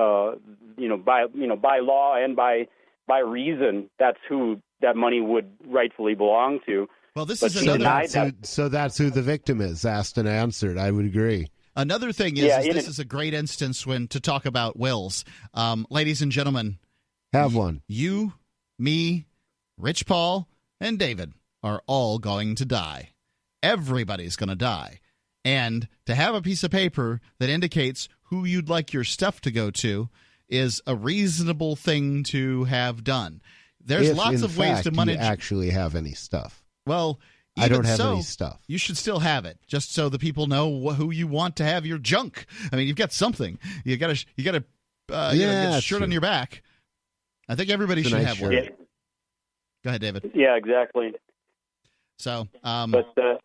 law and by reason. That's who that money would rightfully belong to. Well, this is so that's who the victim is. Asked and answered. I would agree. Another thing is this is a great instance to talk about wills. Ladies and gentlemen, have one. You, me, Rich Paul, and David are all going to die. Everybody's going to die. And to have a piece of paper that indicates who you'd like your stuff to go to is a reasonable thing to have done. There's lots of ways to manage. You actually have any stuff. Well, I don't have any stuff. You should still have it, just so the people know who you want to have your junk. I mean, you've got something. You got a shirt on your back. I think everybody should have one. Yeah. Go ahead, David. Yeah, exactly. So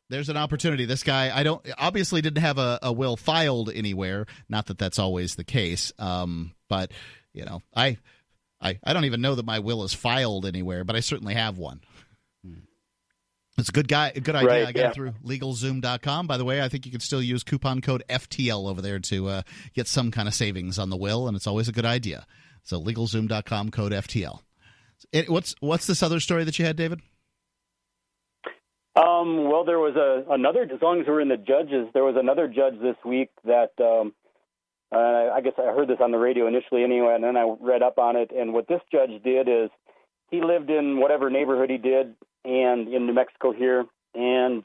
there's an opportunity. This guy, obviously didn't have a will filed anywhere. Not that that's always the case. But I don't even know that my will is filed anywhere, but I certainly have one. It's a good idea. Right, I got it through LegalZoom.com. By the way, I think you can still use coupon code FTL over there to get some kind of savings on the will, and it's always a good idea. So LegalZoom.com, code FTL. What's this other story that you had, David? Well, there was another, as long as we're in the judges, there was another judge this week that I guess I heard this on the radio initially anyway, and then I read up on it. And what this judge did is he lived in whatever neighborhood he did, and in New Mexico here, and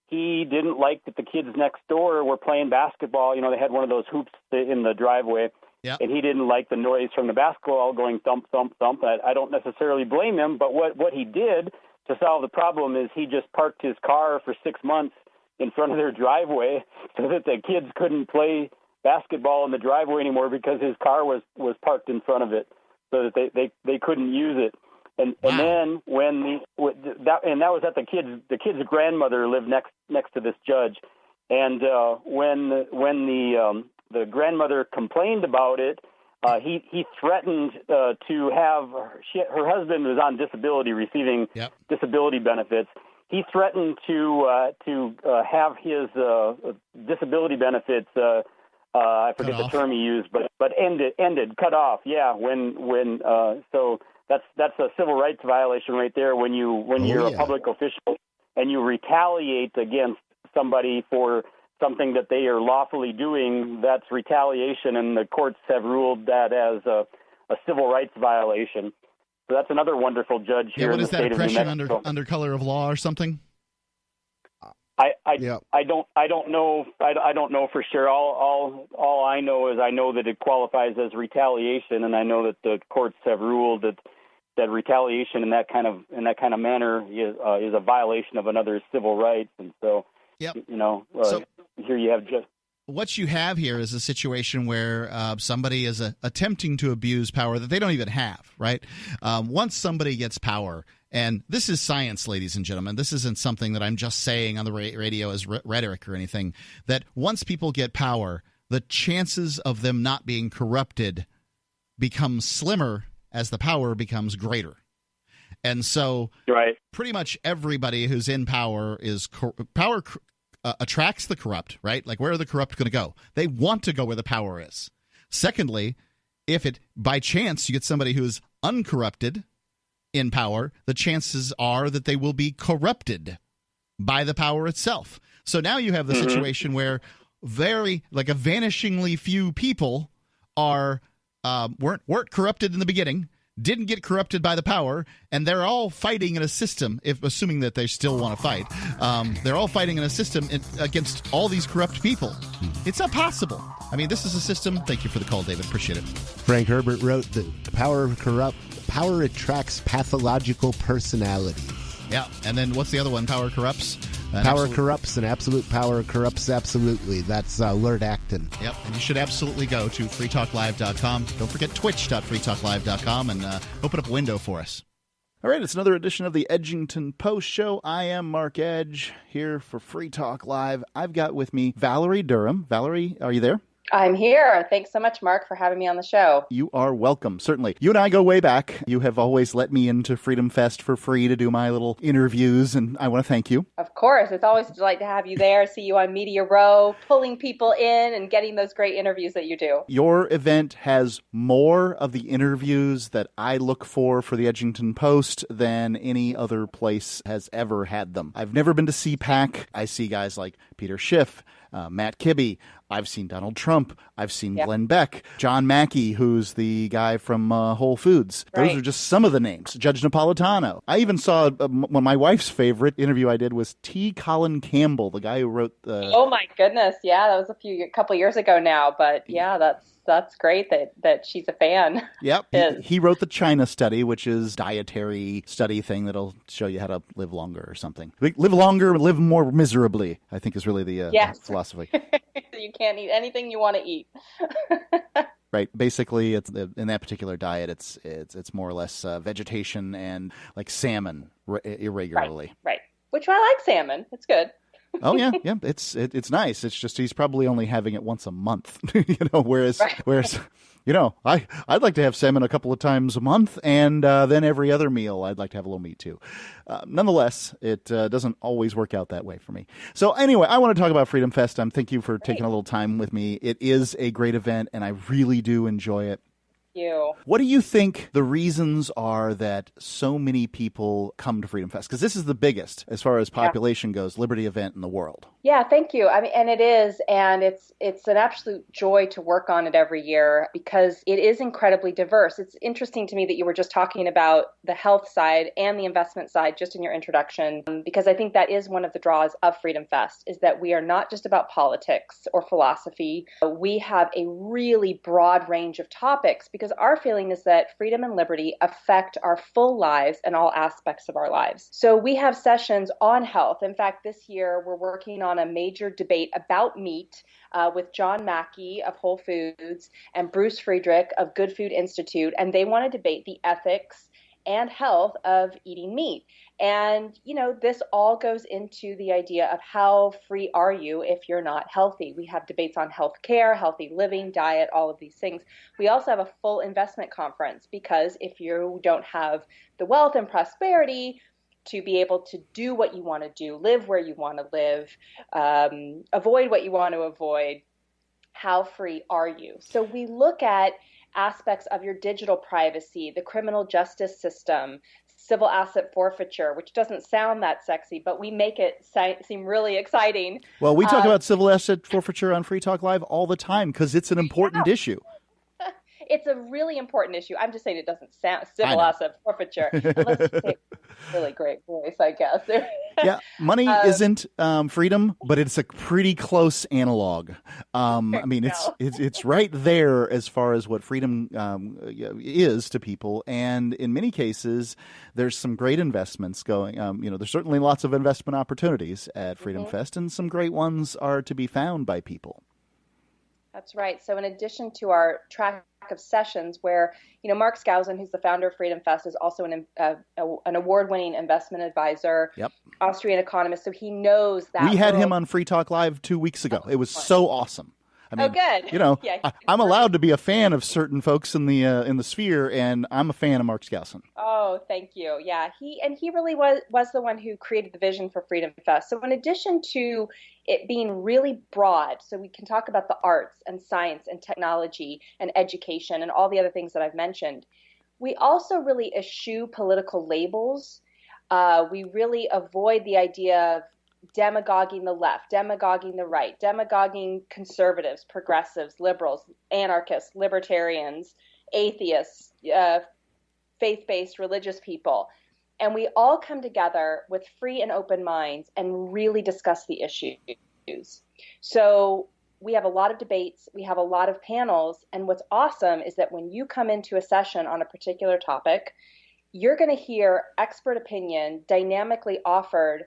he didn't like that the kids next door were playing basketball. They had one of those hoops in the driveway, and he didn't like the noise from the basketball going thump, thump, thump. I don't necessarily blame him, but what he did to solve the problem is he just parked his car for 6 months in front of their driveway so that the kids couldn't play basketball in the driveway anymore because his car was parked in front of it, so that they couldn't use it. And then that was at the kid's grandmother lived next to this judge, and when the grandmother complained about it, he threatened to have her husband was on disability, receiving disability benefits. He threatened to have his disability benefits I forget the term he used, but ended, cut off. Yeah, so that's a civil rights violation right there. When you're a public official and you retaliate against somebody for something that they are lawfully doing, that's retaliation, and the courts have ruled that as a civil rights violation. So that's another wonderful judge here in the state of New Mexico. What is that, oppression under color of law or something? I don't know. I don't know for sure. All I know is I know that it qualifies as retaliation, and I know that the courts have ruled that retaliation in that kind of manner is a violation of another's civil rights. And so, here you have just. What you have here is a situation where somebody is attempting to abuse power that they don't even have, right? Once somebody gets power, and this is science, ladies and gentlemen, this isn't something that I'm just saying on the radio as rhetoric or anything, that once people get power, the chances of them not being corrupted become slimmer as the power becomes greater. And so pretty much everybody who's in power is power attracts the corrupt, right? Like, where are the corrupt going to go? They want to go where the power is. Secondly, if it by chance you get somebody who is uncorrupted in power, the chances are that they will be corrupted by the power itself. So now you have the situation where a vanishingly few people weren't corrupted in the beginning, didn't get corrupted by the power, and they're all fighting in a system, assuming that they still want to fight. They're all fighting in a system against all these corrupt people. It's not possible. I mean, this is a system. Thank you for the call, David. Appreciate it. Frank Herbert wrote that power attracts pathological personalities. Yeah, and then what's the other one? Power corrupts? Power corrupts, and absolute power corrupts absolutely. That's Lord Acton. Yep, and you should absolutely go to freetalklive.com. Don't forget twitch.freetalklive.com and open up a window for us. All right, it's another edition of the Edgington Post Show. I am Mark Edge here for Free Talk Live. I've got with me Valerie Durham. Valerie, are you there? I'm here. Thanks so much, Mark, for having me on the show. You are welcome, certainly. You and I go way back. You have always let me into Freedom Fest for free to do my little interviews, and I want to thank you. Of course. It's always a delight to have you there, see you on Media Row, pulling people in and getting those great interviews that you do. Your event has more of the interviews that I look for the Edgington Post than any other place has ever had them. I've never been to CPAC. I see guys like Peter Schiff, Matt Kibbe. I've seen Donald Trump. I've seen Glenn Beck, John Mackey, who's the guy from Whole Foods. Those are just some of the names. Judge Napolitano. I even saw my wife's favorite interview I did was T. Colin Campbell, the guy who wrote the... Oh, my goodness. Yeah, that was a couple years ago now. But, yeah, that's great that she's a fan. Yep. He wrote the China Study, which is a dietary study thing that'll show you how to live longer or something. Live longer, live more miserably, I think is really the philosophy. You can't eat anything you want to eat. Right. Basically, it's in that particular diet, it's more or less vegetation and like salmon irregularly. Right. Which I like salmon. It's good. Oh yeah. It's nice. It's just he's probably only having it once a month, whereas I'd like to have salmon a couple of times a month, and then every other meal I'd like to have a little meat too. Nonetheless, it doesn't always work out that way for me. So anyway, I want to talk about Freedom Fest. Thank you for taking a little time with me. It is a great event, and I really do enjoy it. You. What do you think the reasons are that so many people come to Freedom Fest? Because this is the biggest, as far as population goes, Liberty event in the world. Yeah, thank you. I mean, and it is, and it's an absolute joy to work on it every year because it is incredibly diverse. It's interesting to me that you were just talking about the health side and the investment side just in your introduction, because I think that is one of the draws of Freedom Fest, is that we are not just about politics or philosophy. We have a really broad range of topics because our feeling is that freedom and liberty affect our full lives and all aspects of our lives. So we have sessions on health. In fact, this year we're working on a major debate about meat with John Mackey of Whole Foods and Bruce Friedrich of Good Food Institute, and they want to debate the ethics and health of eating meat. And, this all goes into the idea of how free are you if you're not healthy. We have debates on health care, healthy living, diet, all of these things. We also have a full investment conference because if you don't have the wealth and prosperity to be able to do what you want to do, live where you want to live, avoid what you want to avoid, how free are you? So we look at aspects of your digital privacy, the criminal justice system, civil asset forfeiture, which doesn't sound that sexy, but we make it seem really exciting. Well, we talk about civil asset forfeiture on Free Talk Live all the time because it's an important issue. It's a really important issue. I'm just saying it doesn't sound civil asset forfeiture. Let's say really great voice, I guess. Yeah, money isn't freedom, but it's a pretty close analog. I mean, it's right there as far as what freedom is to people, and in many cases, there's some great investments going. There's certainly lots of investment opportunities at Freedom Fest, and some great ones are to be found by people. That's right. So in addition to our track of sessions where, Mark Skousen, who's the founder of Freedom Fest, is also an award-winning investment advisor, Austrian economist. So he knows that. We had him on Free Talk Live 2 weeks ago. It was so awesome. I mean, good. I'm allowed to be a fan of certain folks in the sphere, and I'm a fan of Mark Skousen. Oh, thank you. Yeah, he really was the one who created the vision for Freedom Fest. So in addition to it being really broad, so we can talk about the arts and science and technology and education and all the other things that I've mentioned, we also really eschew political labels. We really avoid the idea of demagoguing the left, demagoguing the right, demagoguing conservatives, progressives, liberals, anarchists, libertarians, atheists, faith-based religious people. And we all come together with free and open minds and really discuss the issues. So we have a lot of debates, we have a lot of panels, and what's awesome is that when you come into a session on a particular topic, you're going to hear expert opinion dynamically offered,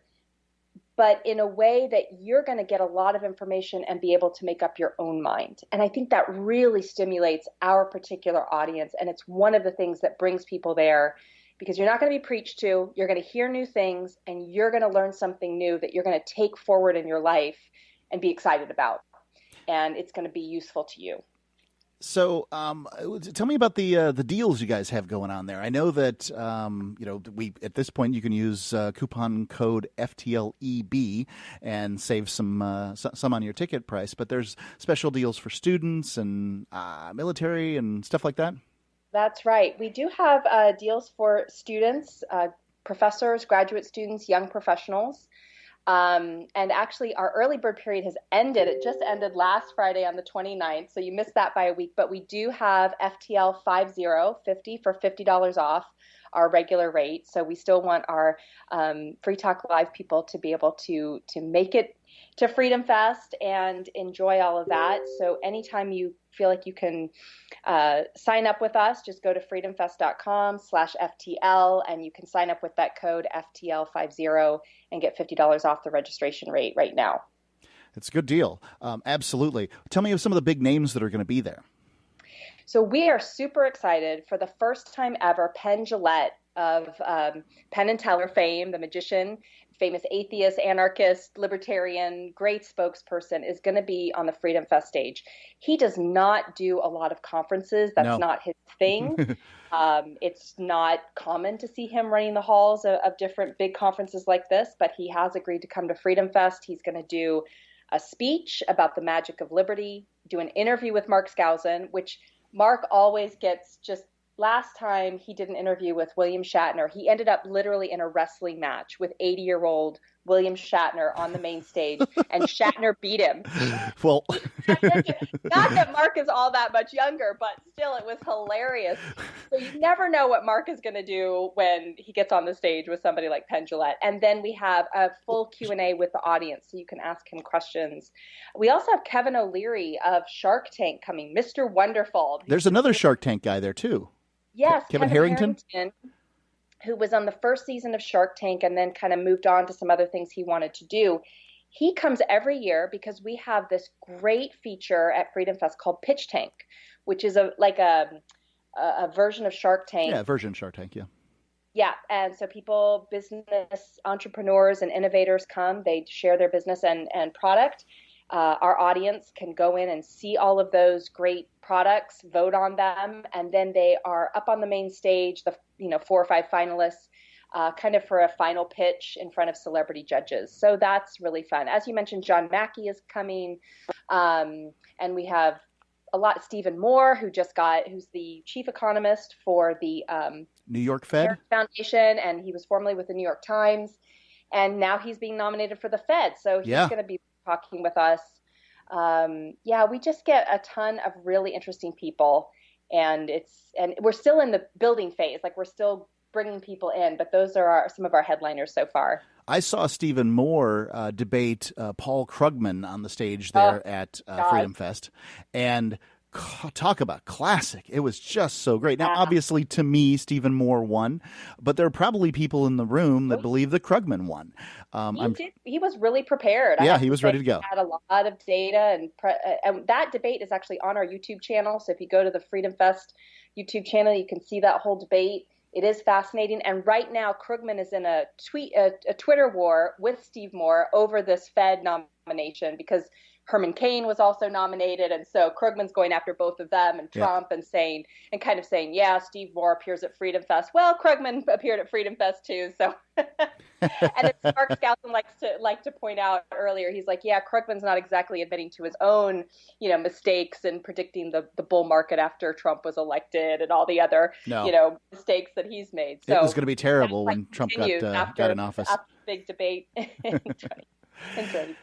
but in a way that you're going to get a lot of information and be able to make up your own mind. And I think that really stimulates our particular audience, and it's one of the things that brings people there, because you're not going to be preached to, you're going to hear new things, and you're going to learn something new that you're going to take forward in your life and be excited about. And it's going to be useful to you. So, tell me about the deals you guys have going on there. I know that we at this point you can use coupon code FTLEB and save some on your ticket price. But there's special deals for students and military and stuff like that. That's right. We do have deals for students, professors, graduate students, young professionals. And actually, our early bird period has ended. It just ended last Friday on the 29th, so you missed that by a week. But we do have FTL 50 for $50 off our regular rate. So we still want our Free Talk Live people to be able to make it to Freedom Fest and enjoy all of that. So anytime you feel like you can sign up with us, just go to freedomfest.com/FTL and you can sign up with that code FTL50 and get $50 off the registration rate right now. It's a good deal. Absolutely. Tell me of some of the big names that are going to be there. So we are super excited. For the first time ever, Penn Jillette of Penn and Teller fame, the magician, famous atheist, anarchist, libertarian, great spokesperson, is going to be on the Freedom Fest stage. He does not do a lot of conferences. That's not his thing. It's not common to see him running the halls of different big conferences like this, but he has agreed to come to Freedom Fest. He's going to do a speech about the magic of liberty, do an interview with Mark Skousen, which Mark always gets just. Last time he did an interview with William Shatner, he ended up literally in a wrestling match with 80-year-old William Shatner on the main stage, and Shatner beat him. Well, not that Mark is all that much younger, but still, it was hilarious. So you never know what Mark is going to do when he gets on the stage with somebody like Penn Jillette. And then we have a full Q&A with the audience, so you can ask him questions. We also have Kevin O'Leary of Shark Tank coming, Mr. Wonderful. There's another Shark Tank guy there, too. Yes, Kevin Harrington, who was on the first season of Shark Tank and then kind of moved on to some other things he wanted to do. He comes every year because we have this great feature at Freedom Fest called Pitch Tank, which is a version of Shark Tank. Yeah, version of Shark Tank, yeah. Yeah, and so people, business entrepreneurs and innovators come, they share their business and product. Our audience can go in and see all of those great products, vote on them, and then they are up on the main stage, the 4 or 5 finalists kind of for a final pitch in front of celebrity judges. So that's really fun. As you mentioned, John Mackey is coming, and we have a lot. Stephen Moore, who's the chief economist for the New York Fed Foundation, and he was formerly with the New York Times, and now he's being nominated for the Fed. So he's going to be talking with us. We just get a ton of really interesting people, and we're still in the building phase. Like, we're still bringing people in, but those are some of our headliners so far. I saw Stephen Moore debate Paul Krugman on the stage there at Freedom Fest, and talk about classic. It was just so great. Now, obviously, to me, Stephen Moore won, but there are probably people in the room that believe that Krugman won. He was really prepared. Yeah, he was ready to go. He had a lot of data, and that debate is actually on our YouTube channel. So if you go to the Freedom Fest YouTube channel, you can see that whole debate. It is fascinating. And right now, Krugman is in a Twitter war with Steve Moore over this Fed nomination, because Herman Cain was also nominated, and so Krugman's going after both of them and Trump, and kind of saying, yeah, Steve Moore appears at Freedom Fest. Well, Krugman appeared at Freedom Fest too. So, and as Mark Skousen liked to point out earlier, he's like, yeah, Krugman's not exactly admitting to his own, mistakes in predicting the bull market after Trump was elected and all the other, mistakes that he's made. So it was going to be terrible when Trump got in office. After the big debate in 2016.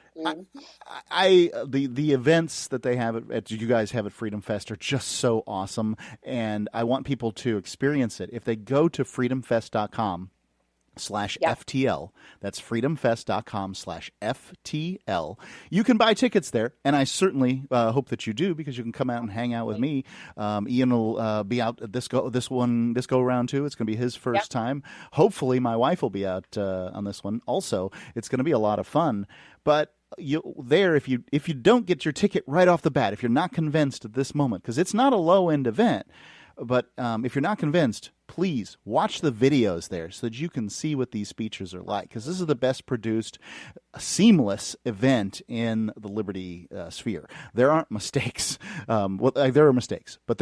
The events that they have at you guys have at Freedom Fest are just so awesome, and I want people to experience it. If they go to freedomfest.com/FTL, that's freedomfest.com/FTL, you can buy tickets there, and I certainly hope that you do, because you can come out and hang out with me. Ian will be out at this go around too. It's going to be his first time. Hopefully my wife will be out on this one also. It's going to be a lot of fun. But if you don't get your ticket right off the bat, if you're not convinced at this moment, because it's not a low end event, but if you're not convinced, please watch the videos there so that you can see what these speeches are like, because this is the best produced, seamless event in the liberty sphere. There aren't mistakes. There are mistakes, but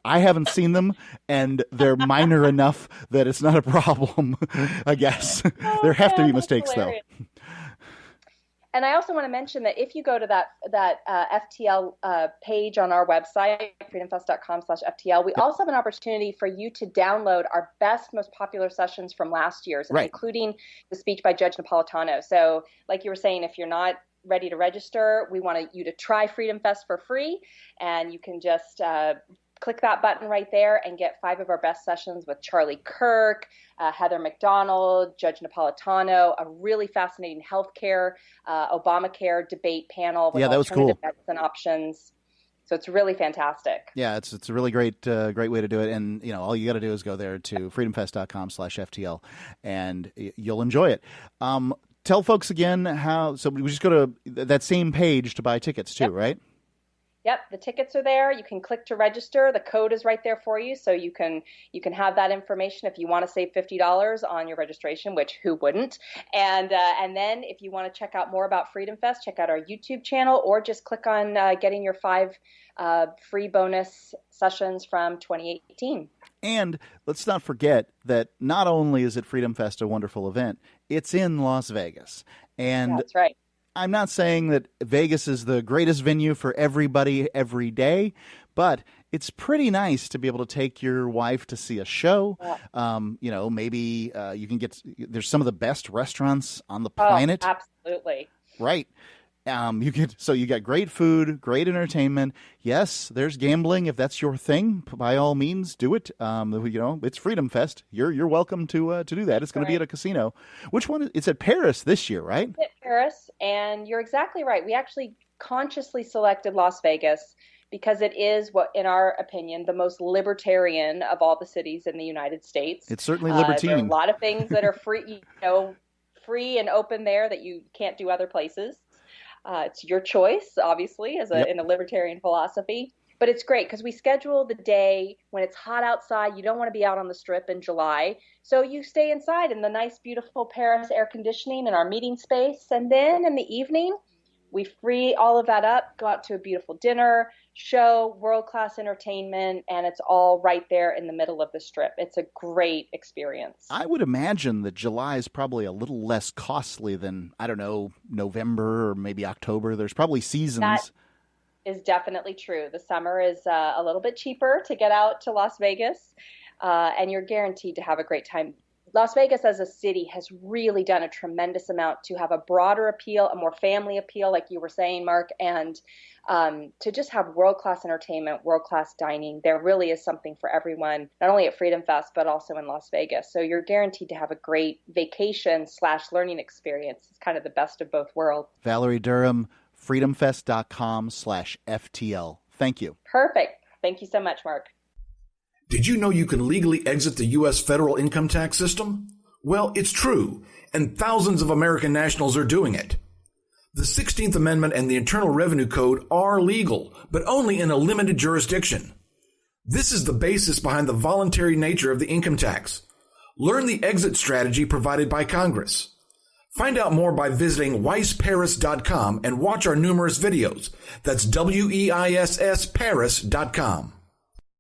I haven't seen them, and they're minor enough that it's not a problem, I guess. There have to be mistakes, hilarious. Though. And I also want to mention that if you go to that FTL page on our website, freedomfest.com/FTL, we also have an opportunity for you to download our best, most popular sessions from last year's, including the speech by Judge Napolitano. So like you were saying, if you're not ready to register, we want you to try Freedom Fest for free, and you can just click that button right there and get 5 of our best sessions with Charlie Kirk, Heather McDonald, Judge Napolitano, a really fascinating healthcare, Obamacare debate panel with alternative medicine options. So it's really fantastic. Yeah, it's a really great way to do it. And, all you got to do is go there to freedomfest.com/FTL, and you'll enjoy it. Tell folks again so we just go to that same page to buy tickets too, right? Yep, the tickets are there. You can click to register. The code is right there for you, so you can have that information if you want to save $50 on your registration, which who wouldn't? And then if you want to check out more about Freedom Fest, check out our YouTube channel, or just click on getting your 5 free bonus sessions from 2018. And let's not forget that not only is it Freedom Fest a wonderful event, it's in Las Vegas, and that's right. I'm not saying that Vegas is the greatest venue for everybody every day, but it's pretty nice to be able to take your wife to see a show. Yeah. Maybe you can there's some of the best restaurants on the planet. Oh, absolutely. Right. You got great food, great entertainment. Yes, there's gambling. If that's your thing, by all means, do it. It's Freedom Fest. You're welcome to do that. It's going to be at a casino. Which one? It's at Paris this year, right? It's at Paris, and you're exactly right. We actually consciously selected Las Vegas because it is what, in our opinion, the most libertarian of all the cities in the United States. It's certainly libertine. There are a lot of things that are free, free and open there that you can't do other places. It's your choice, obviously, in a libertarian philosophy. But it's great because we schedule the day when it's hot outside. You don't want to be out on the Strip in July. So you stay inside in the nice, beautiful Paris air conditioning in our meeting space. And then in the evening, We free all of that up, go out to a beautiful dinner, show, world-class entertainment, and it's all right there in the middle of the Strip. It's a great experience. I would imagine that July is probably a little less costly than, I don't know, November or maybe October. There's probably seasons. That is definitely true. The summer is a little bit cheaper to get out to Las Vegas, and you're guaranteed to have a great time. Las Vegas as a city has really done a tremendous amount to have a broader appeal, a more family appeal, like you were saying, Mark, and to just have world-class entertainment, world-class dining. There really is something for everyone, not only at Freedom Fest, but also in Las Vegas. So you're guaranteed to have a great vacation/learning experience. It's kind of the best of both worlds. Valerie Durham, freedomfest.com/FTL. Thank you. Perfect. Thank you so much, Mark. Did you know you can legally exit the U.S. federal income tax system? Well, it's true, and thousands of American nationals are doing it. The 16th Amendment and the Internal Revenue Code are legal, but only in a limited jurisdiction. This is the basis behind the voluntary nature of the income tax. Learn the exit strategy provided by Congress. Find out more by visiting weissparis.com and watch our numerous videos. That's WEISS Paris.com.